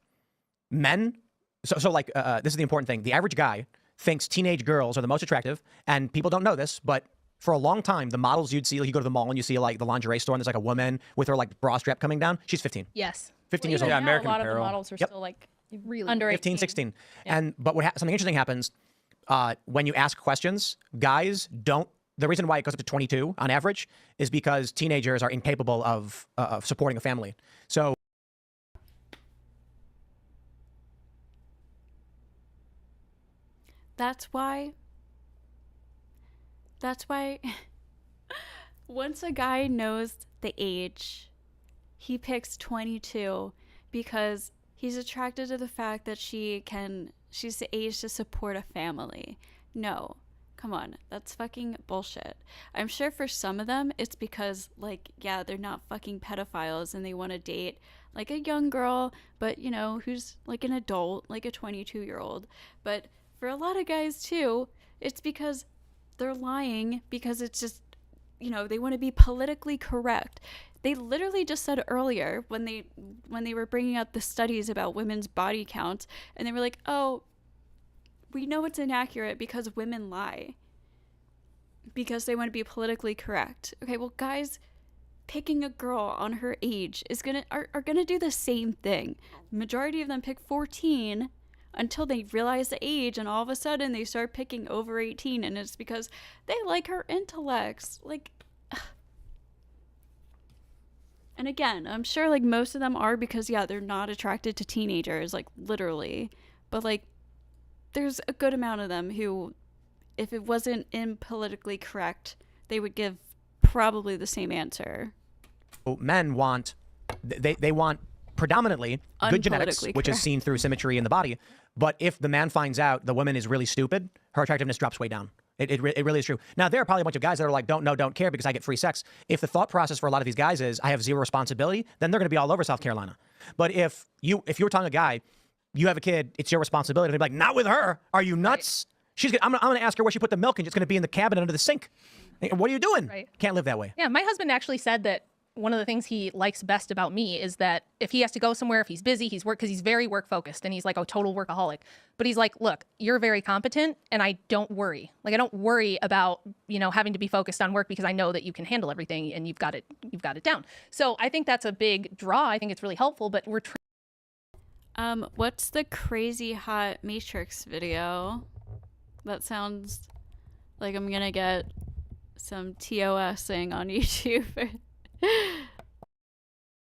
C: men, this is the important thing. The average guy thinks teenage girls are the most attractive, and people don't know this, but for a long time, the models you'd see, like you go to the mall and you see like the lingerie store, and there's like a woman with her like bra strap coming down. She's 15.
B: Yes.
C: 15 years old.
D: Yeah,
E: Now,
D: American
E: a lot of
D: Apparel.
E: the models are still like
B: Really?
E: under
C: 15,
E: 18.
C: 16. But something interesting happens when you ask questions. Guys don't. The reason why it goes up to 22 on average is because teenagers are incapable of supporting a family. So
A: That's why once a guy knows the age, he picks 22 because he's attracted to the fact that she's the age to support a family. No, come on, that's fucking bullshit. I'm sure for some of them it's because, like, yeah, they're not fucking pedophiles and they want to date like a young girl, but you know, who's like an adult, like a 22-year-old. But for a lot of guys too, it's because they're lying because it's just, you know, they want to be politically correct. They literally just said earlier when they were bringing up the studies about women's body counts, and they were like, oh, we know it's inaccurate because women lie because they want to be politically correct. Okay, well, guys picking a girl on her age are gonna do the same thing. Majority of them pick 14 until they realize the age, and all of a sudden they start picking over 18, and it's because they like her intellects. Like, and again, I'm sure like most of them are because, yeah, they're not attracted to teenagers, like literally, but like there's a good amount of them who, if it wasn't politically correct, they would give probably the same answer.
C: men want, they want predominantly good genetics, which is seen through symmetry in the body. But if the man finds out the woman is really stupid, her attractiveness drops way down. It really is true. Now, there are probably a bunch of guys that are like, don't care because I get free sex. If the thought process for a lot of these guys is I have zero responsibility, then they're going to be all over South Carolina. But if you were telling a guy, you have a kid, it's your responsibility, they'd be like, not with her. Are you nuts? Right. I'm going to ask her where she put the milk, and it's going to be in the cabinet under the sink. What are you doing?
B: Right.
C: Can't live that way.
B: Yeah, my husband actually said that one of the things he likes best about me is that if he has to go somewhere, if he's busy, because he's very work focused and he's like a total workaholic. But he's like, look, you're very competent and I don't worry. Like, I don't worry about, having to be focused on work because I know that you can handle everything and you've got it down. So I think that's a big draw. I think it's really helpful, but we're
A: what's the crazy hot Matrix video? That sounds like I'm gonna get some TOSing on YouTube.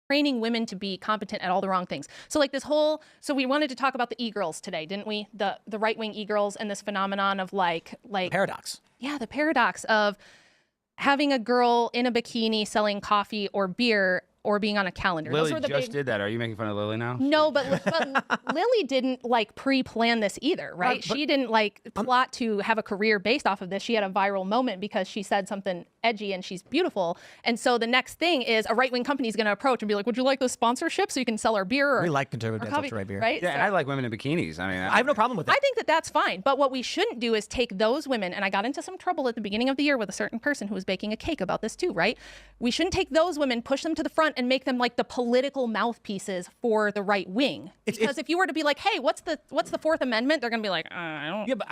B: training women to be competent at all the wrong things. So like so we wanted to talk about the e-girls today, didn't we? The right-wing e-girls and this phenomenon of like
C: paradox.
B: Yeah, the paradox of having a girl in a bikini selling coffee or beer or being on a calendar.
D: Lily just did that. Are you making fun of Lily now?
B: No, but Lily didn't pre-plan this either, right? She didn't plot to have a career based off of this. She had a viral moment because she said something edgy and she's beautiful. And so the next thing is a right-wing company is going to approach and be like, would you like this sponsorship so you can sell our beer?
C: We like conservative coffee, right beer.
B: Right?
D: Yeah, and I like women in bikinis. I mean,
C: I have no problem with that.
B: I think that that's fine. But what we shouldn't do is take those women, and I got into some trouble at the beginning of the year with a certain person who was baking a cake about this too, right? We shouldn't take those women, push them to the front, and make them like the political mouthpieces for the right wing. Because if you were to be like, hey, what's the Fourth Amendment? They're going to be like, I don't.
D: Yeah, but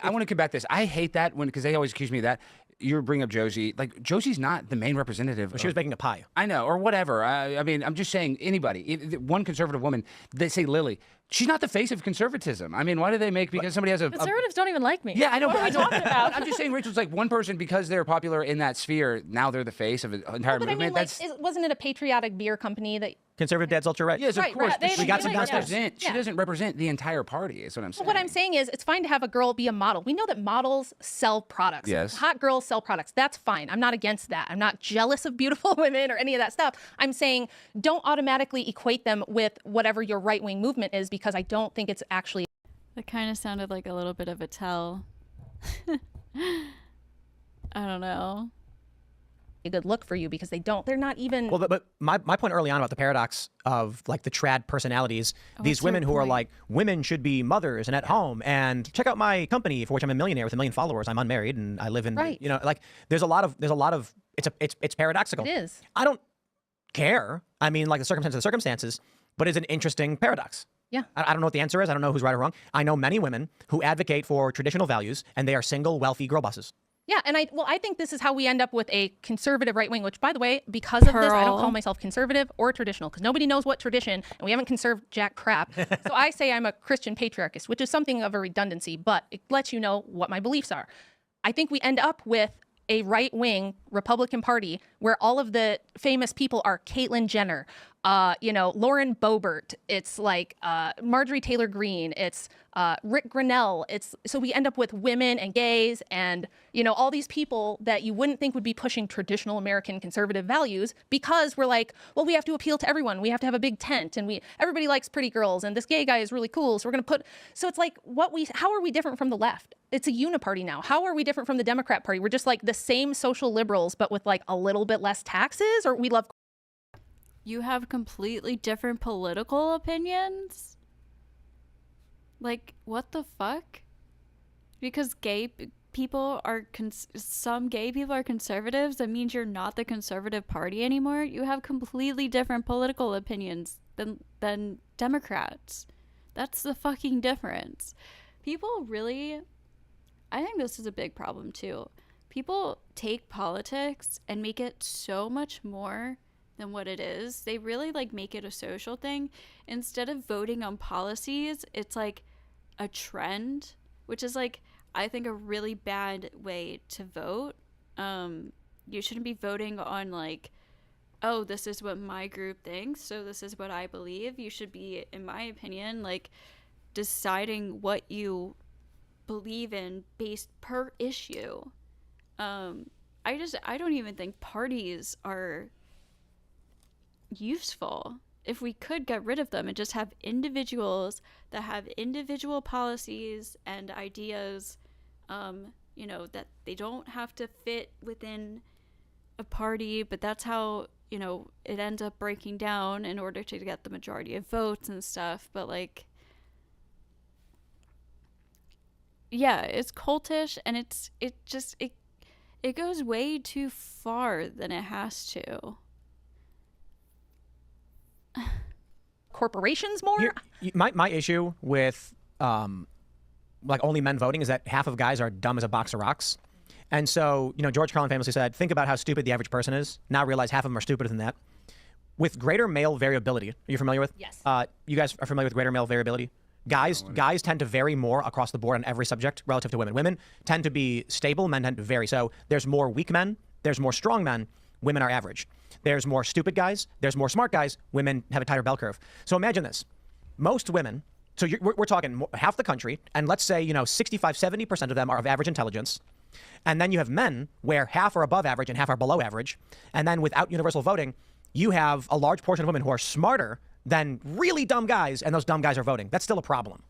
D: I want to combat this. I hate that because they always accuse me of that. You bring up Josie. Like, Josie's not the main representative.
C: She was baking a pie.
D: I know, or whatever. I mean, I'm just saying anybody. One conservative woman, they say Lily. She's not the face of conservatism. I mean, why do they make because somebody has a
E: conservatives don't even like me.
D: Yeah, I know.
E: What are we talking about?
D: I'm just saying Rachel's like one person because they're popular in that sphere. Now they're the face of an entire
B: But
D: movement.
B: I mean, wasn't it a patriotic beer company that?
C: Conservative dad's ultra right.
D: Yes, of course.
C: We got some downstairs.
D: She doesn't represent the entire party, is what I'm saying.
B: Well, what I'm saying is it's fine to have a girl be a model. We know that models sell products.
D: Yes.
B: Hot girls sell products. That's fine. I'm not against that. I'm not jealous of beautiful women or any of that stuff. I'm saying don't automatically equate them with whatever your right-wing movement is because I don't think it's actually.
A: That kind of sounded like a little bit of a tell. I don't know.
B: A good look for you because they're not even.
C: Well, but my point early on about the paradox of like the trad personalities, these women who are like, women should be mothers and at home and check out my company for which I'm a millionaire with 1 million followers. I'm unmarried and I live in, like there's a lot of, it's paradoxical.
B: It is.
C: I don't care. I mean, like the circumstances, but it's an interesting paradox.
B: Yeah.
C: I don't know what the answer is. I don't know who's right or wrong. I know many women who advocate for traditional values and they are single, wealthy girl bosses.
B: Yeah, and I think this is how we end up with a conservative right wing, which, by the way, because of this, I don't call myself conservative or traditional because nobody knows what tradition, and we haven't conserved jack crap. So I say I'm a Christian patriarchist, which is something of a redundancy, but it lets you know what my beliefs are. I think we end up with a right-wing Republican Party where all of the famous people are Caitlyn Jenner, Lauren Boebert, it's like Marjorie Taylor Greene, it's Rick Grinnell. So we end up with women and gays and, all these people that you wouldn't think would be pushing traditional American conservative values because we're like, well, we have to appeal to everyone. We have to have a big tent and everybody likes pretty girls and this gay guy is really cool. So we're going to so it's like how are we different from the left? It's a uniparty now. How are we different from the Democrat Party? We're just like the same social liberals, but with like a little bit less taxes, or we love.
A: You have completely different political opinions? Like, what the fuck? Because some gay people are conservatives, that means you're not the conservative party anymore? You have completely different political opinions than Democrats. That's the fucking difference. People really, I think this is a big problem too. People take politics and make it so much more than what it is. They really make it a social thing. Instead of voting on policies, it's like a trend, which is I think a really bad way to vote. You shouldn't be voting on oh, this is what my group thinks, so this is what I believe. You should be, in my opinion, deciding what you believe in based per issue. I don't even think parties are useful. If we could get rid of them and just have individuals that have individual policies and ideas, that they don't have to fit within a party, but that's how, it ends up breaking down in order to get the majority of votes and stuff. But like, yeah, it's cultish, and it goes way too far than it has to.
B: Corporations more?
C: My issue with like only men voting is that half of guys are dumb as a box of rocks. And so, George Carlin famously said, think about how stupid the average person is. Now realize half of them are stupider than that. With greater male variability, are you familiar with?
B: Yes.
C: You guys are familiar with greater male variability? Guys tend to vary more across the board on every subject relative to women. Women tend to be stable, men tend to vary. So there's more weak men, there's more strong men, women are average. There's more stupid guys, there's more smart guys, women have a tighter bell curve. So imagine this. Most women, so we're talking half the country, and let's say, 65, 70% of them are of average intelligence. And then you have men where half are above average and half are below average. And then without universal voting, you have a large portion of women who are smarter than really dumb guys, and those dumb guys are voting. That's still a problem.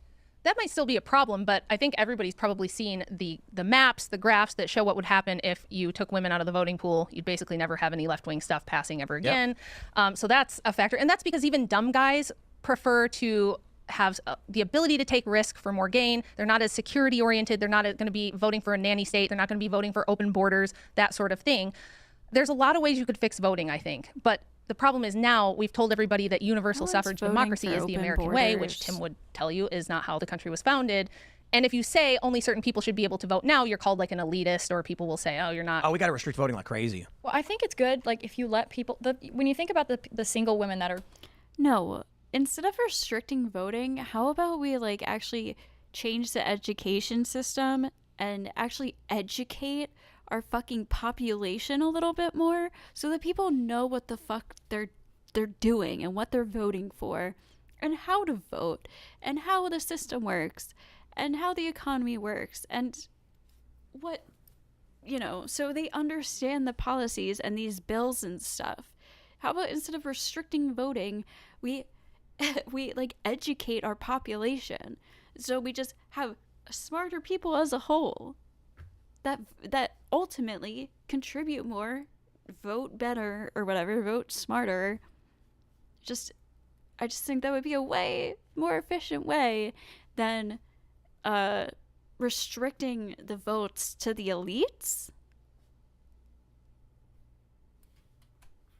B: That might still be a problem, but I think everybody's probably seen the maps, the graphs that show what would happen if you took women out of the voting pool. You'd basically never have any left-wing stuff passing ever again. Yep. So that's a factor. And that's because even dumb guys prefer to have the ability to take risk for more gain. They're not as security oriented. They're not going to be voting for a nanny state. They're not going to be voting for open borders, that sort of thing. There's a lot of ways you could fix voting, I think. But the problem is now we've told everybody that universal suffrage democracy is the American way, which Tim would tell you is not how the country was founded. And if you say only certain people should be able to vote now, you're called like an elitist, or people will say, oh, you're not.
C: Oh, we got to restrict voting like crazy.
E: Well, I think it's good, like, if you let people, when you think about the single women that are.
A: No, instead of restricting voting, how about we like actually change the education system and actually educate our fucking population a little bit more so that people know what the fuck they're doing and what they're voting for and how to vote and how the system works and how the economy works and what, so they understand the policies and these bills and stuff. How about instead of restricting voting, we like educate our population so we just have smarter people as a whole that ultimately contribute more, vote better or whatever, vote smarter. I just think that would be a way more efficient way than restricting the votes to the elites.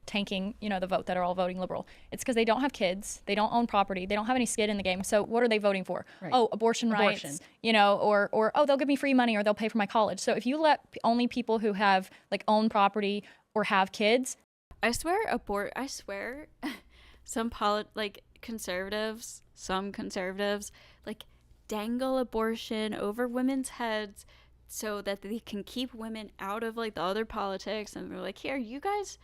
E: Tanking, the vote that are all voting liberal. It's because they don't have kids, they don't own property, they don't have any skin in the game. So what are they voting for? Right. Oh, abortion rights, or oh, they'll give me free money or they'll pay for my college. So if you let only people who have like own property or have kids,
A: I swear some conservatives like dangle abortion over women's heads so that they can keep women out of like the other politics, and they're like, here, you guys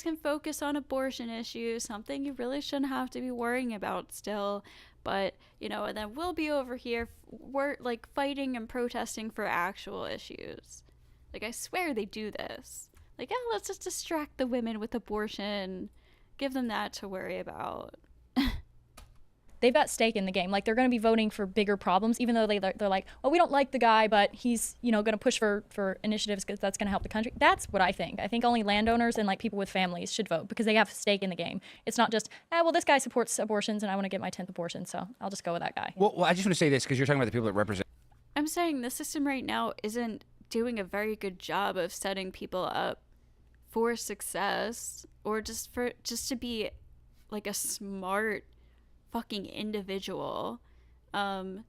A: can focus on abortion issues, something you really shouldn't have to be worrying about still, but and then we'll be over here we're like fighting and protesting for actual issues. Like, I swear they do this. Like, yeah, let's just distract the women with abortion, give them that to worry about.
E: they've got stake in the game. Like, they're going to be voting for bigger problems, even though they're like, well, we don't like the guy, but he's, going to push for initiatives because that's going to help the country. That's what I think. I think only landowners and like people with families should vote because they have stake in the game. It's not just, well, this guy supports abortions and I want to get my 10th abortion, so I'll just go with that guy.
D: Well, I just want to say this because you're talking about the people that represent.
A: I'm saying the system right now isn't doing a very good job of setting people up for success or just to be like a smart fucking individual. Our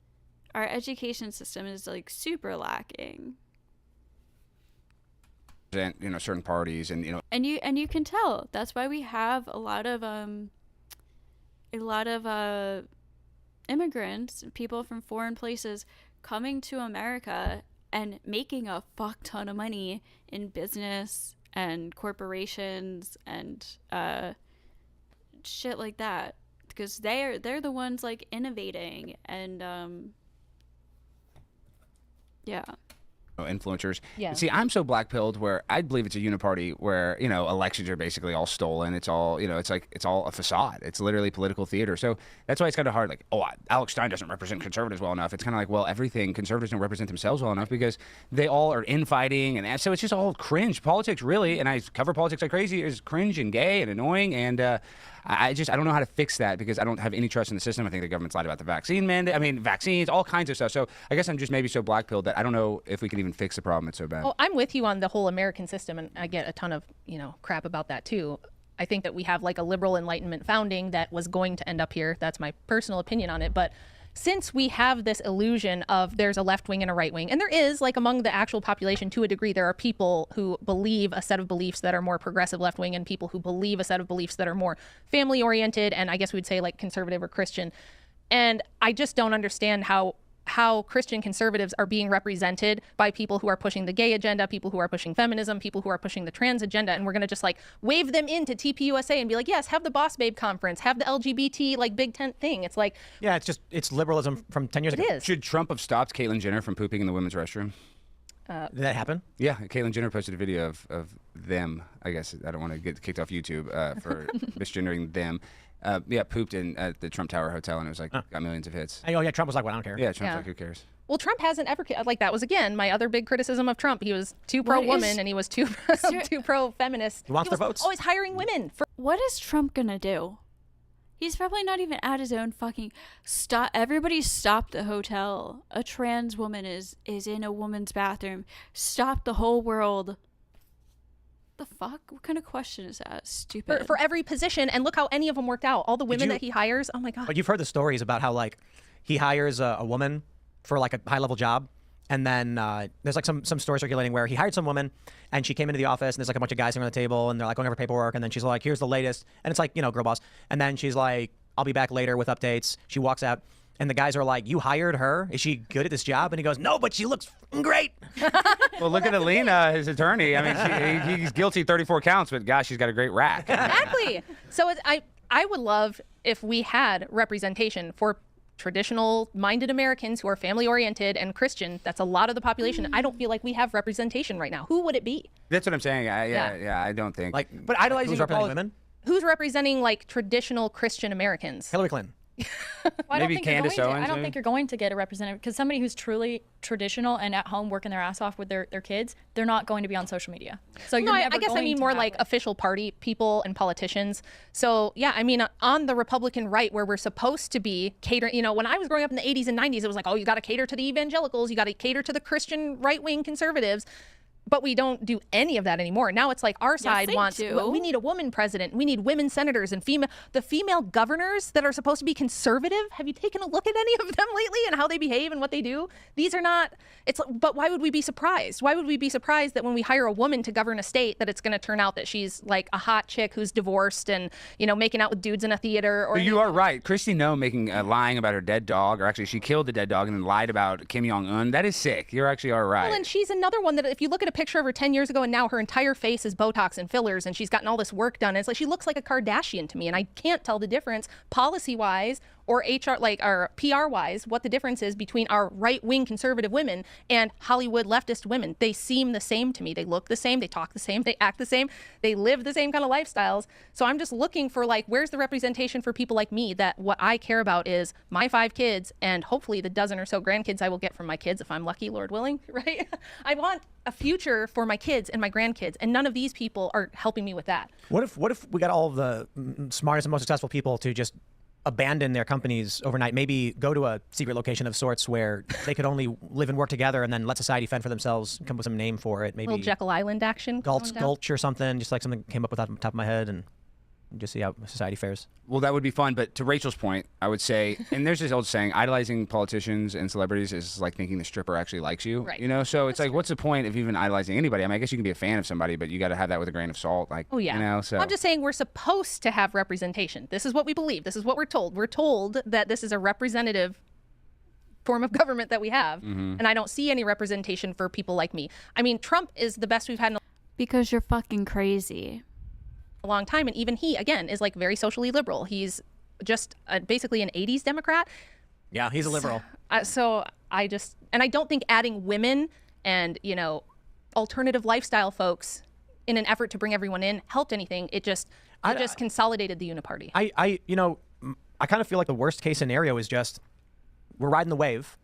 A: education system is like super lacking.
D: Certain parties and
A: and you can tell that's why we have a lot of immigrants, people from foreign places coming to America and making a fuck ton of money in business and corporations and shit like that, because they're the ones like innovating and yeah.
D: influencers.
B: Yeah.
D: See, I'm so black-pilled where I believe it's a uniparty where, elections are basically all stolen. It's all, it's all a facade. It's literally political theater. So that's why it's kind of hard. Like, Alex Stein doesn't represent conservatives well enough. It's kind of like, well, everything conservatives don't represent themselves well enough because they all are infighting. And so it's just all cringe. Politics really, and I cover politics like crazy, is cringe and gay and annoying. And I don't know how to fix that because I don't have any trust in the system. I think the government's lied about the vaccine mandate. I mean, vaccines, all kinds of stuff. So I guess I'm just maybe so black-pilled that I don't know if we can even fix the problem. It's so bad.
B: Well, I'm with you on the whole American system, and I get a ton of, crap about that too. I think that we have like a liberal Enlightenment founding that was going to end up here. That's my personal opinion on it. But since we have this illusion of there's a left wing and a right wing, and there is, like among the actual population to a degree, there are people who believe a set of beliefs that are more progressive left wing and people who believe a set of beliefs that are more family oriented and I guess we would say like conservative or Christian. And I just don't understand how Christian conservatives are being represented by people who are pushing the gay agenda, people who are pushing feminism, people who are pushing the trans agenda, and we're going to just like wave them into TPUSA and be like, yes, have the Boss Babe conference, have the LGBT like big tent thing. It's like,
C: yeah, it's liberalism from 10 years ago.
B: It is.
D: Should Trump have stopped Caitlyn Jenner from pooping in the women's restroom?
C: Did that happen?
D: Yeah, Caitlyn Jenner posted a video of them. I guess I don't want to get kicked off YouTube for misgendering them. Pooped in at the Trump Tower Hotel, and it was like got millions of hits.
C: Oh yeah, Trump was like, well, I don't care.
D: Yeah, Trump's like, who cares?
B: Well, Trump hasn't ever like that was again my other big criticism of Trump. He was too pro woman and he was too pro feminist.
C: He wants their votes.
B: Always hiring women.
A: What is Trump gonna do? He's probably not even at his own fucking stop. Everybody stop the hotel. A trans woman is in a woman's bathroom. Stop the whole world. The fuck? What kind of question is that? Stupid.
B: For every position, and look how any of them worked out. All the women that he hires. Oh my god.
C: But you've heard the stories about how like he hires a woman for like a high level job, and then there's like some story circulating where he hired some woman, and she came into the office, and there's like a bunch of guys sitting on the table, and they're like going over paperwork, and then she's like, "Here's the latest," and it's like girl boss, and then she's like, "I'll be back later with updates." She walks out. And the guys are like, "You hired her? Is she good at this job?" And he goes, "No, but she looks great."
D: Well, look at Alina, his attorney. I mean, he's guilty 34 counts, but gosh, she's got a great rack.
B: Exactly. So I would love if we had representation for traditional-minded Americans who are family-oriented and Christian. That's a lot of the population. I don't feel like we have representation right now. Who would it be?
D: That's what I'm saying. I don't think.
C: But idolizing
D: who's
C: representing women?
B: Who's representing like traditional Christian Americans?
C: Hillary Clinton.
E: Well,
D: Maybe Candace Owens.
E: I don't think you're going to get a representative because somebody who's truly traditional and at home working their ass off with their kids, they're not going to be on social media. So you're never
B: I guess I mean more like official party people and politicians. So yeah, I mean on the Republican right where we're supposed to be catering, when I was growing up in the 80s and 90s, it was like, oh, you got to cater to the evangelicals, you got to cater to the Christian right-wing conservatives. But we don't do any of that anymore. Now it's like our side wants, we need a woman president, we need women senators and the female governors that are supposed to be conservative. Have you taken a look at any of them lately and how they behave and what they do? These are not, but why would we be surprised? Why would we be surprised that when we hire a woman to govern a state that it's going to turn out that she's like a hot chick who's divorced and, making out with dudes in a theater? Or
D: you are right. Christy No lying about her dead dog, or actually she killed the dead dog and then lied about Kim Jong-un. That is sick. You actually are right.
B: Well, and she's another one that if you look at a picture of her 10 years ago and now her entire face is Botox and fillers and she's gotten all this work done. It's like she looks like a Kardashian to me, and I can't tell the difference policy-wise or HR or PR-wise what the difference is between our right-wing conservative women and Hollywood leftist women. They seem the same to me. They look the same. They talk the same. They act the same. They live the same kind of lifestyles. So I'm just looking for where's the representation for people like me that what I care about is my 5 kids and hopefully the dozen or so grandkids I will get from my kids if I'm lucky, Lord willing, right? I want a future for my kids and my grandkids, and none of these people are helping me with that.
C: What if we got all of the smartest and most successful people to just abandon their companies overnight, maybe go to a secret location of sorts where they could only live and work together and then let society fend for themselves, come up with some name for it, maybe
B: little Jekyll Island action.
C: Gulch or something, just like something came up with off the top of my head, and just see how society fares.
D: Well, that would be fun. But to Rachel's point, I would say, and there's this old saying, idolizing politicians and celebrities is like thinking the stripper actually likes you.
B: Right.
D: So it's like, what's the point of even idolizing anybody? I mean, I guess you can be a fan of somebody, but you got to have that with a grain of salt.
B: Oh, yeah.
D: So
B: I'm just saying we're supposed to have representation. This is what we believe. This is what we're told. We're told that this is a representative form of government that we have. Mm-hmm. And I don't see any representation for people like me. I mean, Trump is the best we've had in
A: because you're fucking crazy.
B: A long time, and even he again is very socially liberal. He's just basically an 80s Democrat.
C: Yeah, he's a liberal.
B: So I don't think adding women and, you know, alternative lifestyle folks in an effort to bring everyone in helped anything. It just consolidated the uniparty.
C: I kind of feel like the worst case scenario is just we're riding the wave.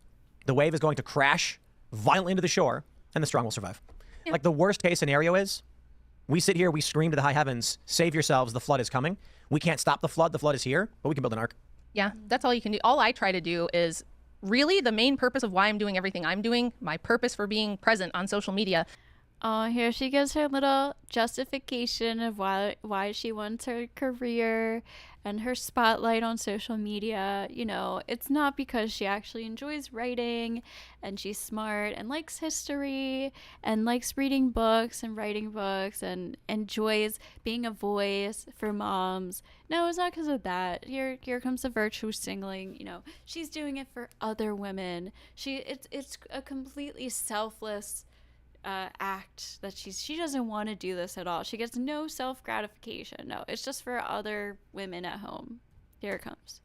C: The wave is going to crash violently into the shore, and the strong will survive. Yeah. Like the worst case scenario is we sit here, we scream to the high heavens, save yourselves, the flood is coming. We can't stop the flood is here, but we can build an ark.
B: Yeah, that's all you can do. All I try to do is really the main purpose of why I'm doing everything I'm doing, my purpose for being present on social media.
A: Oh, here she gives her little justification of why she wants her career and her spotlight on social media. You know, it's not because she actually enjoys writing and she's smart and likes history and likes reading books and writing books and enjoys being a voice for moms. No, it's not because of that. Here comes the virtue signaling. You know, she's doing it for other women. It's a completely selfless act that she doesn't want to do this at all. She gets no self-gratification. No, it's just for other women at home. Here it comes.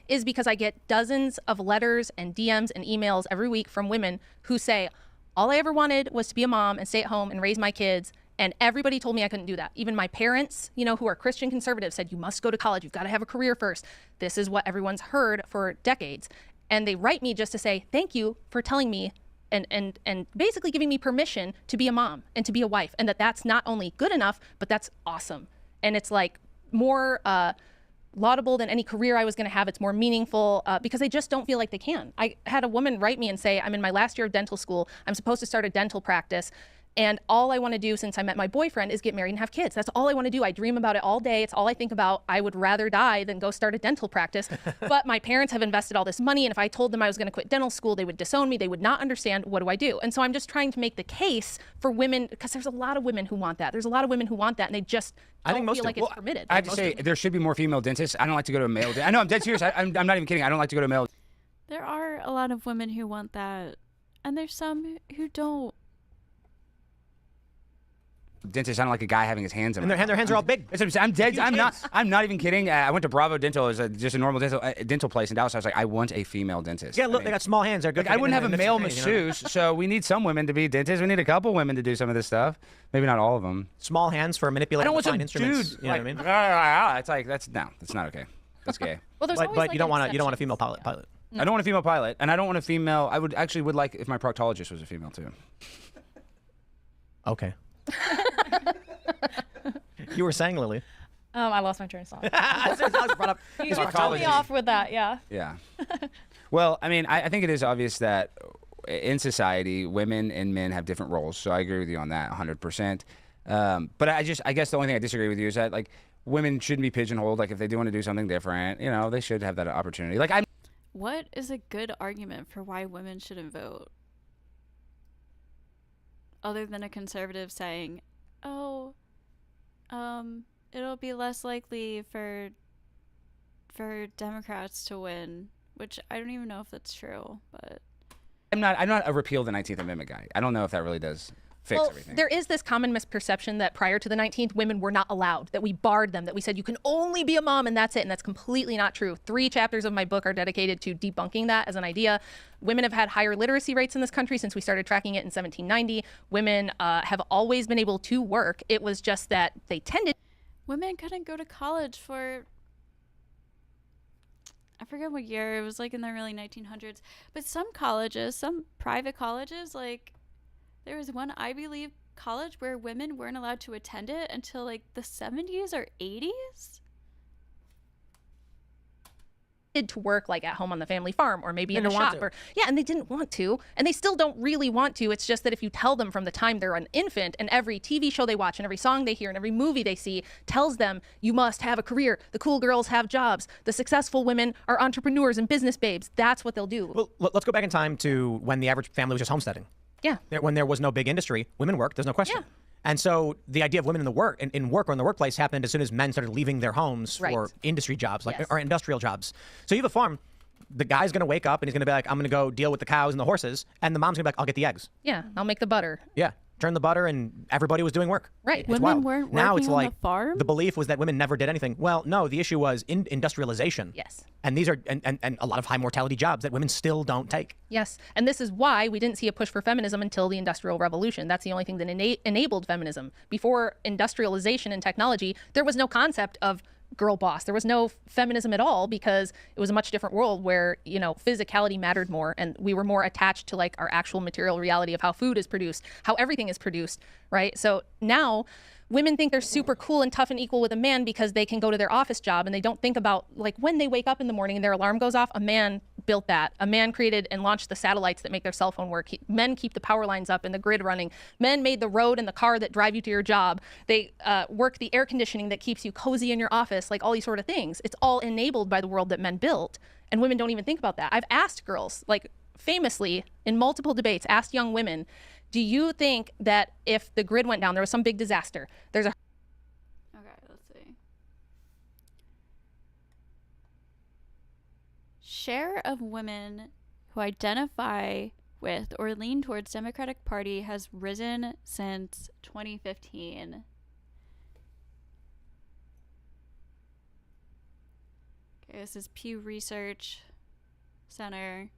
B: Is because I get dozens of letters and DMs and emails every week from women who say, all I ever wanted was to be a mom and stay at home and raise my kids. And everybody told me I couldn't do that. Even my parents, you know, who are Christian conservatives said, you must go to college. You've got to have a career first. This is what everyone's heard for decades. And they write me just to say, thank you for telling me and basically giving me permission to be a mom and to be a wife, and that's not only good enough, but that's awesome. And it's like more laudable than any career I was going to have. It's more meaningful because they just don't feel like they can. I had a woman write me and say, I'm in my last year of dental school. I'm supposed to start a dental practice. And all I want to do since I met my boyfriend is get married and have kids. That's all I want to do. I dream about it all day. It's all I think about. I would rather die than go start a dental practice. But my parents have invested all this money. And if I told them I was going to quit dental school, they would disown me. They would not understand. What do I do? And so I'm just trying to make the case for women, because there's a lot of women who want that. There's a lot of women who want that. And they just don't feel like it's permitted.
D: I have to say, there should be more female dentists. I don't like to go to a male dentist. I know, I'm dead serious. I'm not even kidding. I don't like to go to a male.
A: There are a lot of women who want that. And there's some who don't.
D: Dentist, I don't like a guy having his hands in
C: and their hands are all big.
D: I'm dead. I'm not even kidding. I went to Bravo Dental. It was just a normal dental place in Dallas. I was like, I want a female dentist.
C: Yeah, look, they got small hands. They're good.
D: Like, I wouldn't have a male masseuse, so we need some women to be dentists. We need a couple women to do some of this stuff. Maybe not all of them.
C: Small hands for manipulating fine instruments.
D: Dude,
C: you know what I mean?
D: It's like that's not okay. That's gay.
E: Well, there's
C: but you don't want a female pilot.
D: No. I don't want a female pilot, and I don't want a female. I would like if my proctologist was a female too.
C: Okay. You were saying, Lily.
E: I lost my train of thought.
D: You
E: threw me off with that, yeah.
D: Yeah. Well, I mean, I think it is obvious that in society, women and men have different roles. So I agree with you on that 100%. But I guess the only thing I disagree with you is that, like, women shouldn't be pigeonholed. Like, if they do want to do something different, you know, they should have that opportunity. Like,
A: What is a good argument for why women shouldn't vote? Other than a conservative saying, oh, it'll be less likely for Democrats to win, which I don't even know if that's true, but
D: I'm not a repeal the 19th Amendment guy. I don't know if that really does fix everything.
B: There is this common misperception that prior to the 19th, women were not allowed, that we barred them, that we said you can only be a mom and that's it, and that's completely not true. 3 chapters of my book are dedicated to debunking that as an idea. Women have had higher literacy rates in this country since we started tracking it in 1790. Women have always been able to work. It was just that they tended.
A: Women couldn't go to college for, I forget what year, it was like in the early 1900s, but some colleges, some private colleges, like there was one Ivy League college where women weren't allowed to attend it until like the 70s or 80s.
B: To work like at home on the family farm or maybe in a shop and they didn't want to, and they still don't really want to. It's just that if you tell them from the time they're an infant, and every TV show they watch and every song they hear and every movie they see tells them you must have a career, the cool girls have jobs, the successful women are entrepreneurs and business babes, that's what they'll do.
C: Well, let's go back in time to when the average family was just homesteading.
B: Yeah.
C: When there was no big industry, women worked, there's no question.
B: Yeah.
C: And so the idea of women in work or in the workplace happened as soon as men started leaving their homes for industry jobs, or industrial jobs. So you have a farm, the guy's going to wake up and he's going to be like, I'm going to go deal with the cows and the horses, and the mom's going to be like, I'll get the eggs.
B: Yeah, I'll make the butter.
C: Yeah. churn the butter, and everybody was doing work.
B: Right.
C: It's
A: Women
C: wild.
A: weren't
C: Now
A: working
C: it's
A: on
C: like
A: the farm?
C: the belief was that women never did anything. Well, no, the issue was industrialization.
B: Yes.
C: And these are and a lot of high mortality jobs that women still don't take.
B: Yes. And this is why we didn't see a push for feminism until the Industrial Revolution. That's the only thing that enabled feminism. Before industrialization and technology, there was no concept of girl boss. There was no feminism at all because it was a much different world where, you know, physicality mattered more and we were more attached to like our actual material reality of how food is produced, how everything is produced, right? So now women think they're super cool and tough and equal with a man because they can go to their office job and they don't think about like when they wake up in the morning and their alarm goes off, a man built that. A man created and launched the satellites that make their cell phone work. Men keep the power lines up and the grid running. Men made the road and the car that drive you to your job. They work the air conditioning that keeps you cozy in your office, like all these sort of things. It's all enabled by the world that men built, and women don't even think about that. I've asked girls, like famously in multiple debates, asked young women, do you think that if the grid went down, there was some big disaster, there's a
A: Okay, let's see. Share of women who identify with or lean towards Democratic Party has risen since 2015. Okay, this is Pew Research Center.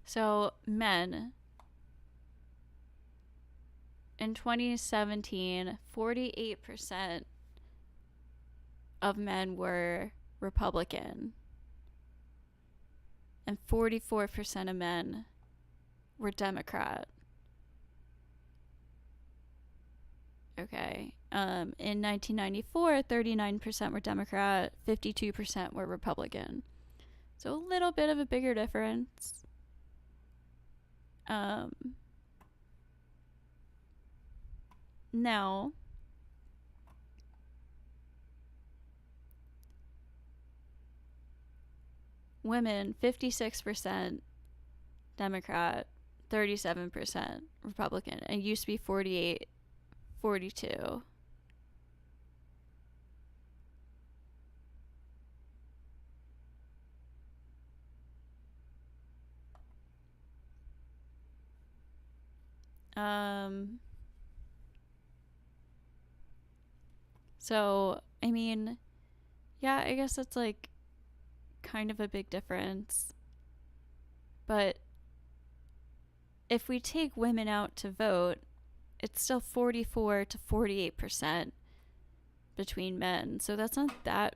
A: So men in 2017, 48% of men were Republican and 44% of men were Democrat. Okay. In 1994, 39% were Democrat, 52% were Republican. So a little bit of a bigger difference. Now, women, 56% Democrat, 37% Republican. It used to be 48, 42. So, I mean, yeah, I guess it's like kind of a big difference. But if we take women out to vote, it's still 44 to 48% between men. So that's not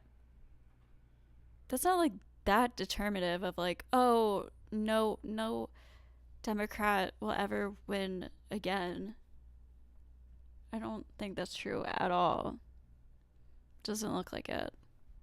A: like that determinative of like, oh, no Democrat will ever win again. I don't think that's true at all. Doesn't look like it.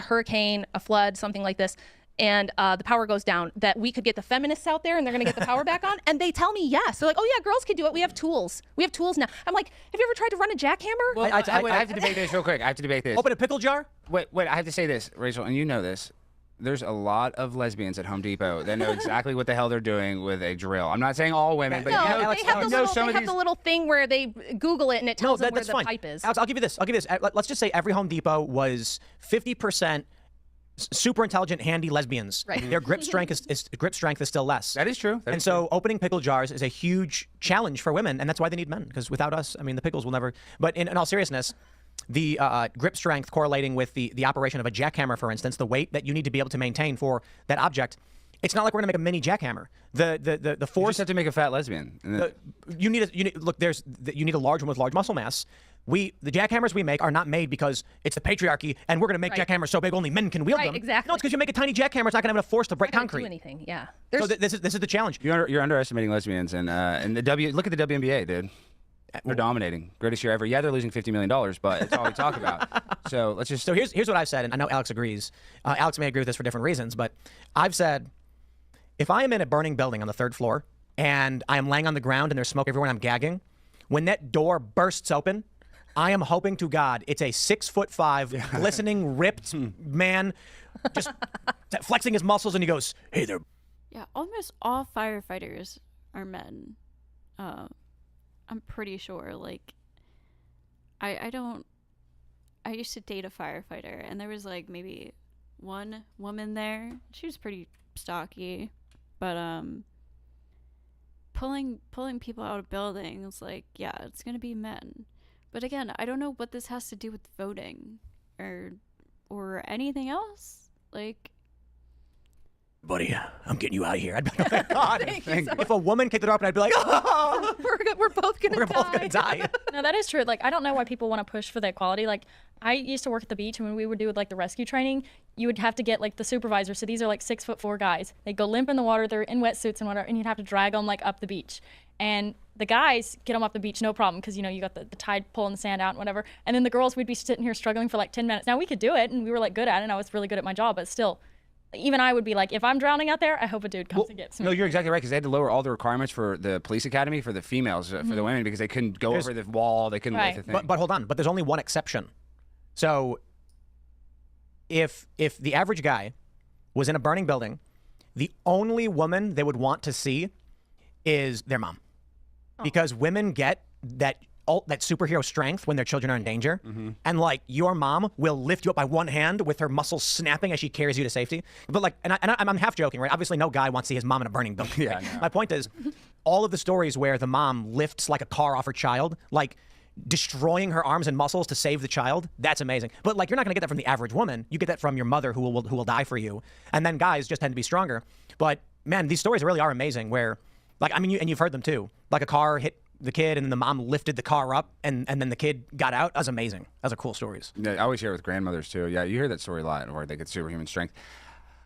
B: hurricane, a flood, something like this, and the power goes down, that we could get the feminists out there and they're going to get the power back on? And they tell me yes. They're like, oh yeah, girls can do it. We have tools. We have tools now. I'm like, have you ever tried to run a jackhammer?
D: Well, I have to debate this real quick. I have to debate this.
C: Open a pickle jar?
D: Wait, I have to say this, Rachel, and you know this. There's a lot of lesbians at Home Depot that know exactly what the hell they're doing with a drill. I'm not saying all women, but
B: no,
D: you know,
B: they have the little thing where they Google it and it tells them where the pipe is.
C: Alex, I'll give you this. Let's just say every Home Depot was 50% super intelligent, handy lesbians.
B: Right.
C: Their grip strength is still less.
D: That is true.
C: And so opening pickle jars is a huge challenge for women, and that's why they need men, because without us, I mean, the pickles will never. But in all seriousness, the grip strength correlating with the operation of a jackhammer, for instance, the weight that you need to be able to maintain for that object, it's not like we're gonna make a mini jackhammer. The force.
D: You just have to make a fat lesbian.
C: You need a large one with large muscle mass. The jackhammers we make are not made because it's the patriarchy and we're going to make jackhammers so big only men can wield them.
B: Exactly.
C: No, it's because you make a tiny jackhammer, it's not going to have enough force to break concrete.
B: Do anything, yeah.
C: So this is the challenge.
D: You're underestimating lesbians, and look at the WNBA, dude. They're dominating, greatest year ever. Yeah, they're losing $50 million, but it's all we talk about. So let's just.
C: So here's what I've said, and I know Alex agrees. Alex may agree with this for different reasons, but I've said, if I am in a burning building on the 3rd floor and I am laying on the ground and there's smoke everywhere and I'm gagging, when that door bursts open, I am hoping to God it's a 6'5", glistening, ripped man, just flexing his muscles, and he goes, "Hey there."
A: Yeah, almost all firefighters are men. I'm pretty sure. Like, I don't. I used to date a firefighter, and there was like maybe one woman there. She was pretty stocky, but pulling people out of buildings, like, yeah, it's gonna be men. But again, I don't know what this has to do with voting or anything else. Like,
C: buddy, I'm getting you out of here. I'd be like, oh my God.
B: Thank you so
C: If a woman kicked the door up, and I'd be like, oh,
B: we're both gonna
C: we're
B: die.
C: both gonna die.
E: No, that is true. Like, I don't know why people want to push for the equality. Like, I used to work at the beach, and when we would do like the rescue training, you would have to get like the supervisor. So these are like 6'4" guys. They go limp in the water. They're in wetsuits and whatever, and you'd have to drag them like up the beach. And the guys get them up the beach, no problem, because, you know, you got the tide pulling the sand out and whatever. And then the girls, we'd be sitting here struggling for like 10 minutes. Now we could do it, and we were like good at it, and I was really good at my job, but still, even I would be like, if I'm drowning out there, I hope a dude comes and gets me.
D: No, you're exactly right, because they had to lower all the requirements for the police academy for the females, for the women, because they couldn't go over the wall, they couldn't lift the thing.
C: But hold on, but there's only one exception. So if the average guy was in a burning building, the only woman they would want to see is their mom. Because women get that superhero strength when their children are in danger. And like, your mom will lift you up by one hand with her muscles snapping as she carries you to safety. But like, and I'm half joking, right? Obviously no guy wants to see his mom in a burning building.
D: Yeah,
C: Right?
D: I know.
C: My point is, all of the stories where the mom lifts like a car off her child, like destroying her arms and muscles to save the child, that's amazing. But like, you're not gonna get that from the average woman. You get that from your mother who will die for you. And then guys just tend to be stronger. But man, these stories really are amazing where, like, I mean, and you've heard them too. Like, a car hit the kid and then the mom lifted the car up and then the kid got out. That was amazing. Those are cool stories.
D: Yeah, I always hear it with grandmothers too. Yeah, you hear that story a lot, where they get superhuman strength.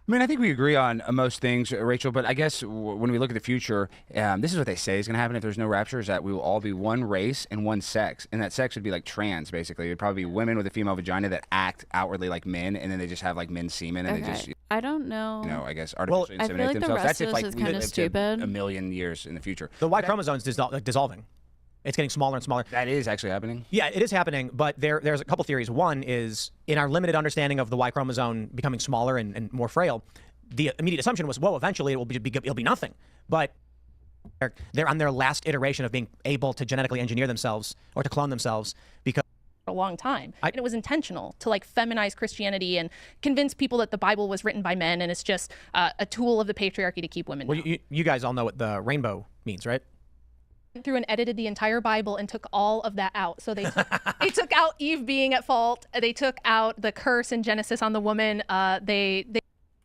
D: I mean, I think we agree on most things, Rachel, but I guess when we look at the future, this is what they say is going to happen if there's no rapture, is that we will all be one race and one sex. And that sex would be like trans, basically. It would probably be women with a female vagina that act outwardly like men, and then they just have like men's semen, and they just,
A: I don't know.
D: you know, I guess artificially
A: I feel
D: inseminate
A: like the
D: themselves.
A: rest
D: That's
A: of
D: if
A: this
D: like
A: is
D: we
A: kinda
D: live to
A: stupid.
D: a million years in the future.
C: The Y chromosome's dissolving. It's getting smaller and smaller.
D: That is actually happening.
C: Yeah, it is happening, but there's a couple theories. One is, in our limited understanding of the Y chromosome becoming smaller and more frail, the immediate assumption was, whoa, eventually it'll be nothing. But they're on their last iteration of being able to genetically engineer themselves or to clone themselves because
B: A long time, and it was intentional to like feminize Christianity and convince people that the Bible was written by men and it's just a tool of the patriarchy to keep women
C: well,
B: down.
C: you guys all know what the rainbow means, right?
B: Went through and edited the entire Bible and took all of that out. So they took out Eve being at fault. They took out the curse in Genesis on the woman. They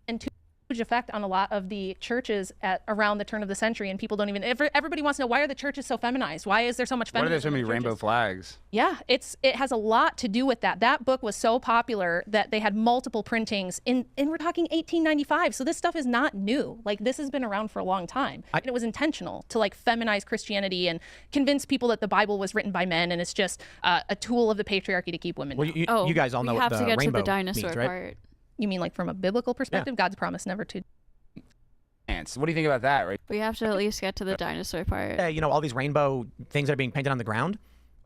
B: and to huge effect on a lot of the churches at around the turn of the century, and people don't even everybody wants to know, why are the churches so feminized? Why is there so much
D: Why are
B: feminism
D: there so
B: in
D: many
B: the
D: rainbow
B: churches?
D: flags?
B: Yeah, it has a lot to do with that. That book was so popular that they had multiple printings and we're talking 1895. So this stuff is not new. Like, this has been around for a long time. And it was intentional to like feminize Christianity and convince people that the Bible was written by men and it's just a tool of the patriarchy to keep women
C: Well,
B: down.
C: you guys all know
A: we
C: what
A: have
C: the
A: to get to
C: rainbow
A: the dinosaur
C: means, right?
A: part.
B: You mean like from a biblical perspective? God's promise never to.
D: Ants. What do you think about that, right?
A: We have to at least get to the dinosaur part.
C: You know, all these rainbow things that are being painted on the ground.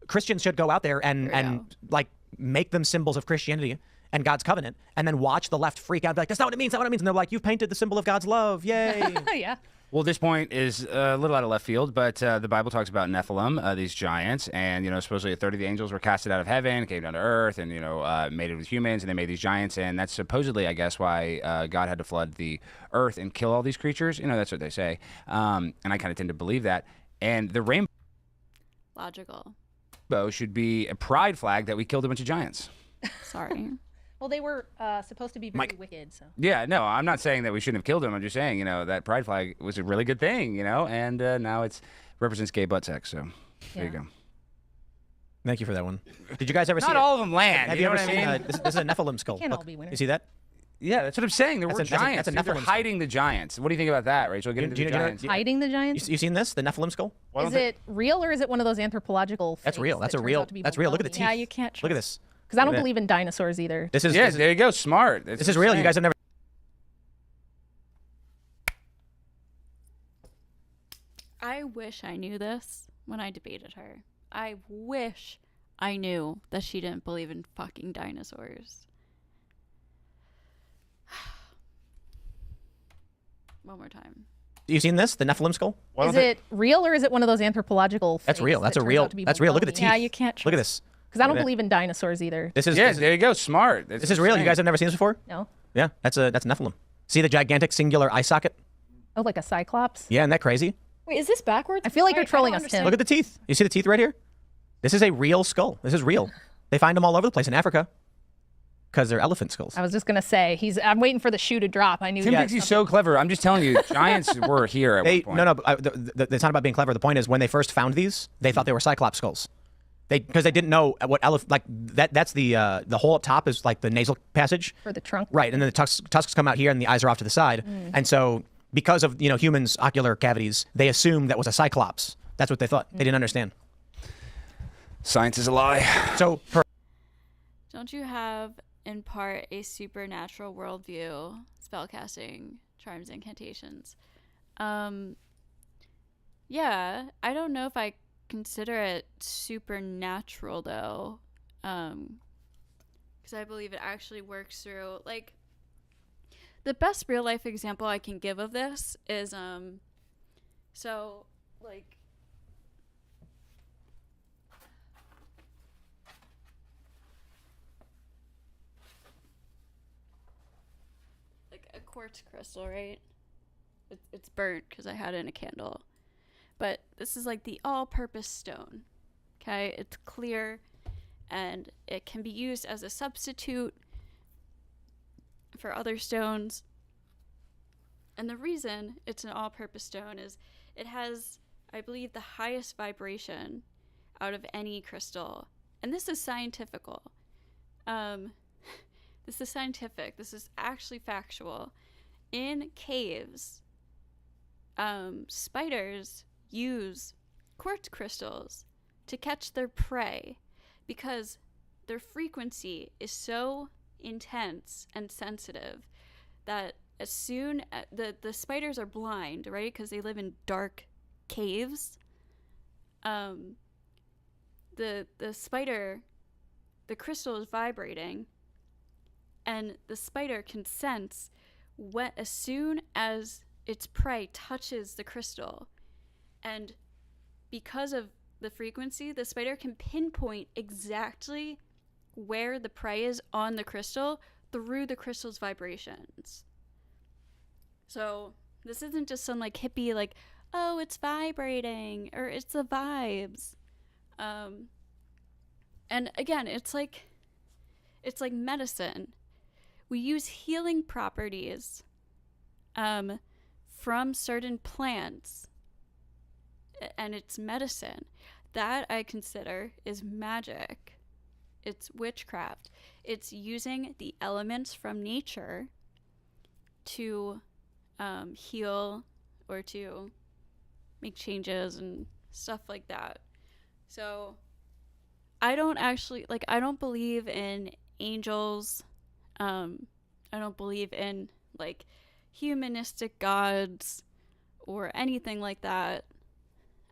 C: Christians should go out there and like make them symbols of Christianity and God's covenant, and then watch the left freak out and be like, that's not what it means, that's not what it means. And they're like, you've painted the symbol of God's love. Yay.
B: Yeah.
D: Well, this point is a little out of left field, but the Bible talks about Nephilim, these giants, and, you know, supposedly a third of the angels were casted out of heaven, came down to earth, and, you know, mated with humans, and they made these giants, and that's supposedly, I guess, why God had to flood the earth and kill all these creatures. You know, that's what they say, and I kind of tend to believe that. And the rainbow
A: Logical.
D: should be a pride flag that we killed a bunch of giants.
A: Sorry.
B: Well, they were supposed to be very wicked. So.
D: Yeah, no, I'm not saying that we shouldn't have killed them. I'm just saying, you know, that pride flag was a really good thing, you know, and now it represents gay butt sex. So there you go.
C: Thank you for that one. Did you guys ever see
D: Not
C: it?
D: all of them land.
C: Have
D: you
C: you
D: know
C: ever
D: what
C: seen
D: I mean?
C: this is a Nephilim skull.
B: Can't all
C: Look,
B: be winners.
C: you see that?
D: Yeah, that's what I'm saying. There were
C: That's a
D: giants.
C: Nephilim
D: They're
C: skull.
D: hiding the giants. What do you think about that, Rachel? Get into
C: Do
D: the
C: you know-
D: giants.
B: Hiding the giants?
C: You seen this? The Nephilim skull?
B: Is it real or is it one of those anthropological
C: That's
B: fakes
C: real. That's
B: that
C: a
B: turns
C: real.
B: out to be
C: That's real. Look at the
B: baloney?
C: teeth.
E: Yeah, you can't
C: Look at
E: trust-
C: this.
B: Because I don't
C: Look at
B: believe in dinosaurs either.
C: This is
D: Yeah,
C: this is,
D: there you go. Smart.
C: this is real. You guys have never.
A: I wish I knew this when I debated her. I wish I knew that she didn't believe in fucking dinosaurs. One more time.
C: You seen this? The Nephilim skull?
B: Is it real or is it one of those anthropological
C: That's
B: fakes
C: real. That's
B: that
C: a
B: turns
C: real.
B: out to be
C: That's real. Look at the
B: baloney?
C: teeth.
E: Yeah, you can't trust.
C: Look at this.
B: Because I don't
C: Look at
B: believe in dinosaurs either.
C: This is
D: Yeah, there you go. Smart.
C: this is real. You guys have never seen this before?
B: No.
C: Yeah, that's Nephilim. See the gigantic singular eye socket?
B: Oh, like a cyclops?
C: Yeah, isn't that crazy?
E: Wait, is this backwards?
B: I feel like you're
E: I don't
B: trolling us,
E: understand.
B: Tim.
C: Look at the teeth. You see the teeth right here? This is a real skull. This is real. They find them all over the place in Africa because they're elephant skulls.
B: I was just gonna say I'm waiting for the shoe to drop. I knew.
D: Tim thinks he's so clever. I'm just telling you, giants were here at one point.
C: No, it's not about being clever. The point is when they first found these, they thought they were cyclops skulls. Because they didn't know what that's the hole up top is like the nasal passage
B: For the trunk.
C: right, and then the tusks come out here and the eyes are off to the side, and so because of humans' ocular cavities, they assumed that was a cyclops. That's what they thought. They didn't understand.
D: Science is a lie.
C: So
A: Don't you have, in part, a supernatural worldview, spellcasting, charms, incantations? Yeah, I don't know if I consider it supernatural, though. Because I believe it actually works through, like, the best real-life example I can give of this is, so, like, a quartz crystal, right? It's burnt because I had it in a candle. But this is like the all-purpose stone, okay? It's clear, and it can be used as a substitute for other stones. And the reason it's an all-purpose stone is it has, I believe, the highest vibration out of any crystal. And this is scientifical. This is scientific. This is actually factual. In caves, spiders use quartz crystals to catch their prey because their frequency is so intense and sensitive that as soon as the spiders are blind, right? Because they live in dark caves. The spider, the crystal is vibrating, and the spider can sense as soon as its prey touches the crystal. And because of the frequency, the spider can pinpoint exactly where the prey is on the crystal through the crystal's vibrations. So this isn't just some like hippie like, oh, it's vibrating or it's the vibes. And again, it's like medicine. We use healing properties from certain plants, and it's medicine. That I consider is magic. It's witchcraft. It's using the elements from nature to heal or to make changes and stuff like that. So I don't believe in angels. I don't believe in like humanistic gods or anything like that.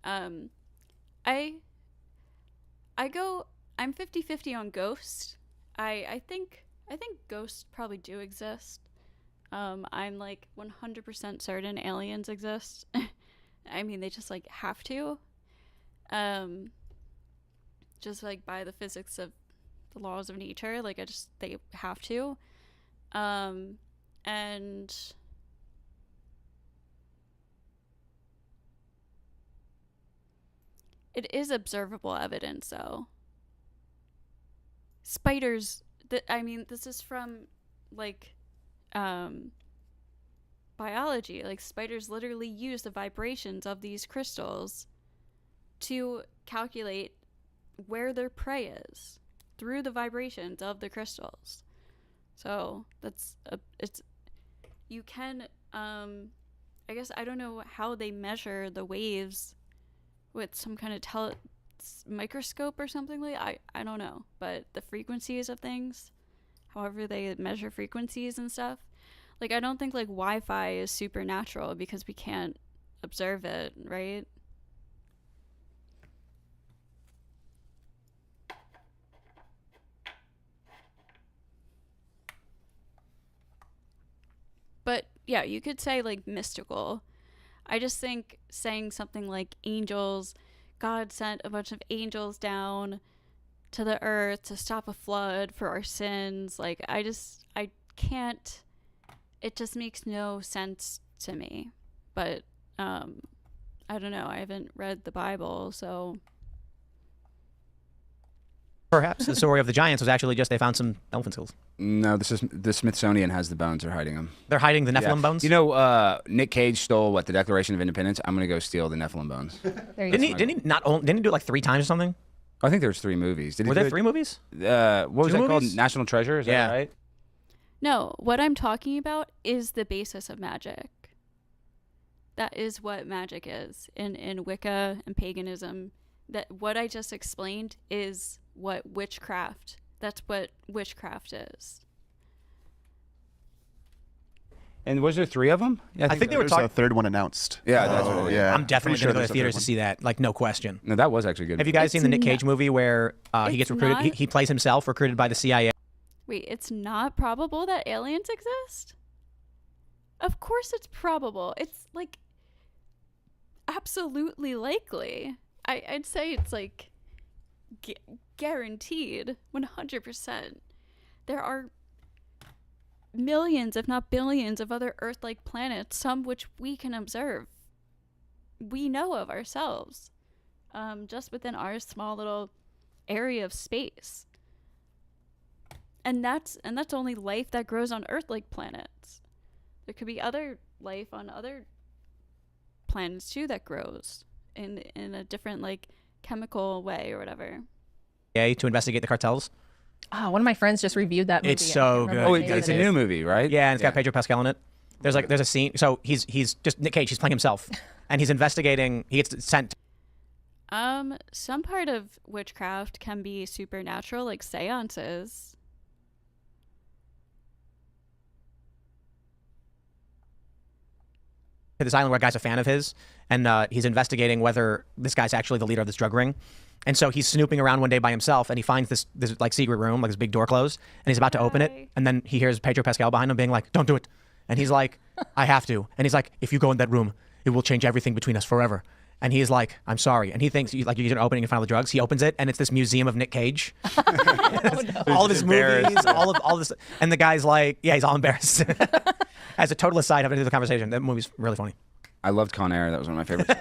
A: I'm 50-50 on ghosts. I think ghosts probably do exist. I'm like 100% certain aliens exist. I mean, they just like have to. Just like by the physics of the laws of nature, like they have to. And it is observable evidence, though. Spiders, this is from, like, biology. Like, spiders literally use the vibrations of these crystals to calculate where their prey is through the vibrations of the crystals. So you can, I guess, I don't know how they measure the waves with some kind of microscope or something I don't know, but the frequencies of things, however they measure frequencies and stuff, like, I don't think like Wi-Fi is supernatural because we can't observe it, right? But yeah, you could say like mystical. I just think saying something like angels, God sent a bunch of angels down to the earth to stop a flood for our sins. Like, I can't, it just makes no sense to me. But, I don't know. I haven't read the Bible, so.
C: Perhaps the story of the giants was actually just they found some elephant skulls.
D: No, the Smithsonian has the bones. They're hiding them.
C: They're hiding the Nephilim bones?
D: You know, Nick Cage stole the Declaration of Independence. I'm gonna go steal the Nephilim bones.
B: There you
C: Didn't
B: go.
C: he do it like 3 times or something?
D: I think there's 3 movies. Did he
C: Were
D: do
C: there
D: it-
C: 3 movies?
D: What was
C: 2
D: that called?
C: movies?
D: National Treasure? Is
C: Yeah.
D: that right?
A: No, what I'm talking about is the basis of magic. That is what magic is in Wicca and paganism. That what I just explained is what witchcraft. That's what witchcraft is.
D: And was there 3 of them? Yeah,
C: I think they were
H: There's
C: talking.
H: a third one announced.
D: Yeah, that's what it is.
H: Yeah,
C: I'm definitely
H: pretty sure
C: going to go to
H: there's a
C: theaters
H: third
C: to see that. Like, no question.
D: No, that was actually good.
C: Have you guys seen the Nick Cage
A: not-
C: movie where he gets
A: it's
C: recruited?
A: not-
C: He plays himself, recruited by the CIA.
A: Wait, it's not probable that aliens exist? Of course it's probable. It's like absolutely likely. I'd say it's like guaranteed 100%. There are millions, if not billions, of other Earth-like planets, some which we can observe. We know of ourselves, just within our small little area of space. And that's only life that grows on Earth-like planets. There could be other life on other planets too that grows in a different like chemical way or whatever.
C: To investigate the cartels.
B: Oh, one of my friends just reviewed that movie.
C: It's
B: I
C: so
B: can't remember
C: good.
D: Oh,
B: what the name
D: it's
B: of
D: a
B: it
D: new
B: is.
D: movie, right?
C: Yeah, and it's got Pedro Pascal in it. There's a scene. So he's just Nick Cage. He's playing himself, and he's investigating. He gets sent.
A: Some part of witchcraft can be supernatural, like seances.
C: To this island where a guy's a fan of his, and he's investigating whether this guy's actually the leader of this drug ring. And so he's snooping around one day by himself, and he finds this like secret room, like this big door closed, and he's about to open it,
A: Hi.
C: and then he hears Pedro Pascal behind him being like, "Don't do it," and he's like, "I have to," and he's like, "If you go in that room, it will change everything between us forever." And he's like, "I'm sorry," and he thinks like you're gonna opening and find all the drugs. He opens it, and it's this museum of Nick Cage, all of his movies, all this, and the guy's like, yeah, he's all embarrassed. As a total aside, having the conversation, that movie's really funny.
D: I loved Con Air. That was one of my favorites.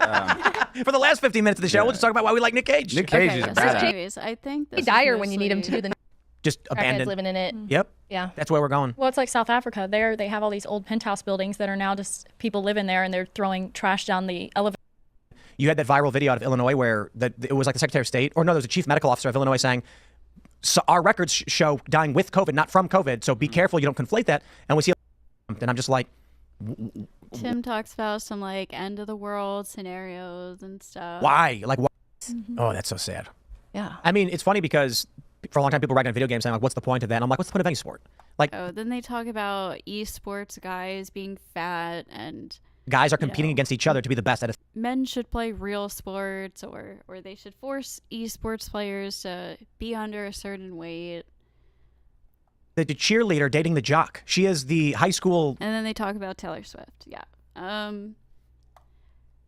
C: For the last 15 minutes of the show, we'll just talk about why we like Nick Cage.
D: Nick Cage is a
A: so
D: badass.
A: anyways, I think this is
B: Dire when you need him to
A: mostly-
B: do the
C: Just
B: crackheads
C: abandoned.
B: living in it.
C: Yep,
B: Yeah.
C: that's where we're going.
E: Well, it's like South Africa. There, they have all these old penthouse buildings that are now just people living there, and they're throwing trash down the elevator.
C: You had that viral video out of Illinois where it was like the Secretary of State, or no, there was a chief medical officer of Illinois saying, so our records show dying with COVID, not from COVID, so be careful you don't conflate that. And we see, and I'm just like,
A: Tim talks about some like end of the world scenarios and stuff.
C: why? Like, why? Oh, that's so sad.
B: Yeah.
C: I mean, it's funny because for a long time people were writing video games saying like, what's the point of that? And I'm like, what's the point of any sport? Like,
A: Oh, then they talk about esports guys being fat and
C: guys are competing
A: know.
C: against each other to be the best at it.
A: men should play real sports or they should force esports players to be under a certain weight.
C: The cheerleader dating the jock. She is the high school.
A: And then they talk about Taylor Swift. Yeah.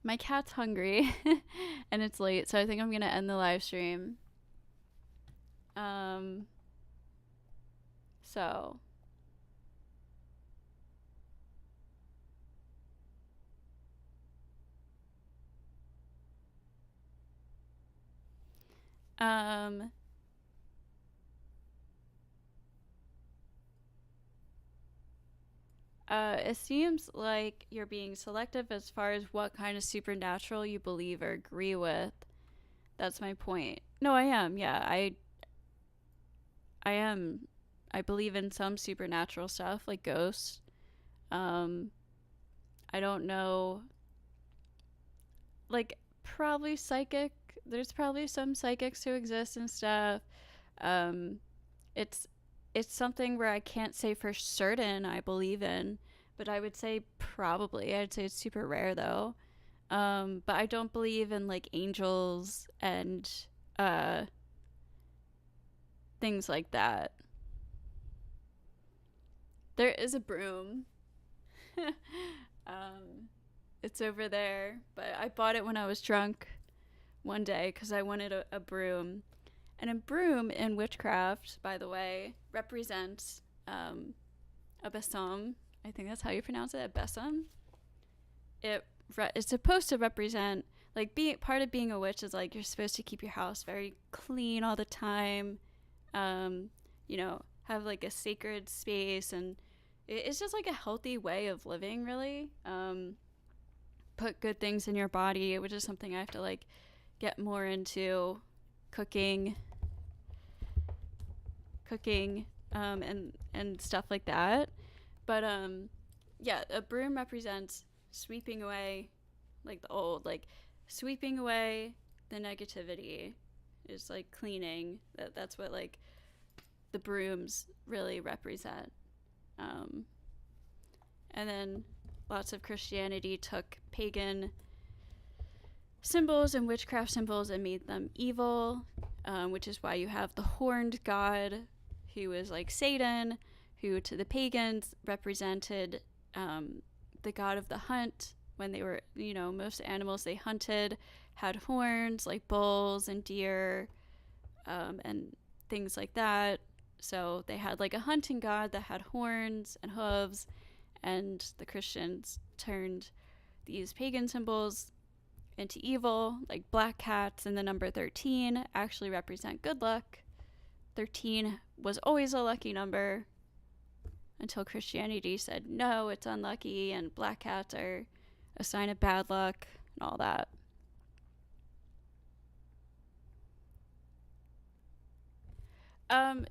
A: My cat's hungry and it's late, so I think I'm going to end the live stream. So it seems like you're being selective as far as what kind of supernatural you believe or agree with. That's my point. No, I am. Yeah, I am. I believe in some supernatural stuff like ghosts. I don't know. Like probably psychic. There's probably some psychics who exist and stuff. It's something where I can't say for certain I believe in, but I would say probably. I'd say it's super rare though. But I don't believe in like angels and things like that. There is a broom. It's over there. But I bought it when I was drunk one day because I wanted a broom. And a broom in witchcraft, by the way, represents a besom. I think that's how you pronounce it, a besom. It's supposed to represent, like, part of being a witch is, like, you're supposed to keep your house very clean all the time. You know, have, like, a sacred space, and it's just, like, a healthy way of living, really. Put good things in your body, which is something I have to, like, get more into. Cooking, and stuff like that. But yeah, a broom represents sweeping away, like, the old, like, sweeping away the negativity is, like, cleaning. That's what, like, the brooms really represent. And then lots of Christianity took pagan symbols and witchcraft symbols and made them evil, which is why you have the horned god, who is like Satan, who to the pagans represented the god of the hunt. When they were, you know, most animals they hunted had horns, like bulls and deer, and things like that. So they had like a hunting god that had horns and hooves, and the Christians turned these pagan symbols into evil, like black cats and the number 13 actually represent good luck. 13 was always a lucky number until Christianity said, no, it's unlucky, and black cats are a sign of bad luck and all that.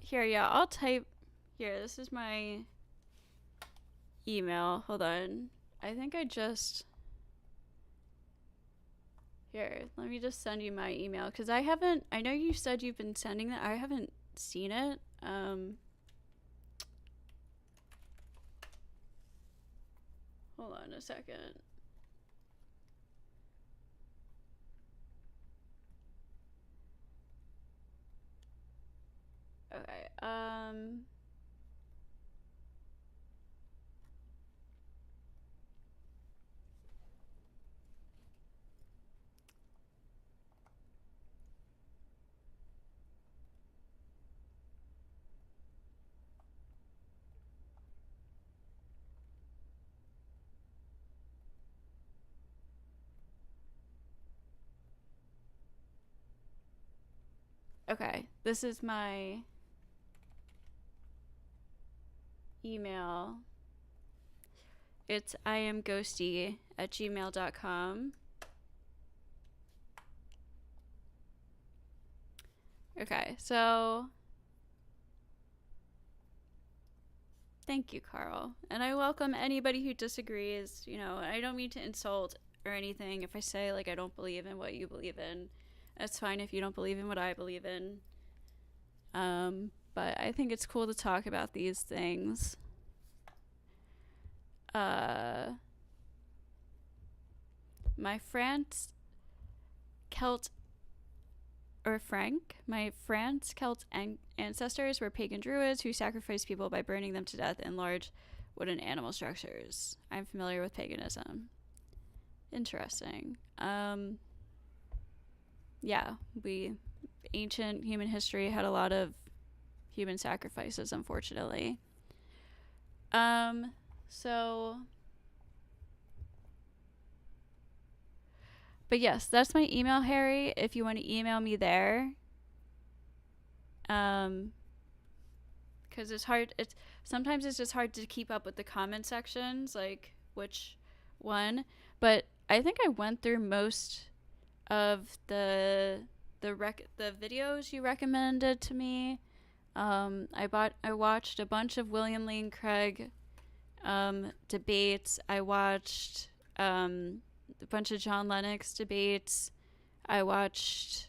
A: Here, yeah, I'll type, here, this is my email. Hold on. I think I just, here, let me just send you my email, because I know you said you've been sending that. I haven't seen it. Hold on a second. Okay, okay, this is my email. It's iamghosty@gmail.com. Okay, so thank you, Carl. And I welcome anybody who disagrees. You know, I don't mean to insult or anything. If I say, like, I don't believe in what you believe in, that's fine if you don't believe in what I believe in. But I think it's cool to talk about these things. My France Celt ancestors were pagan druids who sacrificed people by burning them to death in large wooden animal structures. I'm familiar with paganism. Interesting. Yeah, ancient human history had a lot of human sacrifices, unfortunately. But yes, that's my email, Harry, if you want to email me there. Because sometimes it's just hard to keep up with the comment sections, like which one. But I think I went through most of the videos you recommended to me. I watched a bunch of William Lane Craig debates. I watched a bunch of John Lennox debates. I watched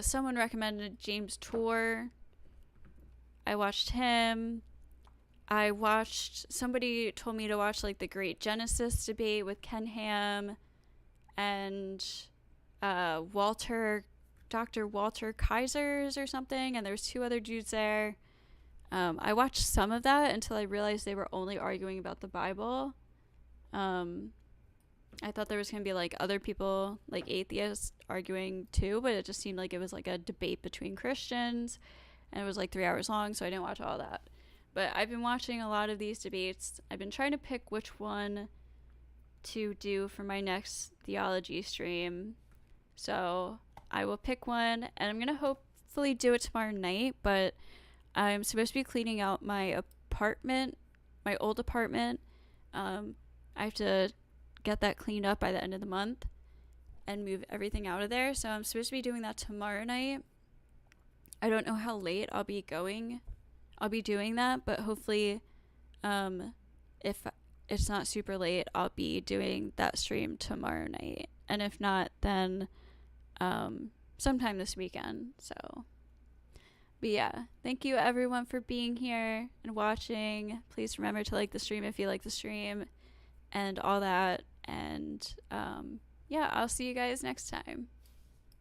A: someone recommended James Tour. I watched him. Somebody told me to watch, like, the Great Genesis debate with Ken Ham and Dr. Walter Kaisers or something, and there's two other dudes there. I watched some of that until I realized they were only arguing about the Bible. I thought there was going to be like other people, like atheists, arguing too, but it just seemed like it was like a debate between Christians, and it was like 3 hours long, so I didn't watch all that. But I've been watching a lot of these debates. I've been trying to pick which one to do for my next theology stream. So I will pick one, and I'm going to hopefully do it tomorrow night, but I'm supposed to be cleaning out my apartment, my old apartment. I have to get that cleaned up by the end of the month and move everything out of there. So I'm supposed to be doing that tomorrow night. I don't know how late I'll be doing that, but hopefully, if it's not super late, I'll be doing that stream tomorrow night. And if not, then sometime this weekend. So, but yeah, thank you everyone for being here and watching. Please remember to like the stream if you like the stream and all that. And yeah, I'll see you guys next time.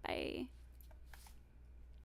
A: Bye.